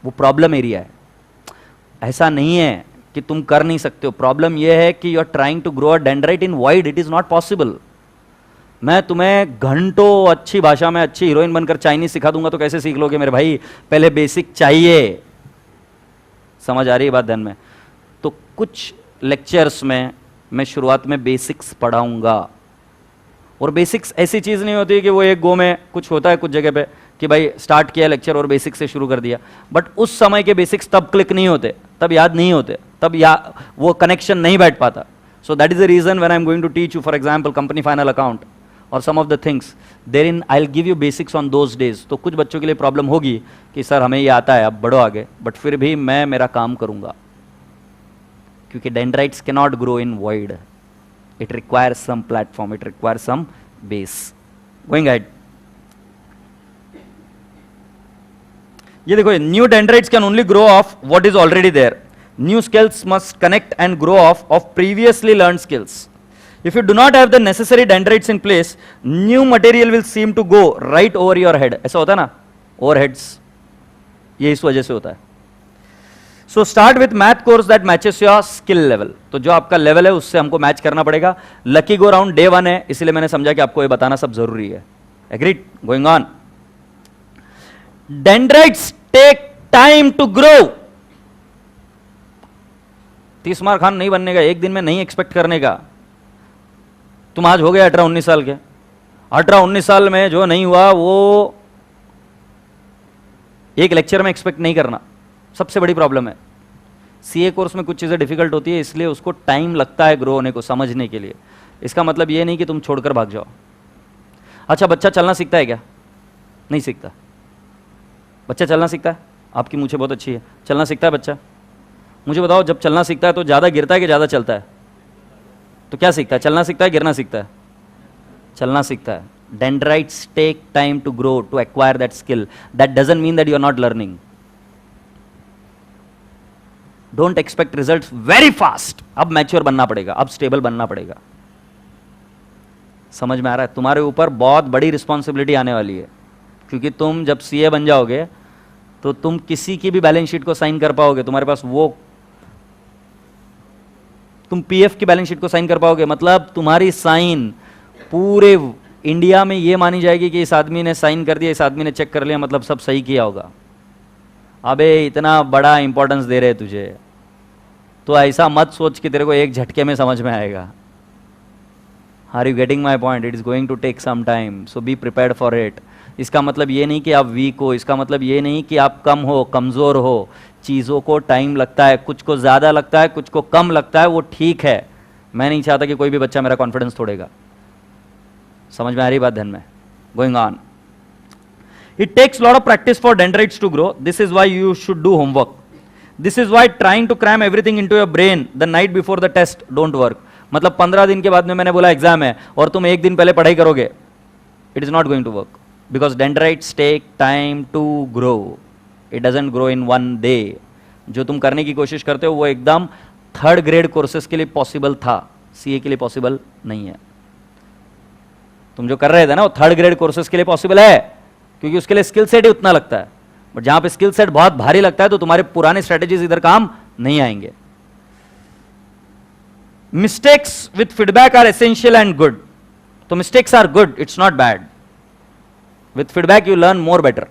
वो प्रॉब्लम एरिया है। ऐसा नहीं है कि तुम कर नहीं सकते हो, प्रॉब्लम यह है कि you are trying to grow a dendrite in wide, it is not possible. मैं तुम्हें घंटों अच्छी भाषा में अच्छी हीरोइन बनकर चाइनीज सिखा दूंगा तो कैसे सीख लोगे मेरे भाई? पहले बेसिक चाहिए। समझ आ रही है बात ध्यान में? तो कुछ लेक्चर्स में मैं शुरुआत में बेसिक्स पढ़ाऊंगा, और बेसिक्स ऐसी चीज नहीं होती कि वो एक गो में कुछ होता है कुछ जगह पे कि भाई स्टार्ट किया लेक्चर और बेसिक से शुरू कर दिया, बट उस समय के बेसिक्स तब क्लिक नहीं होते, तब याद नहीं होते, तब वो कनेक्शन नहीं बैठ पाता। So that is the reason when I am going to teach you for example company final account और some of the things there in I will give you basics on those days. तो कुछ बच्चों के लिए प्रॉब्लम होगी कि सर हमें ये आता है, अब बढ़ो आगे, बट फिर भी मैं मेरा काम करूंगा, क्योंकि dendrites can not grow in void, it requires some platform, it requires some base. Going ahead, ये देखो, new dendrites can only grow of what is already there, new skills must connect and grow of previously learn skills. If you do not have the necessary dendrites in place, new material will seem to go right over your head. ऐसा होता है ना, overheads, ये इस वजह से होता है। So start with math course that matches your skill level. तो जो आपका लेवल है उससे हमको मैच करना पड़ेगा। लकी गो राउंड डे 1 है, इसलिए मैंने समझा कि आपको ये बताना सब जरूरी है। Agreed? Going on. Dendrites take time to grow. 30 मार खान नहीं बनने का, एक दिन में नहीं एक्सपेक्ट करने का। तुम आज हो गए 18-19 साल के, 18-19 साल में जो नहीं हुआ वो एक लेक्चर में एक्सपेक्ट नहीं करना, सबसे बड़ी प्रॉब्लम है। सीए कोर्स में कुछ चीज़ें डिफिकल्ट होती है, इसलिए उसको टाइम लगता है ग्रो होने को, समझने के लिए। इसका मतलब ये नहीं कि तुम छोड़कर भाग जाओ। अच्छा, बच्चा चलना सीखता है क्या? नहीं सीखता। बच्चा चलना सीखता है? आपकी मूछें बहुत अच्छी है, चलना सीखता है बच्चा? मुझे बताओ, जब चलना सीखता है तो ज़्यादा गिरता है कि ज़्यादा चलता है? तो क्या सीखता है? चलना सीखता है, गिरना सीखता है? चलना सीखता है। Dendrites take time to grow, to acquire that skill. That doesn't mean that you are not learning. Don't expect results very fast. अब मैच्योर बनना पड़ेगा, अब स्टेबल बनना पड़ेगा। समझ में आ रहा है? तुम्हारे ऊपर बहुत बड़ी रिस्पॉन्सिबिलिटी आने वाली है, क्योंकि तुम जब सीए बन जाओगे तो तुम किसी की भी बैलेंस शीट को साइन कर पाओगे, तुम्हारे पास वो, तुम पीएफ की बैलेंस शीट को साइन कर पाओगे, मतलब तुम्हारी साइन पूरे इंडिया में ये मानी जाएगी कि इस आदमी ने साइन कर दिया, इस आदमी ने चेक कर लिया, मतलब सब सही किया होगा। अबे इतना बड़ा इंपॉर्टेंस दे रहे तुझे, तो ऐसा मत सोच कि तेरे को एक झटके में समझ में आएगा। Are you getting my point? It is going to take some time, so be prepared for it. इसका मतलब ये नहीं कि आप वीक हो, इसका मतलब ये नहीं कि आप कम हो, कमज़ोर हो। चीज़ों को टाइम लगता है, कुछ को ज़्यादा लगता है, कुछ को कम लगता है, वो ठीक है। मैं नहीं चाहता कि कोई भी बच्चा मेरा कॉन्फिडेंस तोड़ेगा। समझ में आ रही बात ध्यान में? Going on, it takes lot of practice for dendrites to grow. This is why you should do homework. This is why trying to cram everything into your brain the night before the test don't work. मतलब 15 दिन के बाद में मैंने बोला एग्जाम है और तुम एक दिन पहले पढ़ाई करोगे, it is not going to work, because dendrites take time to grow, it doesn't grow in one day. जो तुम करने की कोशिश करते हो वो एकदम 3rd ग्रेड कोर्सेज के लिए पॉसिबल था, सीए के लिए पॉसिबल नहीं है। तुम जो कर रहे थे ना वो 3rd ग्रेड कोर्सेज के लिए पॉसिबल है, क्योंकि उसके लिए स्किल सेट ही उतना लगता है। बट जहां पे स्किल सेट बहुत भारी लगता है तो तुम्हारे पुराने स्ट्रेटेजीज इधर काम नहीं आएंगे। Mistakes with feedback are essential and good. तो mistakes are good, it's not bad. With feedback, you learn more better.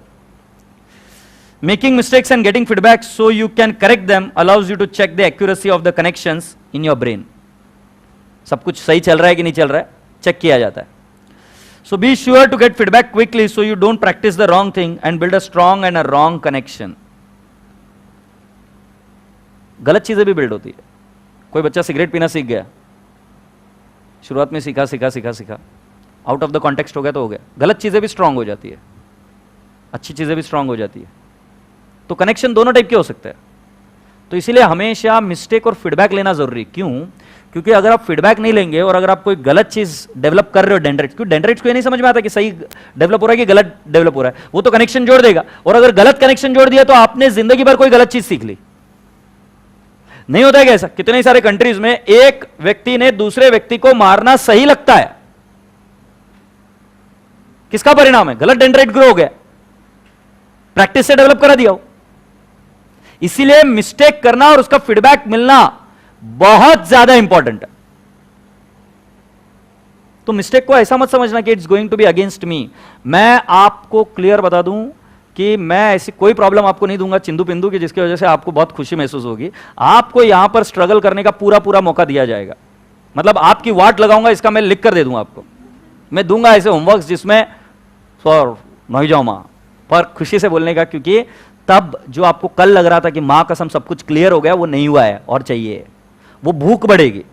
Making mistakes and getting feedback so you can correct them allows you to check the accuracy of the connections in your brain. सब कुछ सही चल रहा है कि नहीं चल रहा है, चेक किया जाता है। So be sure to get feedback quickly so you don't practice the wrong thing and build a strong and a wrong connection. गलत चीजें भी बिल्ड होती है. कोई बच्चा सिगरेट पीना सीख गया, शुरुआत में सीखा सीखा सीखा सीखा, आउट ऑफ द कॉन्टेक्स्ट हो गया तो हो गया. गलत चीजें भी स्ट्रांग हो जाती है, अच्छी चीजें भी स्ट्रांग हो जाती है. तो कनेक्शन दोनों टाइप के हो सकते हैं. तो इसीलिए हमेशा मिस्टेक और फीडबैक लेना जरूरी. क्यों? क्योंकि अगर आप फीडबैक नहीं लेंगे और अगर आप कोई गलत चीज डेवलप कर रहे हो डेंड्राइट्स, क्योंकि डेंड्राइट्स को ये नहीं समझ में आता कि सही डेवलप हो रहा है कि गलत डेवलप हो रहा है. वो तो कनेक्शन जोड़ देगा, और अगर गलत कनेक्शन जोड़ दिया तो आपने जिंदगी भर कोई गलत चीज सीख ली. नहीं होता है क्या ऐसा? कितने ही सारे कंट्रीज में एक व्यक्ति ने दूसरे व्यक्ति को मारना सही लगता है. किसका परिणाम है? गलत डेंड्राइट ग्रो हो गया, प्रैक्टिस से डेवलप करा दिया हो. इसीलिए मिस्टेक करना और उसका फीडबैक मिलना बहुत ज्यादा इंपॉर्टेंट है. तो मिस्टेक को ऐसा मत समझना कि it's going to be against me. मैं आपको क्लियर बता दूं कि मैं ऐसी कोई प्रॉब्लम आपको नहीं दूंगा चिंदू पिंदू की जिसकी वजह से आपको बहुत खुशी महसूस होगी. आपको यहां पर स्ट्रगल करने का पूरा पूरा मौका दिया जाएगा. मतलब आपकी वाट लगाऊंगा इसका मैं लिख कर दे दूंगा आपको. मैं दूंगा ऐसे होमवर्क जिसमें सर नहीं जाओ मां, पर खुशी से बोलने का, क्योंकि तब जो आपको कल लग रहा था कि मां कसम सब कुछ क्लियर हो गया, वो नहीं हुआ है और चाहिए. वो भूख बढ़ेगी.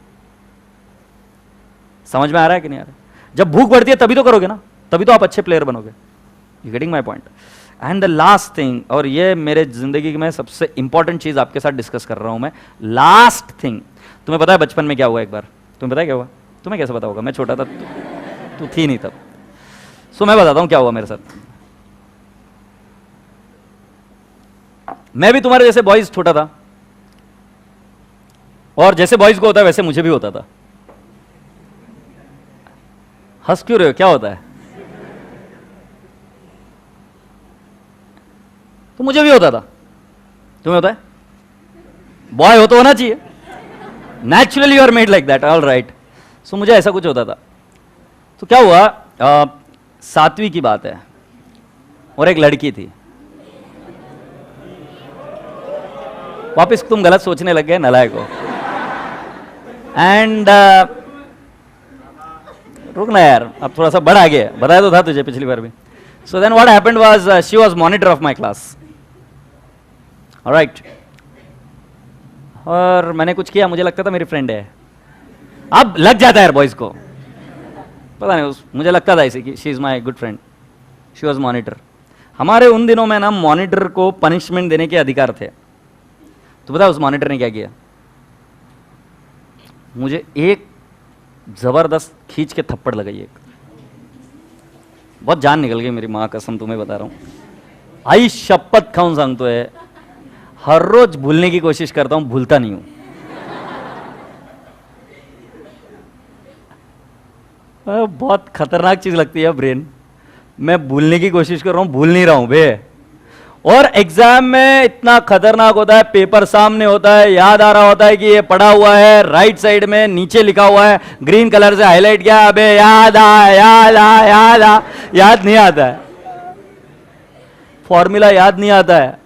समझ में आ रहा है कि नहीं आ रहा है? जब भूख बढ़ती है तभी तो करोगे ना, तभी तो आप अच्छे प्लेयर बनोगे. You getting my point? And the last thing, और ये मेरे जिंदगी में सबसे इंपॉर्टेंट चीज आपके साथ डिस्कस कर रहा हूं मैं. लास्ट थिंग, तुम्हें पता है बचपन में क्या हुआ? एक बार तुम्हें पता है क्या हुआ? तुम्हें कैसे पता होगा? मैं छोटा था, तू थी नहीं तब. सो मैं बताता हूं क्या हुआ मेरे साथ. मैं भी तुम्हारे जैसे बॉयज छोटा था, और जैसे बॉयज को होता है वैसे मुझे भी होता था. हंस क्यों रहे हो? क्या होता है? तो मुझे भी होता था. तुम्हें होता है? बॉय हो तो होना चाहिए, naturally you are made like that. All right. So मुझे ऐसा कुछ होता था. तो क्या हुआ, 7वीं की बात है, और एक लड़की थी. वापिस तुम गलत सोचने लग गए नलायक को. एंड रुकना यार, अब थोड़ा सा बढ़ आ गया, बताया तो था तुझे पिछली बार भी. So then what happened was, she was monitor of my class. Alright. और मैंने कुछ किया, मुझे लगता था मेरी फ्रेंड है. अब लग जाता है यार बॉयज को, पता नहीं, मुझे लगता था ऐसे कि she is my good friend. She was monitor. हमारे उन दिनों में ना मॉनिटर को पनिशमेंट देने के अधिकार थे. तो पता है उस मॉनिटर ने क्या किया? मुझे एक जबरदस्त खींच के थप्पड़ लगाई. एक बहुत जान निकल गई मेरी मां कसम तुम्हें बता रहा हूं. आई शपथ खाऊं सांगतो है, हर रोज भूलने की कोशिश करता हूं, भूलता नहीं हूं. बहुत खतरनाक चीज लगती है ब्रेन. मैं भूलने की कोशिश कर रहा हूं, भूल नहीं रहा हूं बे. और एग्जाम में इतना खतरनाक होता है, पेपर सामने होता है, याद आ रहा होता है कि ये पढ़ा हुआ है, राइट साइड में नीचे लिखा हुआ है, ग्रीन कलर से हाईलाइट किया, अबे याद आ याद आ याद आ, याद नहीं आता है. फॉर्मूला याद नहीं आता है,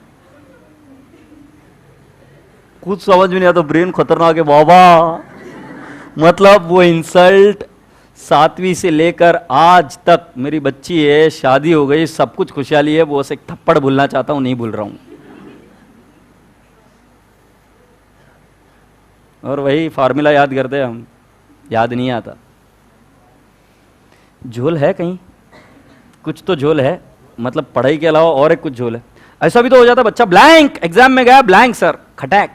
कुछ समझ में नहीं आता. ब्रेन खतरनाक है बाबा. मतलब वो इंसल्ट 7वीं से लेकर आज तक, मेरी बच्ची है, शादी हो गई, सब कुछ खुशहाली है, वो एक थप्पड़ भूलना चाहता हूं, नहीं भूल रहा हूं. और वही फार्मूला याद करते हम, याद नहीं आता. झोल है कहीं, कुछ तो झोल है, मतलब पढ़ाई के अलावा और एक कुछ झोल है. ऐसा भी तो हो जाता बच्चा ब्लैंक, एग्जाम में गया ब्लैंक सर, खटैक,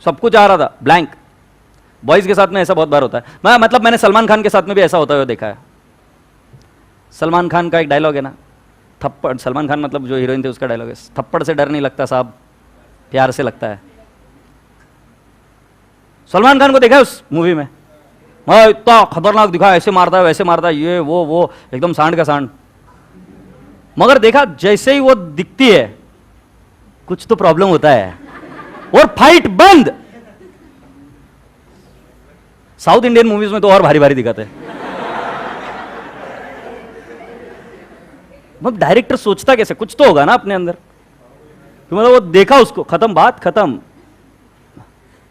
सब कुछ आ रहा था ब्लैंक. बॉयज के साथ में ऐसा बहुत बार होता है. मतलब मैंने सलमान खान के साथ में भी ऐसा होता हुआ देखा है. सलमान खान का एक डायलॉग है ना, थप्पड़, सलमान खान मतलब जो हीरोइन थे उसका डायलॉग है, थप्पड़ से डर नहीं लगता साहब, प्यार से लगता है. सलमान खान को देखा है उस मूवी में, इतना खतरनाक दिखा, ऐसे मारता है वैसे मारता है, ये वो एकदम सांड का सांड. मगर देखा जैसे ही वो दिखती है कुछ तो प्रॉब्लम होता है, और फाइट बंद. साउथ इंडियन मूवीज में तो और भारी भारी दिखाते हैं. मतलब डायरेक्टर सोचता कैसे, कुछ तो होगा ना अपने अंदर. तो मतलब वो देखा, उसको खत्म, बात खत्म,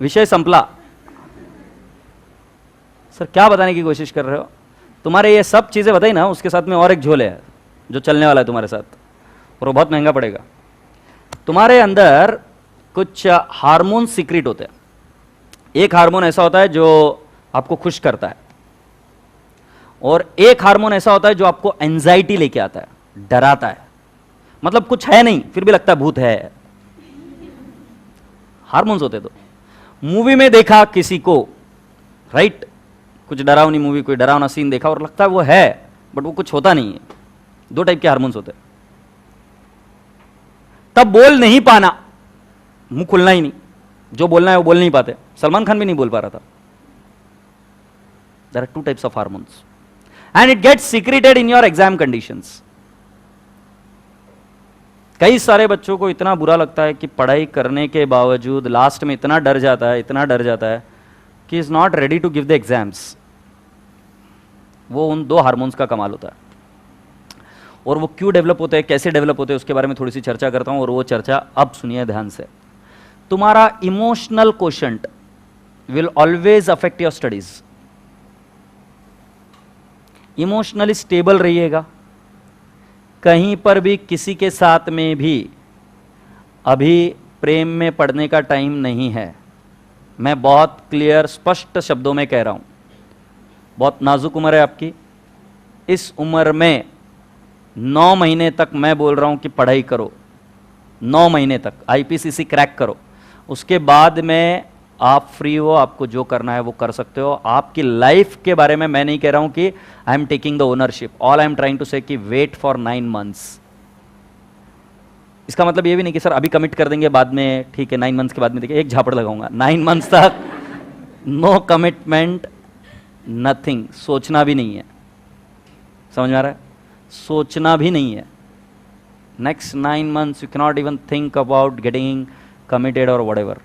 विषय संपला. सर क्या बताने की कोशिश कर रहे हो? तुम्हारे ये सब चीजें बताई ना, उसके साथ में और एक झोल है जो चलने वाला है तुम्हारे साथ, और वो बहुत महंगा पड़ेगा। तुम्हारे अंदर कुछ हार्मोन सीक्रेट होते हैं। एक हार्मोन ऐसा होता है जो आपको खुश करता है, और एक हार्मोन ऐसा होता है जो आपको एंजाइटी लेके आता है, डराता है। मतलब कुछ है नहीं, फिर भी लगता है भूत है। हार्मोन्स होते। तो मूवी में देखा किसी को, राइट, कुछ डरावनी मूवी, कोई डरावना सीन देखा और लगता है वो है, बट वो कुछ होता नहीं है। दो टाइप के हार्मोन्स होते हैं। तब बोल नहीं पाना, मुंह खुलना ही नहीं, जो बोलना है वो बोल नहीं पाते। सलमान खान भी नहीं बोल पा रहा था। There are two types of hormones and it gets secreted in your exam conditions. कई सारे बच्चों को इतना बुरा लगता है कि पढ़ाई करने के बावजूद लास्ट में इतना डर जाता है, इतना डर जाता है कि is not ready to give the exams. वो उन दो हार्मोन्स का कमाल होता है। और वो क्यों डेवलप होते हैं, कैसे डेवलप होते हैं, उसके बारे में थोड़ी सी चर्चा करता हूं। और वो चर्चा अब सुनिए ध्यान से। तुम्हारा emotional quotient will always affect your studies. Emotionally stable रहिएगा, कहीं पर भी किसी के साथ में भी अभी प्रेम में पड़ने का टाइम नहीं है। मैं बहुत क्लियर स्पष्ट शब्दों में कह रहा हूं। बहुत नाजुक उम्र है आपकी। इस उम्र में 9 महीने तक मैं बोल रहा हूं कि पढ़ाई करो, 9 महीने तक आईपीसीसी क्रैक करो। उसके बाद में आप फ्री हो, आपको जो करना है वो कर सकते हो। आपकी लाइफ के बारे में मैं नहीं कह रहा हूं कि I am taking the ownership. All I am trying to say कि वेट फॉर 9 मंथ्स। इसका मतलब ये भी नहीं कि सर अभी कमिट कर देंगे बाद में, ठीक है 9 मंथ्स के बाद में देखिए, एक झापड़ लगाऊंगा। 9 मंथ्स तक नो कमिटमेंट, नथिंग। सोचना भी नहीं है, समझ में आ रहा है? सोचना भी नहीं है। Next 9 months you cannot even think about getting committed और व्हाटएवर।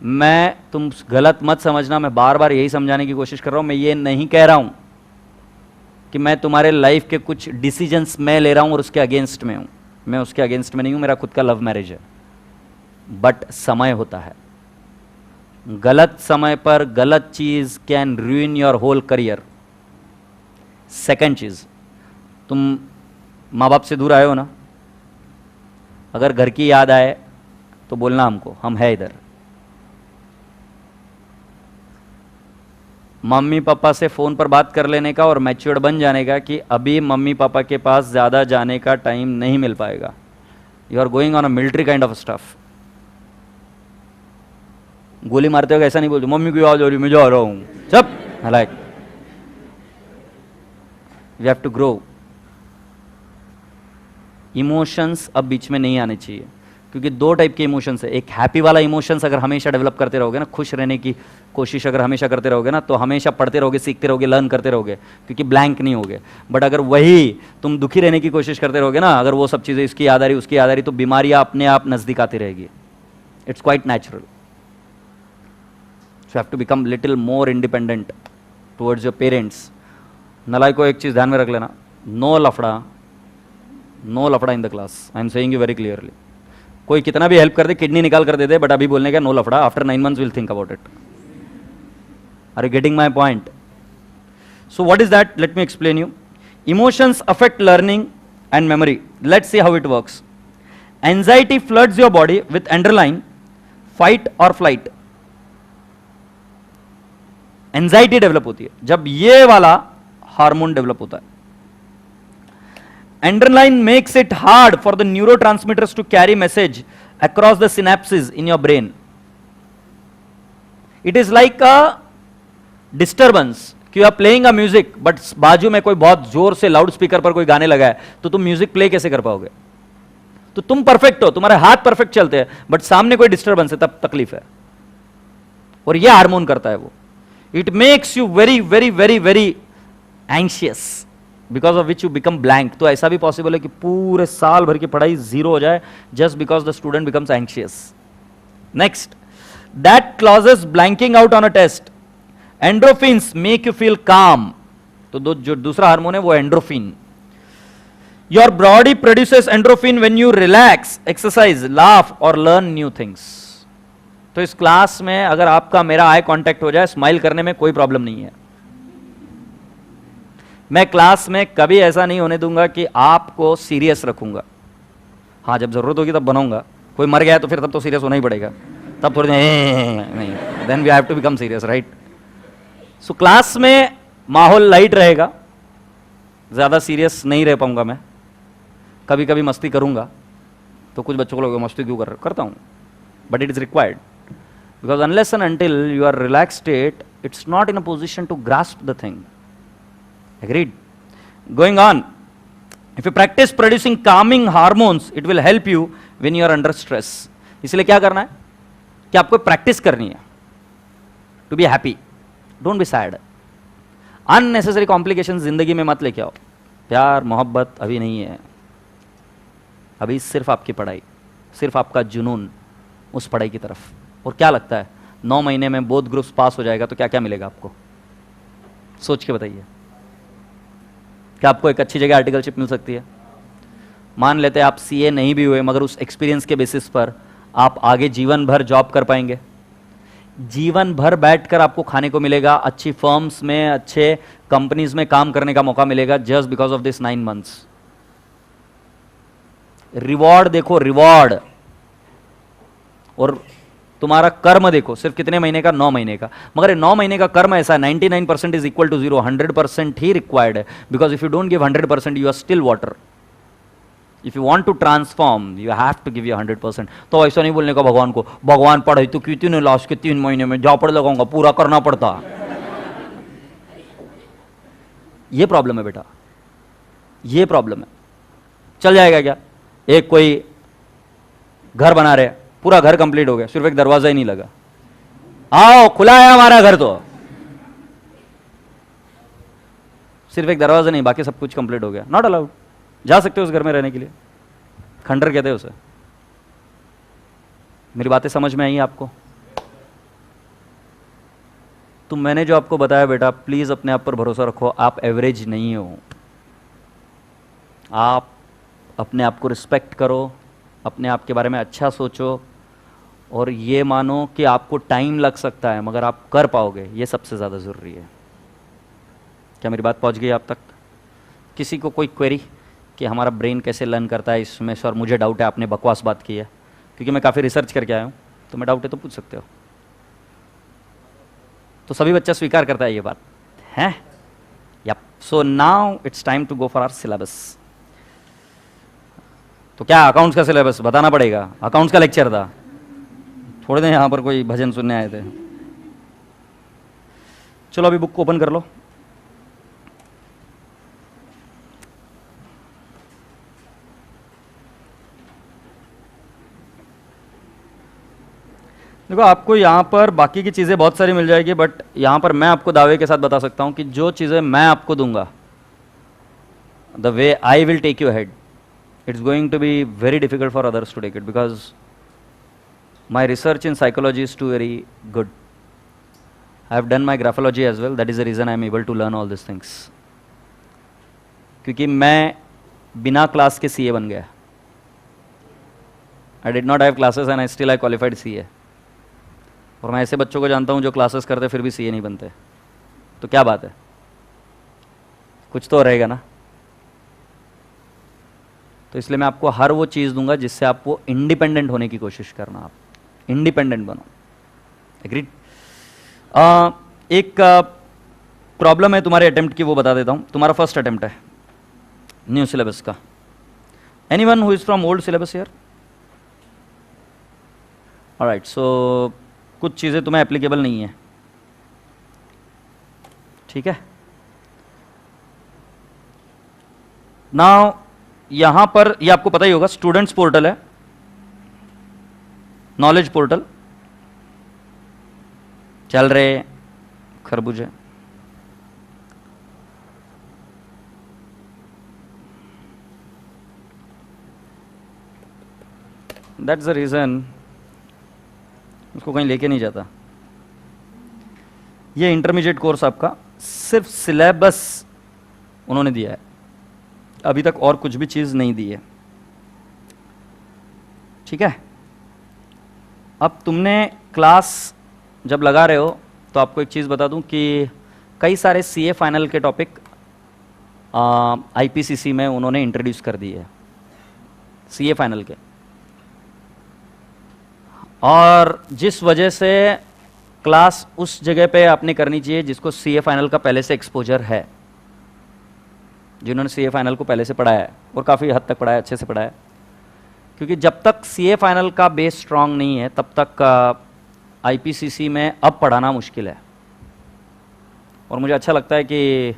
मैं, तुम गलत मत समझना, मैं बार बार यही समझाने की कोशिश कर रहा हूं। मैं ये नहीं कह रहा हूं कि मैं तुम्हारे लाइफ के कुछ डिसीजंस मैं ले रहा हूं और उसके अगेंस्ट में हूं। मैं उसके अगेंस्ट में नहीं हूं, मेरा खुद का लव मैरिज है। बट समय होता है, गलत समय पर गलत चीज can ruin your whole career. Second चीज, तुम माँ बाप से दूर आए हो ना, अगर घर की याद आए तो बोलना हमको, हम है इधर। मम्मी पापा से फ़ोन पर बात कर लेने का और मैच्योर्ड बन जाने का कि अभी मम्मी पापा के पास ज़्यादा जाने का टाइम नहीं मिल पाएगा। You are going on a military kind of stuff. गोली मारते हो ऐसा नहीं बोलते, मम्मी की आवाज़ हो रही मैं जा रहा हूँ, चुप like. We have to grow. Emotions अब बीच में नहीं आने चाहिए, क्योंकि दो टाइप के इमोशंस है। एक हैप्पी वाला इमोशंस अगर हमेशा डेवलप करते रहोगे ना, खुश रहने की कोशिश अगर हमेशा करते रहोगे ना, तो हमेशा पढ़ते रहोगे, सीखते रहोगे, लर्न करते रहोगे, क्योंकि ब्लैंक नहीं होगे। बट अगर वही तुम दुखी रहने की कोशिश करते रहोगे ना, अगर वो सब चीज़ें इसकी याद आ रही उसकी याद आ रही, तो बीमारियां अपने आप नजदीक आती रहेगी। It's quite natural. You have to become little more independent towards your parents. नलाई को एक चीज़ ध्यान में रख लेना, नो लफड़ा, नो लफड़ा इन the class. I am saying you very clearly. कोई कितना भी हेल्प कर दे, किडनी निकाल कर दे दे, बट अभी बोलने का नो लफड़ा। After 9 months will think about it. Are you getting my point? So what is that? Let me explain you. Emotions affect learning and memory. Let's see how it works. Anxiety floods your body with एंडरलाइन फाइट और फ्लाइट। एंजाइटी डेवलप होती है जब ये वाला हार्मोन डेवलप होता है। Adrenaline makes it hard for the neurotransmitters to carry message across the synapses in your brain. It is like a disturbance कि you are playing a music, but बाजू में कोई बहुत जोर से लाउड स्पीकर पर कोई गाने लगा है, तो तुम म्यूजिक प्ले कैसे कर पाओगे? तो तुम परफेक्ट हो, तुम्हारे हाथ परफेक्ट चलते हैं, बट सामने कोई डिस्टर्बेंस है, तब तकलीफ है। और यह हार्मोन करता है वो। It makes you very very very very anxious, because of which you become blank. तो ऐसा भी पॉसिबल है कि पूरे साल भर की पढ़ाई जीरो हो जाए, just because the student becomes anxious. Next, that causes blanking out on a test. Endorphins make you feel calm. तो जो दूसरा हार्मोन है वो endorphin. Your body produces endorphin when you relax, exercise, laugh और लर्न न्यू थिंग्स। तो इस क्लास में अगर आपका मेरा आई कांटेक्ट हो जाए, स्माइल करने में कोई प्रॉब्लम नहीं है। मैं क्लास में कभी ऐसा नहीं होने दूंगा कि आपको सीरियस रखूंगा। हाँ, जब जरूरत होगी तब बनाऊंगा। कोई मर गया है तो फिर तब तो सीरियस होना ही पड़ेगा, तब थोड़ी नहीं, then we have to become serious, right. So class में माहौल लाइट रहेगा, ज़्यादा सीरियस नहीं रह पाऊंगा मैं। कभी कभी मस्ती करूंगा, तो कुछ बच्चों को लोग मस्ती क्यों करता हूँ, but it is required, because unless and until you are relax state, it's not in a position to grasp the thing. Agreed? Going on, if you practice producing calming hormones, it will help you when you are under stress. इसलिए क्या करना है कि आपको प्रैक्टिस करनी है to be happy, don't be sad. Unnecessary complication जिंदगी में मत लेके आओ। प्यार मोहब्बत अभी नहीं है, अभी सिर्फ आपकी पढ़ाई, सिर्फ आपका जुनून उस पढ़ाई की तरफ। और क्या लगता है 9 महीने में बोथ ग्रुप्स पास हो जाएगा तो क्या क्या मिलेगा आपको? सोच के बताइए। क्या आपको एक अच्छी जगह आर्टिकलशिप मिल सकती है? मान लेते हैं आप सीए नहीं भी हुए, मगर उस एक्सपीरियंस के बेसिस पर आप आगे जीवन भर जॉब कर पाएंगे। जीवन भर बैठकर आपको खाने को मिलेगा, अच्छी फर्म्स में, अच्छे कंपनीज में काम करने का मौका मिलेगा, just because of this 9 months. Reward देखो, रिवॉर्ड, और तुम्हारा कर्म देखो, सिर्फ कितने महीने का? 9 महीने का। मगर 9 महीने का कर्म ऐसा 99% इज इक्वल टू 0, 100% ही रिक्वायर्ड है। Because if you don't give 100%, you are still water. If you want to transform, you have to give you 100%। तो ऐसा नहीं बोलने का भगवान को, भगवान पढ़ाई तो की थी लास्ट के 3 महीने में, जा पढ़ लगाऊंगा, पूरा करना पड़ता। ये प्रॉब्लम है बेटा, ये प्रॉब्लम है। चल जाएगा क्या? एक कोई घर बना रहे, पूरा घर कंप्लीट हो गया, सिर्फ एक दरवाजा ही नहीं लगा। आओ, खुला है हमारा घर, तो सिर्फ एक दरवाजा नहीं, बाकी सब कुछ कंप्लीट हो गया, नॉट अलाउड। जा सकते हो उस घर में रहने के लिए, खंडर कहते हैं उसे। मेरी बातें समझ में आई आपको? तो मैंने जो आपको बताया बेटा, प्लीज अपने आप पर भरोसा रखो। आप एवरेज नहीं हो, आप अपने आप को रिस्पेक्ट करो, अपने आप के बारे में अच्छा सोचो, और ये मानो कि आपको टाइम लग सकता है मगर आप कर पाओगे, ये सबसे ज़्यादा ज़रूरी है। क्या मेरी बात पहुंच गई आप तक? किसी को कोई क्वेरी कि हमारा ब्रेन कैसे लर्न करता है इसमें सर मुझे डाउट है, आपने बकवास बात की है, क्योंकि मैं काफ़ी रिसर्च करके आया हूँ, तो मैं डाउट है तो पूछ सकते हो। तो सभी बच्चा स्वीकार करता है ये बात है? Yup. So now it's time to go for our syllabus. तो क्या अकाउंट्स का सिलेबस बताना पड़ेगा? अकाउंट्स का लेक्चर था, थोड़े दिन यहाँ पर कोई भजन सुनने आए थे। चलो अभी बुक को ओपन कर लो। देखो, आपको यहाँ पर बाकी की चीज़ें बहुत सारी मिल जाएगी, बट यहाँ पर मैं आपको दावे के साथ बता सकता हूँ कि जो चीज़ें मैं आपको दूंगा, the way I will take you head, it's going to be very difficult for others to take it, because my research in psychology is too very good. I have done my graphology as well, that is the reason I am able to learn all these things. क्योंकि मैं बिना क्लास के सीए बन गया। I did not have classes and I still I qualified CA. और मैं ऐसे बच्चों को जानता हूँ जो क्लासेस करते फिर भी सीए नहीं बनते। तो क्या बात है, कुछ तो रहेगा ना। तो इसलिए मैं आपको हर वो चीज़ दूंगा जिससे आप वो इंडिपेंडेंट होने की कोशिश करना, आप इंडिपेंडेंट बनो। एग्रीड? एक प्रॉब्लम है तुम्हारे अटेम्प्ट की, वो बता देता हूँ। तुम्हारा फर्स्ट अटेम्प्ट है न्यू सिलेबस का। Anyone who is from old syllabus here? Alright, so कुछ चीज़ें तुम्हें एप्लीकेबल नहीं है, ठीक है। नाउ यहां पर ये आपको पता ही होगा, स्टूडेंट्स पोर्टल है, नॉलेज पोर्टल चल रहे खरबूजे। दैट्स द रीजन उसको कहीं लेके नहीं जाता। ये इंटरमीडिएट कोर्स आपका सिर्फ सिलेबस उन्होंने दिया है, अभी तक और कुछ भी चीज़ नहीं दी है, ठीक है। अब तुमने क्लास जब लगा रहे हो तो आपको एक चीज़ बता दूं कि कई सारे सीए फाइनल के टॉपिक आईपीसीसी में उन्होंने इंट्रोड्यूस कर दी है सीए फाइनल के, और जिस वजह से क्लास उस जगह पे आपने करनी चाहिए जिसको सीए फाइनल का पहले से एक्सपोजर है, जिन्होंने सीए फाइनल को पहले से पढ़ा है और काफ़ी हद तक पढ़ा है, अच्छे से पढ़ा है। क्योंकि जब तक सीए फाइनल का बेस स्ट्रांग नहीं है तब तक आईपीसीसी में अब पढ़ाना मुश्किल है। और मुझे अच्छा लगता है कि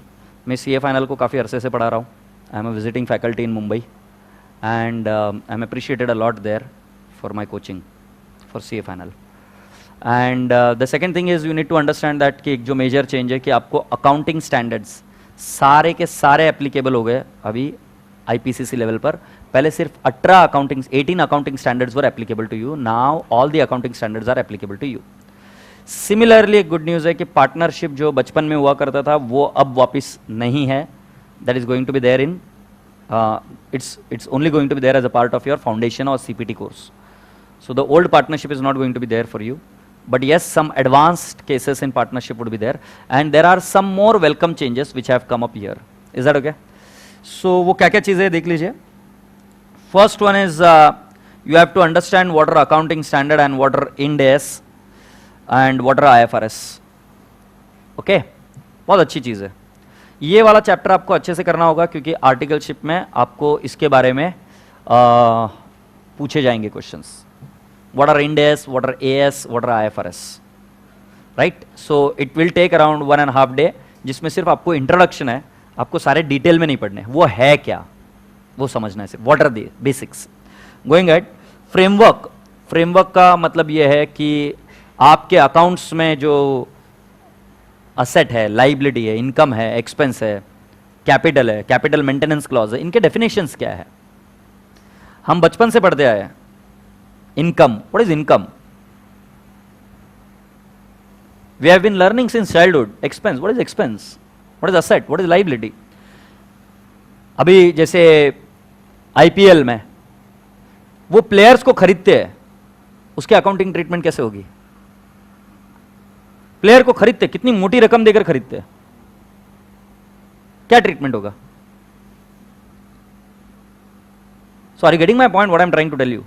मैं सीए फाइनल को काफ़ी अरसे से पढ़ा रहा हूँ। I am a visiting faculty in Mumbai and I am appreciated a lot there for my coaching for CA final. And the second thing is you need to understand that कि एक जो मेजर चेंज है कि आपको अकाउंटिंग स्टैंडर्ड्स सारे के सारे एप्लीकेबल हो गए अभी आईपीसीसी लेवल पर। पहले सिर्फ 18 accounting standards were applicable to you, now all the accounting standards are applicable to you. Similarly एक गुड न्यूज़ है कि पार्टनरशिप जो बचपन में हुआ करता था वो अब वापस नहीं है। That is going to be there in it's only going to be there as a part of your foundation or CPT course. So the old partnership is not going to be there for you, but yes, some advanced cases in partnership would be there, and there are some more welcome changes which have come up here. Is that okay? So वो क्या क्या चीज़ें देख लीजिए. First one is you have to understand what are accounting standard and what are Ind AS and what are IFRS. Okay, बहुत अच्छी चीज़ है. ये वाला चैप्टर आपको अच्छे से करना होगा क्योंकि आर्टिकलशिप में आपको इसके बारे में पूछे जाएंगे questions. What are Ind AS, what are AS, what are IFRS, right? So it will take around 1.5 day, जिसमें सिर्फ आपको इंट्रोडक्शन है, आपको सारे डिटेल में नहीं पढ़ने, वो है क्या वो समझना है सिर्फ. What are the basics? Going ahead, framework का मतलब ये है कि आपके अकाउंट्स में जो असेट है, लाइबिलिटी है, इनकम है, एक्सपेंस है, कैपिटल मेंटेनेंस क्लॉज है, इनके डेफिनेशंस क्या है. हम बचपन से पढ़ते आए हैं. Income, what is income? We have been learning since childhood. Expense, what is expense? What is asset? What is liability? अभी जैसे आईपीएल में वो प्लेयर्स को खरीदते हैं, उसके अकाउंटिंग ट्रीटमेंट कैसे होगी? प्लेयर को खरीदते, कितनी मोटी रकम देकर खरीदते हैं, क्या ट्रीटमेंट होगा? So are you getting my point, what I am trying to tell you?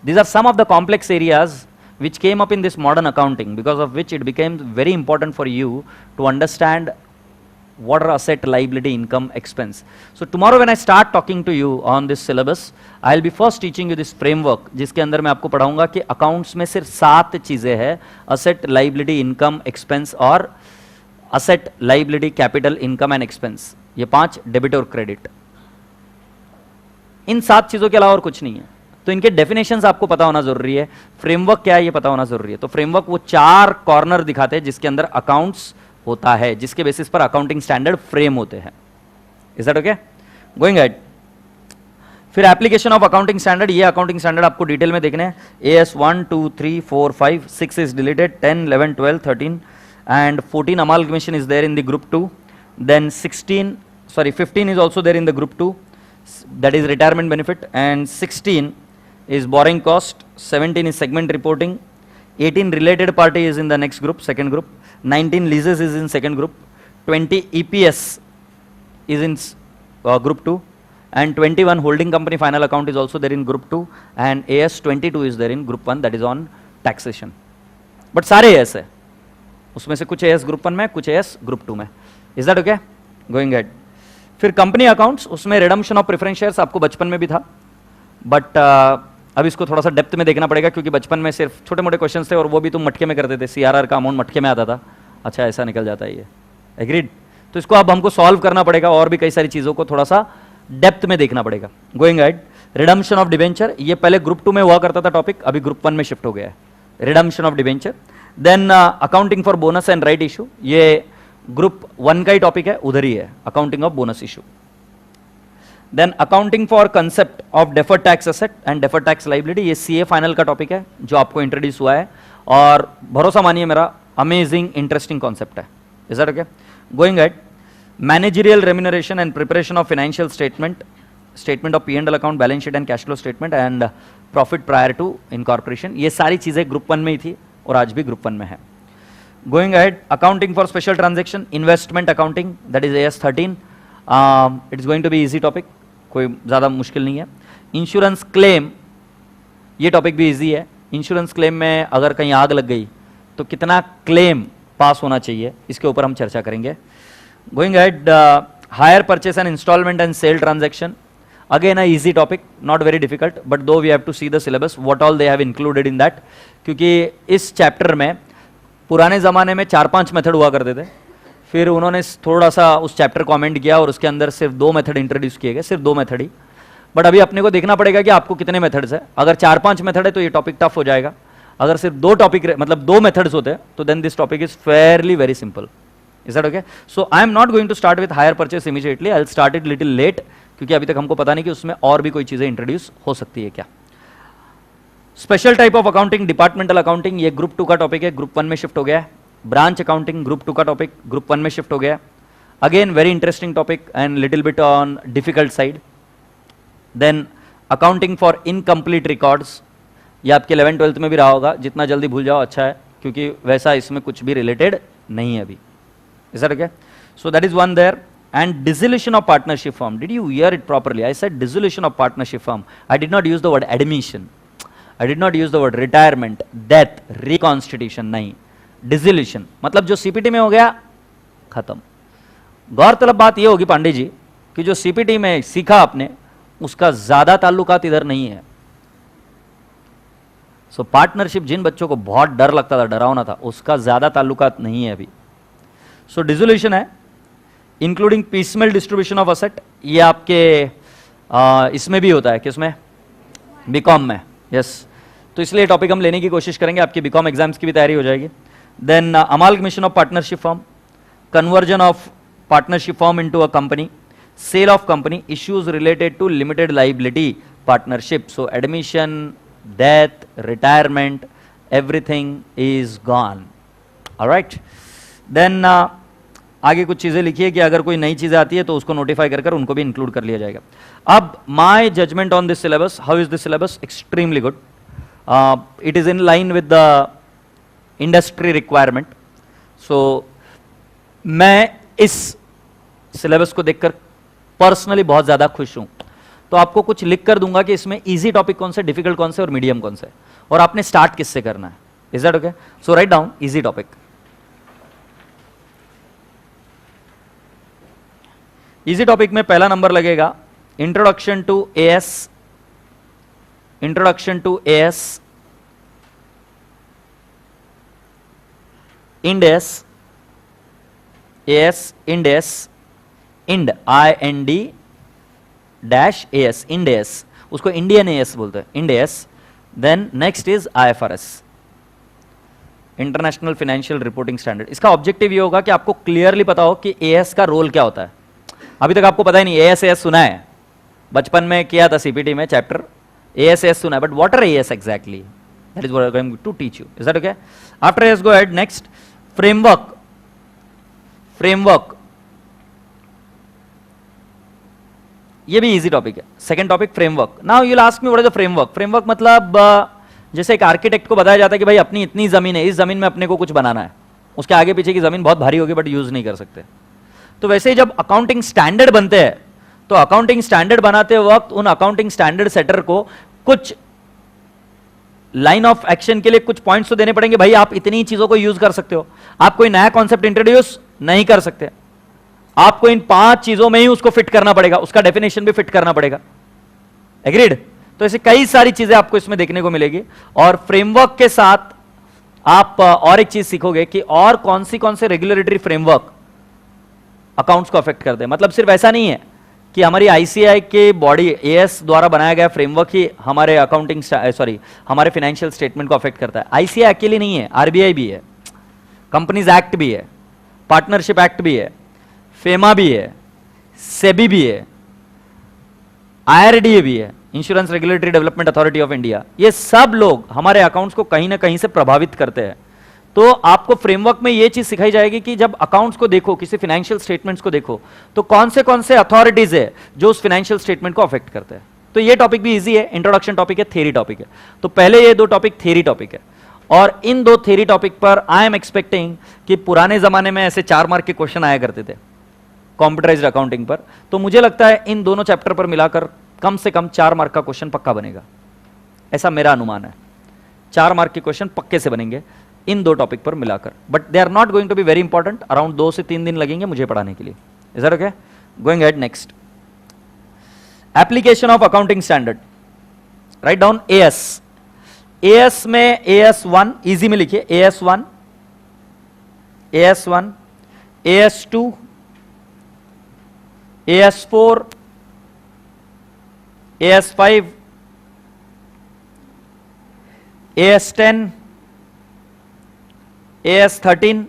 These are some of the complex areas which came up in this modern accounting, because of which it became very important for you to understand what are asset, liability, income, expense. So tomorrow when I start talking to you on this syllabus, I will be first teaching you this framework, जिसके अंदर मैं आपको पढ़ाऊंगा कि अकाउंट्स में सिर्फ 7 चीजें हैं: asset, liability, income, expense और asset, liability, capital, income and expense. ये 5 डेबिट और क्रेडिट. इन 7 चीजों के अलावा और कुछ नहीं है. तो इनके डेफिनेशंस आपको पता होना जरूरी है. फ्रेमवर्क क्या है ये पता होना जरूरी है. तो फ्रेमवर्क वो 4 कॉर्नर दिखाते हैं जिसके अंदर अकाउंट्स होता है, जिसके बेसिस पर अकाउंटिंग स्टैंडर्ड फ्रेम होते हैं. Is that okay? Going ahead. फिर एप्लीकेशन ऑफ अकाउंटिंग स्टैंडर्ड. ये अकाउंटिंग स्टैंडर्ड आपको डिटेल में देखने हैं. AS 1, 2, 3, 4, 5, 6 is deleted, 10, 11, 12, 13 and 14 amalgamation is there in the group 2. Then 15 is also there in the group 2, that is retirement benefit, and 16 is borrowing cost, 17 is segment reporting, 18 related party is in the next group, second group, 19 leases is in second group, 20 EPS is in group 2, and 21 holding company final account is also there in group 2, and AS 22 is there in group 1, that is on taxation. But सारे AS है, उसमें से कुछ AS group 1 में, कुछ AS group 2 में. Is that okay? Going ahead. फिर कंपनी अकाउंट्स, उसमें रिडम्पशन ऑफ प्रेफरेंस शेयर्स आपको बचपन में भी था, बट अब इसको थोड़ा सा डेप्थ में देखना पड़ेगा क्योंकि बचपन में सिर्फ छोटे मोटे क्वेश्चंस थे और वो भी तुम मटके में करते थे. CRR का अमाउंट मटके में आता था. अच्छा, ऐसा निकल जाता है ये. एग्रीड? तो इसको अब हमको सॉल्व करना पड़ेगा और भी कई सारी चीज़ों को थोड़ा सा डेप्थ में देखना पड़ेगा. Going ahead. Redemption of debenture, ये पहले ग्रुप 2 में हुआ करता था टॉपिक, अभी ग्रुप 1 में शिफ्ट हो गया है. Redemption of debenture. Then accounting for bonus and right issue, ये ग्रुप 1 का ही टॉपिक है, उधर ही है accounting of bonus issue. Then accounting for concept of deferred tax asset and deferred tax liability, ये CA फाइनल का टॉपिक है जो आपको इंट्रोड्यूस हुआ है और भरोसा मानिए मेरा, अमेजिंग इंटरेस्टिंग कॉन्सेप्ट है. Is that okay? Going ahead. Managerial remuneration and preparation of financial statement of P&L account, balance sheet and cash flow statement and profit prior to incorporation, ये सारी चीजें ग्रुप 1 में ही थी और आज भी ग्रुप 1 में है. Going ahead, accounting for special transaction, investment accounting, that is AS 13, it is going to be easy topic, कोई ज़्यादा मुश्किल नहीं है। इंश्योरेंस क्लेम, ये टॉपिक भी इजी है। इंश्योरेंस क्लेम में अगर कहीं आग लग गई तो कितना क्लेम पास होना चाहिए, इसके ऊपर हम चर्चा करेंगे। Going at hire purchase and instalment and sale transaction, again a easy topic, not very difficult, but though we have to see the syllabus what all they have included in that, क्योंकि इस चैप्टर में पुराने ज़माने में 4-5 मेथड हुआ करते थे, फिर उन्होंने थोड़ा सा उस चैप्टर को अमेंड किया और उसके अंदर सिर्फ 2 मेथड इंट्रोड्यूस किए गए, सिर्फ 2 मेथड ही। बट अभी अपने को देखना पड़ेगा कि आपको कितने मेथड्स है। अगर 4-5 मेथड है तो ये टॉपिक टफ हो जाएगा, अगर सिर्फ 2 टॉपिक मतलब 2 मेथड्स होते हैं तो then this topic is fairly very simple. Is that okay? So I am not going to start with hire purchase immediately, I will start it little late, क्योंकि अभी तक हमको पता नहीं कि उसमें और भी कोई चीजें इंट्रोड्यूस हो सकती है क्या। Special type of accounting, departmental accounting, ये ग्रुप 2 का टॉपिक है, ग्रुप 1 में शिफ्ट हो गया है। ब्रांच अकाउंटिंग ग्रुप 2 का टॉपिक, ग्रुप 1 में शिफ्ट हो गया है। Again very interesting topic and little bit on difficult side. Then accounting for incomplete records, ये आपके 11th-12th में भी रहा होगा, जितना जल्दी भूल जाओ अच्छा है, क्योंकि वैसा इसमें कुछ भी रिलेटेड नहीं है अभी। Is that okay? So that is one there. And dissolution of partnership firm, did you hear it properly? I said dissolution of partnership firm, I did not use the word admission, I did not use the word retirement, death, reconstitution, नहीं, डिसोल्यूशन मतलब जो सीपीटी में हो गया खत्म। गौरतलब बात यह होगी पांडे जी कि जो सीपीटी में सीखा आपने उसका ज्यादा ताल्लुकात इधर नहीं है। सो पार्टनरशिप जिन बच्चों को बहुत डर लगता था, डरावना था, उसका ज्यादा ताल्लुकात नहीं है अभी। सो डिसोल्यूशन है, इंक्लूडिंग पीसमेल डिस्ट्रीब्यूशन ऑफ असेट, ये आपके इसमें भी होता है, किसमें? बीकॉम में, यस। तो इसलिए टॉपिक हम लेने की कोशिश करेंगे, आपकी बीकॉम एग्जाम्स की भी तैयारी हो जाएगी। Then amalgamation of partnership firm, conversion of partnership firm into a company, sale of company, issues related to limited liability partnership. So admission, death, retirement, everything is gone. All right. Then आगे कुछ चीजें लिखिए कि अगर कोई नई चीजें आती है तो उसको नोटिफाई कर उनको भी इंक्लूड कर लिया जाएगा। अब my judgment on this syllabus, how is this syllabus? Extremely good. It is in line with the industry requirement. So मैं इस सिलेबस को देखकर पर्सनली बहुत ज्यादा खुश हूं। तो आपको कुछ लिख कर दूंगा कि इसमें इजी टॉपिक कौन से, डिफिकल्ट कौन से और मीडियम कौन से, और आपने स्टार्ट किससे करना है। Is that okay? So write down easy topic. Easy topic में पहला नंबर लगेगा introduction to AS, introduction to AS, Ind AS, AS, Ind AS, Ind IND dash AS, Ind AS, उसको इंडियन एएस बोलते हैं, Ind AS. Then next is IFRS, international financial reporting standard. इसका ऑब्जेक्टिव ये होगा कि आपको क्लियरली पता हो कि एएस का रोल क्या होता है। अभी तक आपको पता ही नहीं, एएस सुना है, बचपन में किया था सीपीटी में चैप्टर, एएस सुना है, but what are AS exactly, that is what I am going to teach you. Is that okay? After AS go ahead, next framework, framework, ये भी इजी टॉपिक है। Second topic framework. Now you will ask me what is the framework. Framework मतलब जैसे एक आर्किटेक्ट को बताया जाता है कि भाई अपनी इतनी जमीन है, इस जमीन में अपने को कुछ बनाना है, उसके आगे पीछे की जमीन बहुत भारी होगी बट यूज नहीं कर सकते। तो वैसे ही जब अकाउंटिंग स्टैंडर्ड बनते हैं तो अकाउंटिंग स्टैंडर्ड बनाते वक्त उन अकाउंटिंग स्टैंडर्ड सेटर को कुछ लाइन ऑफ एक्शन के लिए कुछ पॉइंट्स तो देने पड़ेंगे। भाई आप इतनी चीजों को यूज कर सकते हो, आप कोई नया कॉन्सेप्ट इंट्रोड्यूस नहीं कर सकते, आपको इन 5 चीजों में ही उसको फिट करना पड़ेगा, उसका डेफिनेशन भी फिट करना पड़ेगा। एग्रीड? तो ऐसे कई सारी चीजें आपको इसमें देखने को मिलेगी। और फ्रेमवर्क के साथ आप और एक चीज सीखोगे कि और कौन से रेगुलेटरी फ्रेमवर्क अकाउंट्स को अफेक्ट करते हैं। मतलब सिर्फ ऐसा नहीं है कि हमारी आईसीआई के बॉडी एएस द्वारा बनाया गया फ्रेमवर्क ही हमारे अकाउंटिंग हमारे फाइनेंशियल स्टेटमेंट को अफेक्ट करता है। आईसीआई अकेली नहीं है, आरबीआई भी है, कंपनीज एक्ट भी है, पार्टनरशिप एक्ट भी है, फेमा भी है, सेबी भी है, आईआरडीए भी है, insurance regulatory development authority of India. ये सब लोग हमारे अकाउंट्स को कहीं ना कहीं से प्रभावित करते हैं। तो आपको फ्रेमवर्क में ये चीज सिखाई जाएगी कि जब अकाउंट्स को देखो, किसी फाइनेंशियल स्टेटमेंट्स को देखो, तो कौन से अथॉरिटीज है जो उस फाइनेंशियल स्टेटमेंट को अफेक्ट करते हैं। तो ये टॉपिक भी इजी है, इंट्रोडक्शन टॉपिक है, थ्योरी टॉपिक है। तो पहले ये 2 टॉपिक थ्योरी टॉपिक है, और इन 2 थ्योरी टॉपिक पर आई एम एक्सपेक्टिंग कि पुराने जमाने में ऐसे 4 मार्क के क्वेश्चन आया करते थे। कंप्यूटराइज्ड अकाउंटिंग पर। तो मुझे लगता है इन दोनों चैप्टर पर मिलाकर कम से कम 4 मार्क का क्वेश्चन पक्का बनेगा, ऐसा मेरा अनुमान है। 4 मार्क के क्वेश्चन पक्के से बनेंगे इन दो टॉपिक पर मिलाकर, but they are not going to be very important. Around 2 से 3 दिन लगेंगे मुझे पढ़ाने के लिए। Is that okay? Going ahead next, application of accounting standard. Write down AS. AS में AS1 इजी में लिखिए, AS1, AS1, AS2, AS4, AS5, AS10, AS13,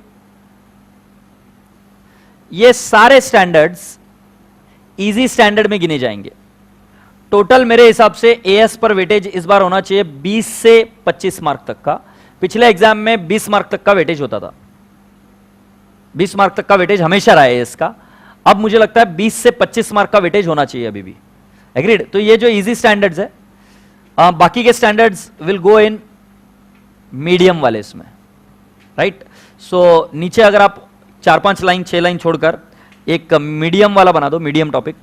ये सारे स्टैंडर्ड्स इजी स्टैंडर्ड में गिने जाएंगे। टोटल मेरे हिसाब से एएस पर वेटेज इस बार होना चाहिए 20 से 25 मार्क तक का। पिछले एग्जाम में 20 मार्क तक का वेटेज होता था, 20 मार्क तक का वेटेज हमेशा रहा है एएस का। अब मुझे लगता है 20 से 25 मार्क का वेटेज होना चाहिए अभी भी। एग्रीड? तो ये जो इजी स्टैंडर्ड्स है, बाकी के standards will go in medium वाले इसमें। राइट? सो नीचे अगर आप 4-5 लाइन 6 लाइन छोड़कर एक मीडियम वाला बना दो, मीडियम टॉपिक,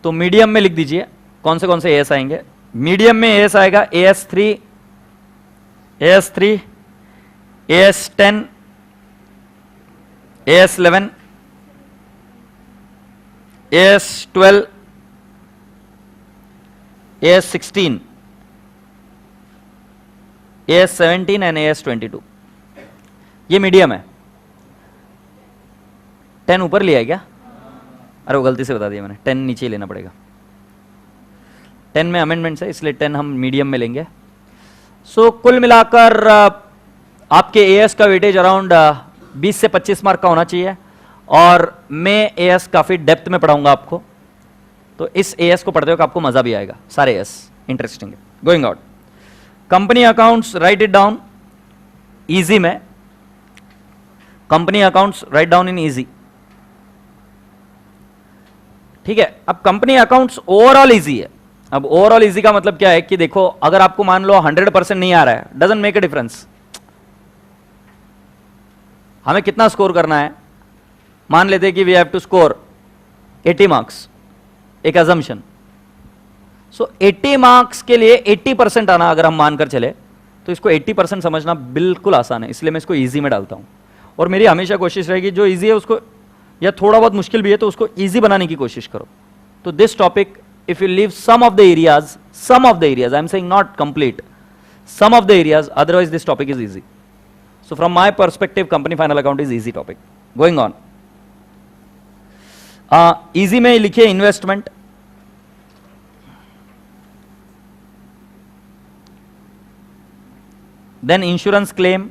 तो मीडियम में लिख दीजिए कौन से एएस आएंगे। मीडियम में एएस आएगा AS3, AS3, AS10, AS11, AS12, AS16, AS17 and AS22। ये मीडियम है। 10 ऊपर लिया है क्या? अरे वो गलती से बता दिया मैंने, 10 नीचे लेना पड़ेगा। 10 में अमेंडमेंट्स है इसलिए 10 हम मीडियम में लेंगे। सो कुल मिलाकर आपके एएस का वेटेज अराउंड 20 से 25 मार्क का होना चाहिए, और मैं एएस काफ़ी डेप्थ में पढ़ाऊंगा आपको, तो इस एएस को पढ़ते हुए आपको मज़ा भी आएगा। सारे एएस इंटरेस्टिंग है। Going out, company accounts, write it down easy में। Company accounts write down in easy. ठीक है? अब कंपनी अकाउंट्स ओवरऑल इजी है। अब ओवरऑल इजी का मतलब क्या है कि देखो, अगर आपको मान लो 100% नहीं आ रहा है, डजंट मेक अ डिफरेंस। हमें कितना स्कोर करना है? मान लेते हैं कि we have to score 80 marks, एक अजम्पशन। सो 80 मार्क्स के लिए 80% आना अगर हम मानकर चले, तो इसको 80% समझना बिल्कुल आसान है, इसलिए मैं इसको इजी में डालता हूं। और मेरी हमेशा कोशिश रहेगी जो इजी है उसको, या थोड़ा बहुत मुश्किल भी है तो उसको इजी बनाने की कोशिश करो। तो this topic, if you leave some of the areas, I am saying not complete, some of the areas, otherwise this topic is easy. So from my perspective company final account is easy topic. Going on, easy में लिखिए investment, then insurance claim,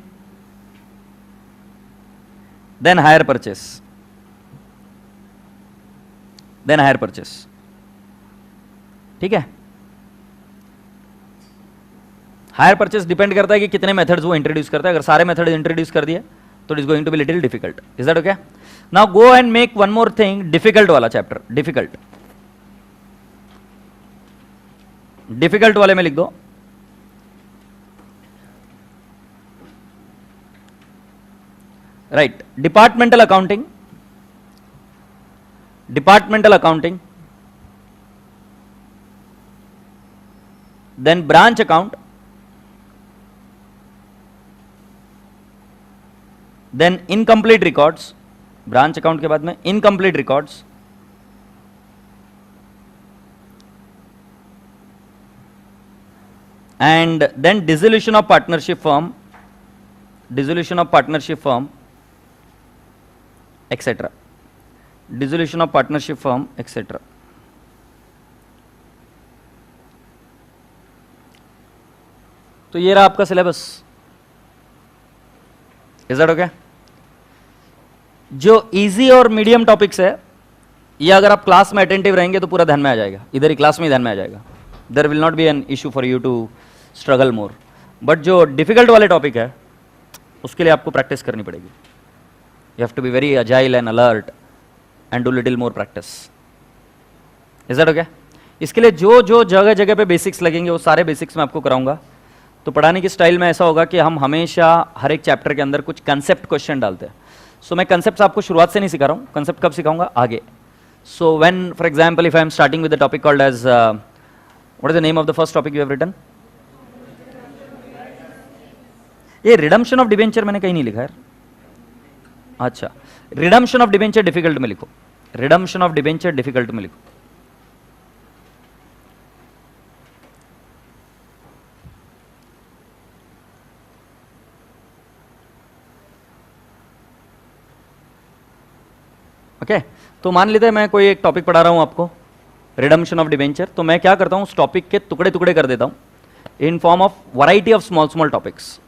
then hire purchase, then hire purchase. ठीक है? हायर परचेस डिपेंड करता है कि कितने मेथड्स वो इंट्रोड्यूस करता है। अगर सारे मेथड इंट्रोड्यूस कर दिए तो it is going to be little difficult. Is that okay? Now go and make one more thing, difficult वाला चैप्टर। डिफिकल्ट वाले में लिख दो right, departmental accounting, then branch account, then incomplete records, branch account के बाद में incomplete records, and then dissolution of partnership firm, etc. Dissolution of partnership firm, etc. तो ये रहा आपका सिलेबस। Is that okay? जो इजी और मीडियम टॉपिक्स है, ये अगर आप क्लास में अटेंटिव रहेंगे तो पूरा ध्यान में आ जाएगा, इधर ही क्लास में ही ध्यान में आ जाएगा। There will not be an issue for you to struggle more. But जो डिफिकल्ट वाले टॉपिक है उसके लिए आपको प्रैक्टिस करनी पड़ेगी। You have to be very agile and alert and do little more practice. Is that okay? इसके लिए जो जो जगह जगह पे बेसिक्स लगेंगे वो सारे बेसिक्स मैं आपको कराऊंगा। तो पढ़ाने की स्टाइल में ऐसा होगा कि हम हमेशा हर एक चैप्टर के अंदर कुछ कंसेप्ट क्वेश्चन डालते हैं। सो मैं कंसेप्ट आपको शुरुआत से नहीं सिखा रहा हूँ, कंसेप्ट कब सिखाऊंगा आगे. So when for example if I am starting with the topic called AS what is the name of the first topic you have written? ये रिडम्पशन ऑफ डिबेंचर मैंने कहीं नहीं लिखा है. अच्छा, रिडम्पशन ऑफ डिबेंचर डिफिकल्ट में लिखो, रिडम्पशन ऑफ डिबेंचर डिफिकल्ट में लिखो. ओके तो मान लेते हैं मैं कोई एक टॉपिक पढ़ा रहा हूं आपको, रिडम्पशन ऑफ डिबेंचर. तो मैं क्या करता हूं, उस टॉपिक के टुकड़े टुकड़े कर देता हूं in form of variety of small small topics,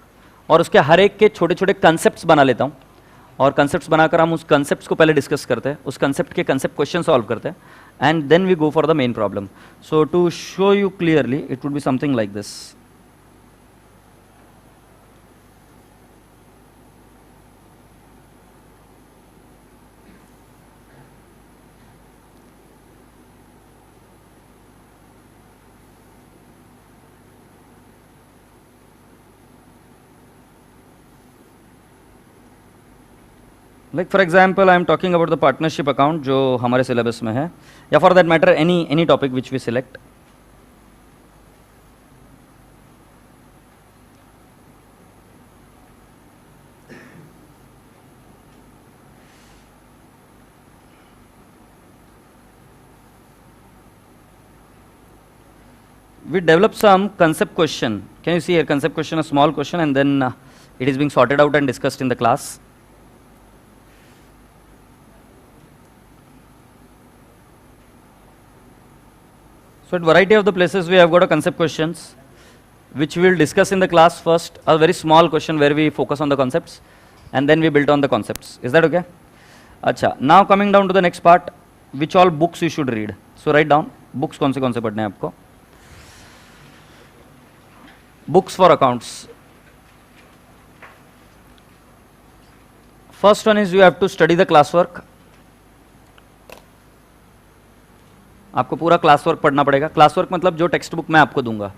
और उसके हर एक के छोटे छोटे कंसेप्ट्स बना लेता हूं. और कंसेप्ट्स बनाकर हम उस कंसेप्ट्स को पहले डिस्कस करते हैं, उस कंसेप्ट के कंसेप्ट क्वेश्चन सॉल्व करते हैं, and then we go for the main problem. So to show you clearly it would be something like this. Like for example I am talking about the partnership account जो हमारे सिलेबस में है, या for that matter any topic which we select. we develop some concept question. Can you see here, concept question, a small question, and then it is being sorted out and discussed in the class. So at variety of the places we have got a concept questions which we will discuss in the class. First a very small question where we focus on the concepts and then we build on the concepts. Is that okay? Acha, now coming down to the next part, which all books you should read. So write down books कौन से पढ़ने हैं आपको. Books for accounts. First one is you have to study the classwork. आपको पूरा क्लास वर्क पढ़ना पड़ेगा. क्लास वर्क मतलब जो टेक्स्ट बुक मैं आपको दूंगा,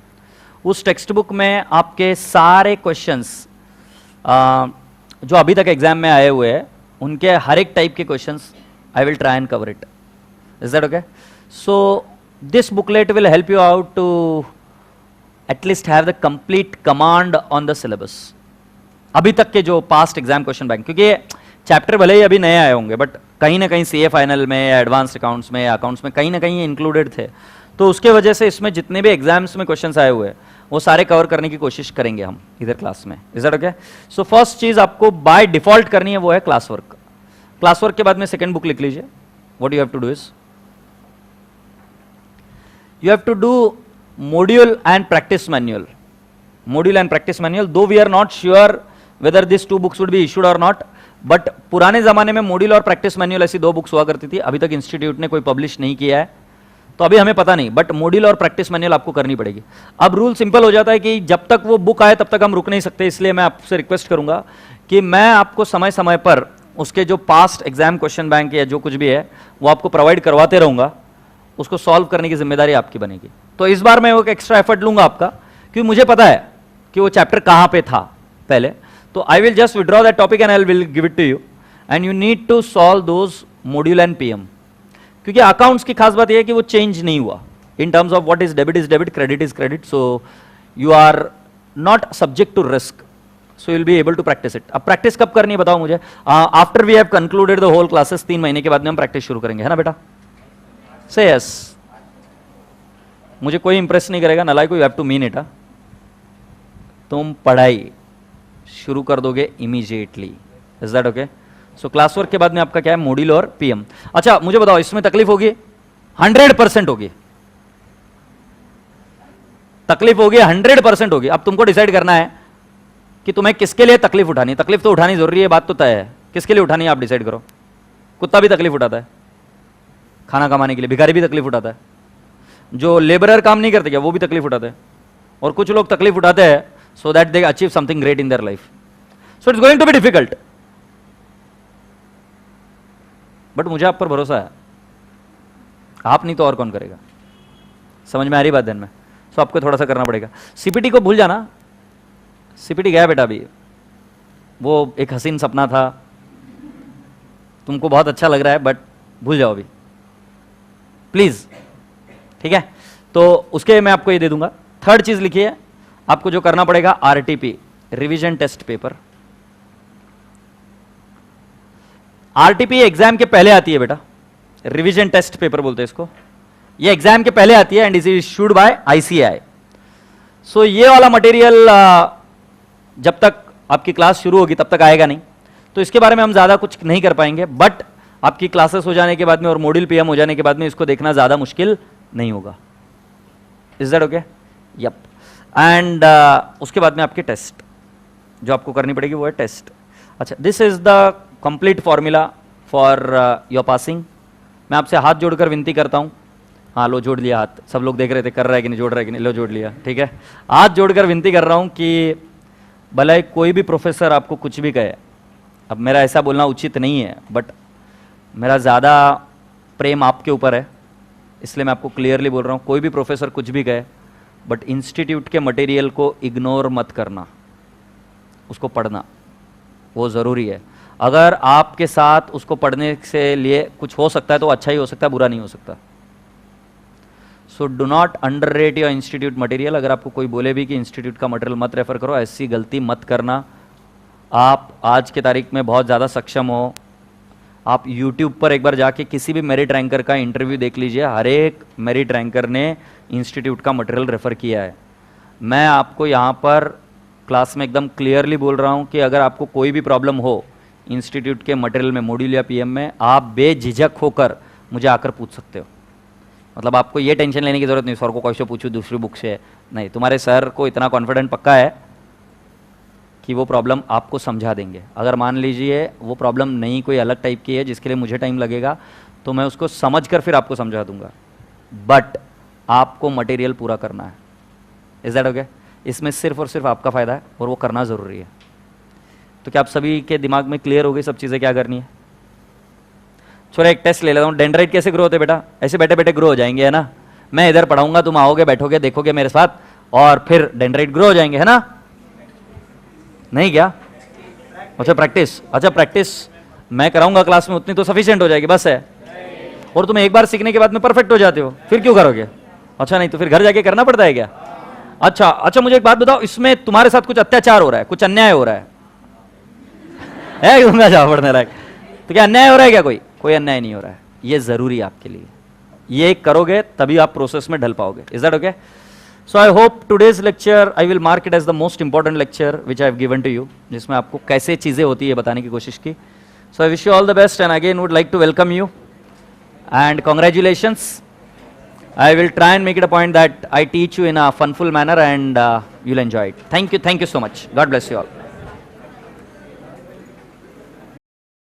उस टेक्स्ट बुक में आपके सारे क्वेश्चंस जो अभी तक एग्जाम में आए हुए हैं, उनके हर एक टाइप के questions I will try and cover it. Is that okay? So this booklet will help you out to at least have the complete command on the syllabus. अभी तक के जो पास्ट एग्जाम क्वेश्चन बैंक, क्योंकि चैप्टर भले ही अभी नए आए होंगे बट कहीं ना कहीं सीए फाइनल में या एडवांस्ड अकाउंट्स में या अकाउंट्स में कहीं ना कहीं इंक्लूडेड थे, तो उसके वजह से इसमें जितने भी एग्जाम्स में क्वेश्चंस आए हुए हैं वो सारे कवर करने की कोशिश करेंगे हम इधर क्लास में. Is that okay? So first चीज आपको बाय डिफॉल्ट करनी है वो है क्लास वर्क. क्लास वर्क के बाद में सेकेंड बुक लिख लीजिए. What you have to do is you have to do module and practice manual. Module and practice manual, though we are not sure whether these two books would be issued or not, but पुराने ज़माने में module और practice manual ऐसी दो बुक्स हुआ करती थी. अभी तक इंस्टीट्यूट ने कोई पब्लिश नहीं किया है तो अभी हमें पता नहीं, बट module और practice manual आपको करनी पड़ेगी. अब रूल सिंपल हो जाता है कि जब तक वो बुक आए तब तक हम रुक नहीं सकते, इसलिए मैं आपसे रिक्वेस्ट करूंगा कि मैं आपको समय समय पर उसके जो पास्ट एग्जाम क्वेश्चन बैंक या जो कुछ भी है वो आपको प्रोवाइड करवाते रहूंगा. उसको सॉल्व करने की जिम्मेदारी आपकी बनेगी. तो इस बार मैं एक एक्स्ट्रा एफर्ट लूंगा आपका, क्योंकि मुझे पता है कि वो चैप्टर कहां पे था पहले. तो I will just withdraw that topic and I will give it to you and you need to solve those module and PM. क्योंकि अकाउंट्स की खास बात यह है कि वो चेंज नहीं हुआ in terms of what is debit, credit is credit. So you are not subject to risk, so you will be able to practice it. अब प्रैक्टिस कब करनी है बताओ मुझे. After we have concluded the whole classes, 3 महीने के बाद में हम प्रैक्टिस शुरू करेंगे, है ना बेटा? से यस. मुझे कोई इंप्रेस नहीं करेगा, नलायक, you have to mean it. तुम पढ़ाई शुरू कर दोगे immediately. Is that okay? So class work के बाद में आपका क्या है, मॉड्यूल और पीएम. अच्छा मुझे बताओ, इसमें तकलीफ होगी? 100% होगी. तकलीफ होगी, 100% होगी. अब तुमको डिसाइड करना है कि तुम्हें किसके लिए तकलीफ उठानी है. तकलीफ तो उठानी जरूरी है, बात तो तय है. किसके लिए उठानी है आप डिसाइड करो. कुत्ता भी तकलीफ उठाता है खाना कमाने के लिए, भिखारी भी तकलीफ उठाता है, जो लेबरर काम नहीं करते क्या वो भी तकलीफ उठाते हैं, और कुछ लोग तकलीफ उठाते हैं so that they achieve something great in their life. So it's going to be difficult, but मुझे आप पर भरोसा है. आप नहीं तो और कौन करेगा. समझ में आ रही बात ध्यान में? सो आपको थोड़ा सा करना पड़ेगा. सीपीटी को भूल जाना. सीपीटी गया बेटा अभी, वो एक हसीन सपना था, तुमको बहुत अच्छा लग रहा है बट भूल जाओ अभी प्लीज, ठीक है। तो उसके मैं आपको ये दे दूंगा। थर्ड चीज लिखिए, आपको जो करना पड़ेगा RTP, revision test paper. RTP exam के पहले आती है बेटा, रिवीजन टेस्ट पेपर बोलते हैं इसको। ये एग्जाम के पहले आती है and is issued by ICAI. So ये वाला मटेरियल जब तक आपकी क्लास शुरू होगी तब तक आएगा नहीं, तो इसके बारे में हम ज्यादा कुछ नहीं कर पाएंगे, बट आपकी क्लासेस हो जाने के बाद में और मॉड्यूल पीएम हो जाने के बाद में इसको देखना ज्यादा मुश्किल नहीं होगा। Is that okay? Yup. And उसके बाद में आपकी टेस्ट जो आपको करनी पड़ेगी वो है टेस्ट। अच्छा, this is the complete formula for your passing. मैं आपसे हाथ जोड़कर विनती करता हूँ, हाँ लो जोड़ लिया हाथ, सब लोग देख रहे थे कर रहा है कि नहीं, जोड़ रहा है कि नहीं, लो जोड़ लिया, ठीक है। हाथ जोड़कर विनती कर रहा हूँ कि भले कोई भी प्रोफेसर आपको कुछ भी कहे, अब मेरा ऐसा बोलना उचित नहीं है बट मेरा ज़्यादा प्रेम आपके ऊपर है, इसलिए मैं आपको क्लियरली बोल रहा हूँ, कोई भी प्रोफेसर कुछ भी कहे बट इंस्टीट्यूट के मटेरियल को इग्नोर मत करना, उसको पढ़ना वो ज़रूरी है। अगर आपके साथ उसको पढ़ने से लिए कुछ हो सकता है तो अच्छा ही हो सकता है, बुरा नहीं हो सकता। So do not underrate your institute material. अगर आपको कोई बोले भी कि इंस्टीट्यूट का मटेरियल मत रेफर करो, ऐसी गलती मत करना। आप आज के तारीख में बहुत ज़्यादा सक्षम हो, आप यूट्यूब पर एक बार जाके किसी भी मेरिट रैंकर का इंटरव्यू देख लीजिए, हर एक मेरिट रैंकर ने इंस्टीट्यूट का मटेरियल रेफर किया है। मैं आपको यहाँ पर क्लास में एकदम क्लियरली बोल रहा हूँ कि अगर आपको कोई भी प्रॉब्लम हो इंस्टीट्यूट के मटेरियल में, मॉड्यूल या पीएम में, आप बेझिझक होकर मुझे आकर पूछ सकते हो। मतलब आपको ये टेंशन लेने की जरूरत नहीं सर को कैसे पूछूं दूसरी बुक से, नहीं, तुम्हारे सर को इतना कॉन्फिडेंट पक्का है कि वो प्रॉब्लम आपको समझा देंगे। अगर मान लीजिए वो प्रॉब्लम नहीं कोई अलग टाइप की है जिसके लिए मुझे टाइम लगेगा तो मैं उसको समझ कर फिर आपको समझा दूंगा, बट आपको मटेरियल पूरा करना है। Is that okay? इसमें सिर्फ और सिर्फ आपका फ़ायदा है और वो करना ज़रूरी है। तो क्या आप सभी के दिमाग में क्लियर हो गई सब चीज़ें क्या करनी है? छोरा एक टेस्ट ले लेता हूँ, डेंड्राइट कैसे ग्रो होते हैं बेटा? ऐसे बैठे बैठे ग्रो हो जाएंगे, है ना। मैं इधर पढ़ाऊंगा, तुम आओगे, बैठोगे, देखोगे मेरे साथ और फिर डेंड्राइट ग्रो हो जाएंगे, है ना? नहीं क्या? अच्छा प्रैक्टिस, अच्छा प्रैक्टिस मैं कराऊंगा क्लास में, उतनी तो सफिशिएंट हो जाएगी, बस है। और तुम एक बार सीखने के बाद में परफेक्ट हो जाते हो, फिर क्यों करोगे? अच्छा नहीं तो फिर घर जाके करना पड़ता है क्या? अच्छा अच्छा, मुझे एक बात बताओ, इसमें तुम्हारे साथ कुछ अत्याचार हो रहा है, कुछ अन्याय हो रहा है गंगा जा पढ़ने लायक? तो क्या अन्याय हो रहा है क्या? कोई अन्याय नहीं हो रहा है। ये जरूरी है आपके लिए, ये करोगे तभी आप प्रोसेस में ढल पाओगे। Is that okay? So I hope today's lecture I will mark it as the most important lecture which I have given to you, जिसमें आपको कैसे चीजें होती है बताने की कोशिश की। So I wish you all the best and again would like to welcome you and congratulations. I will try and make it a point that I teach you in a funful manner and you'll enjoy it. Thank you so much. God bless you all.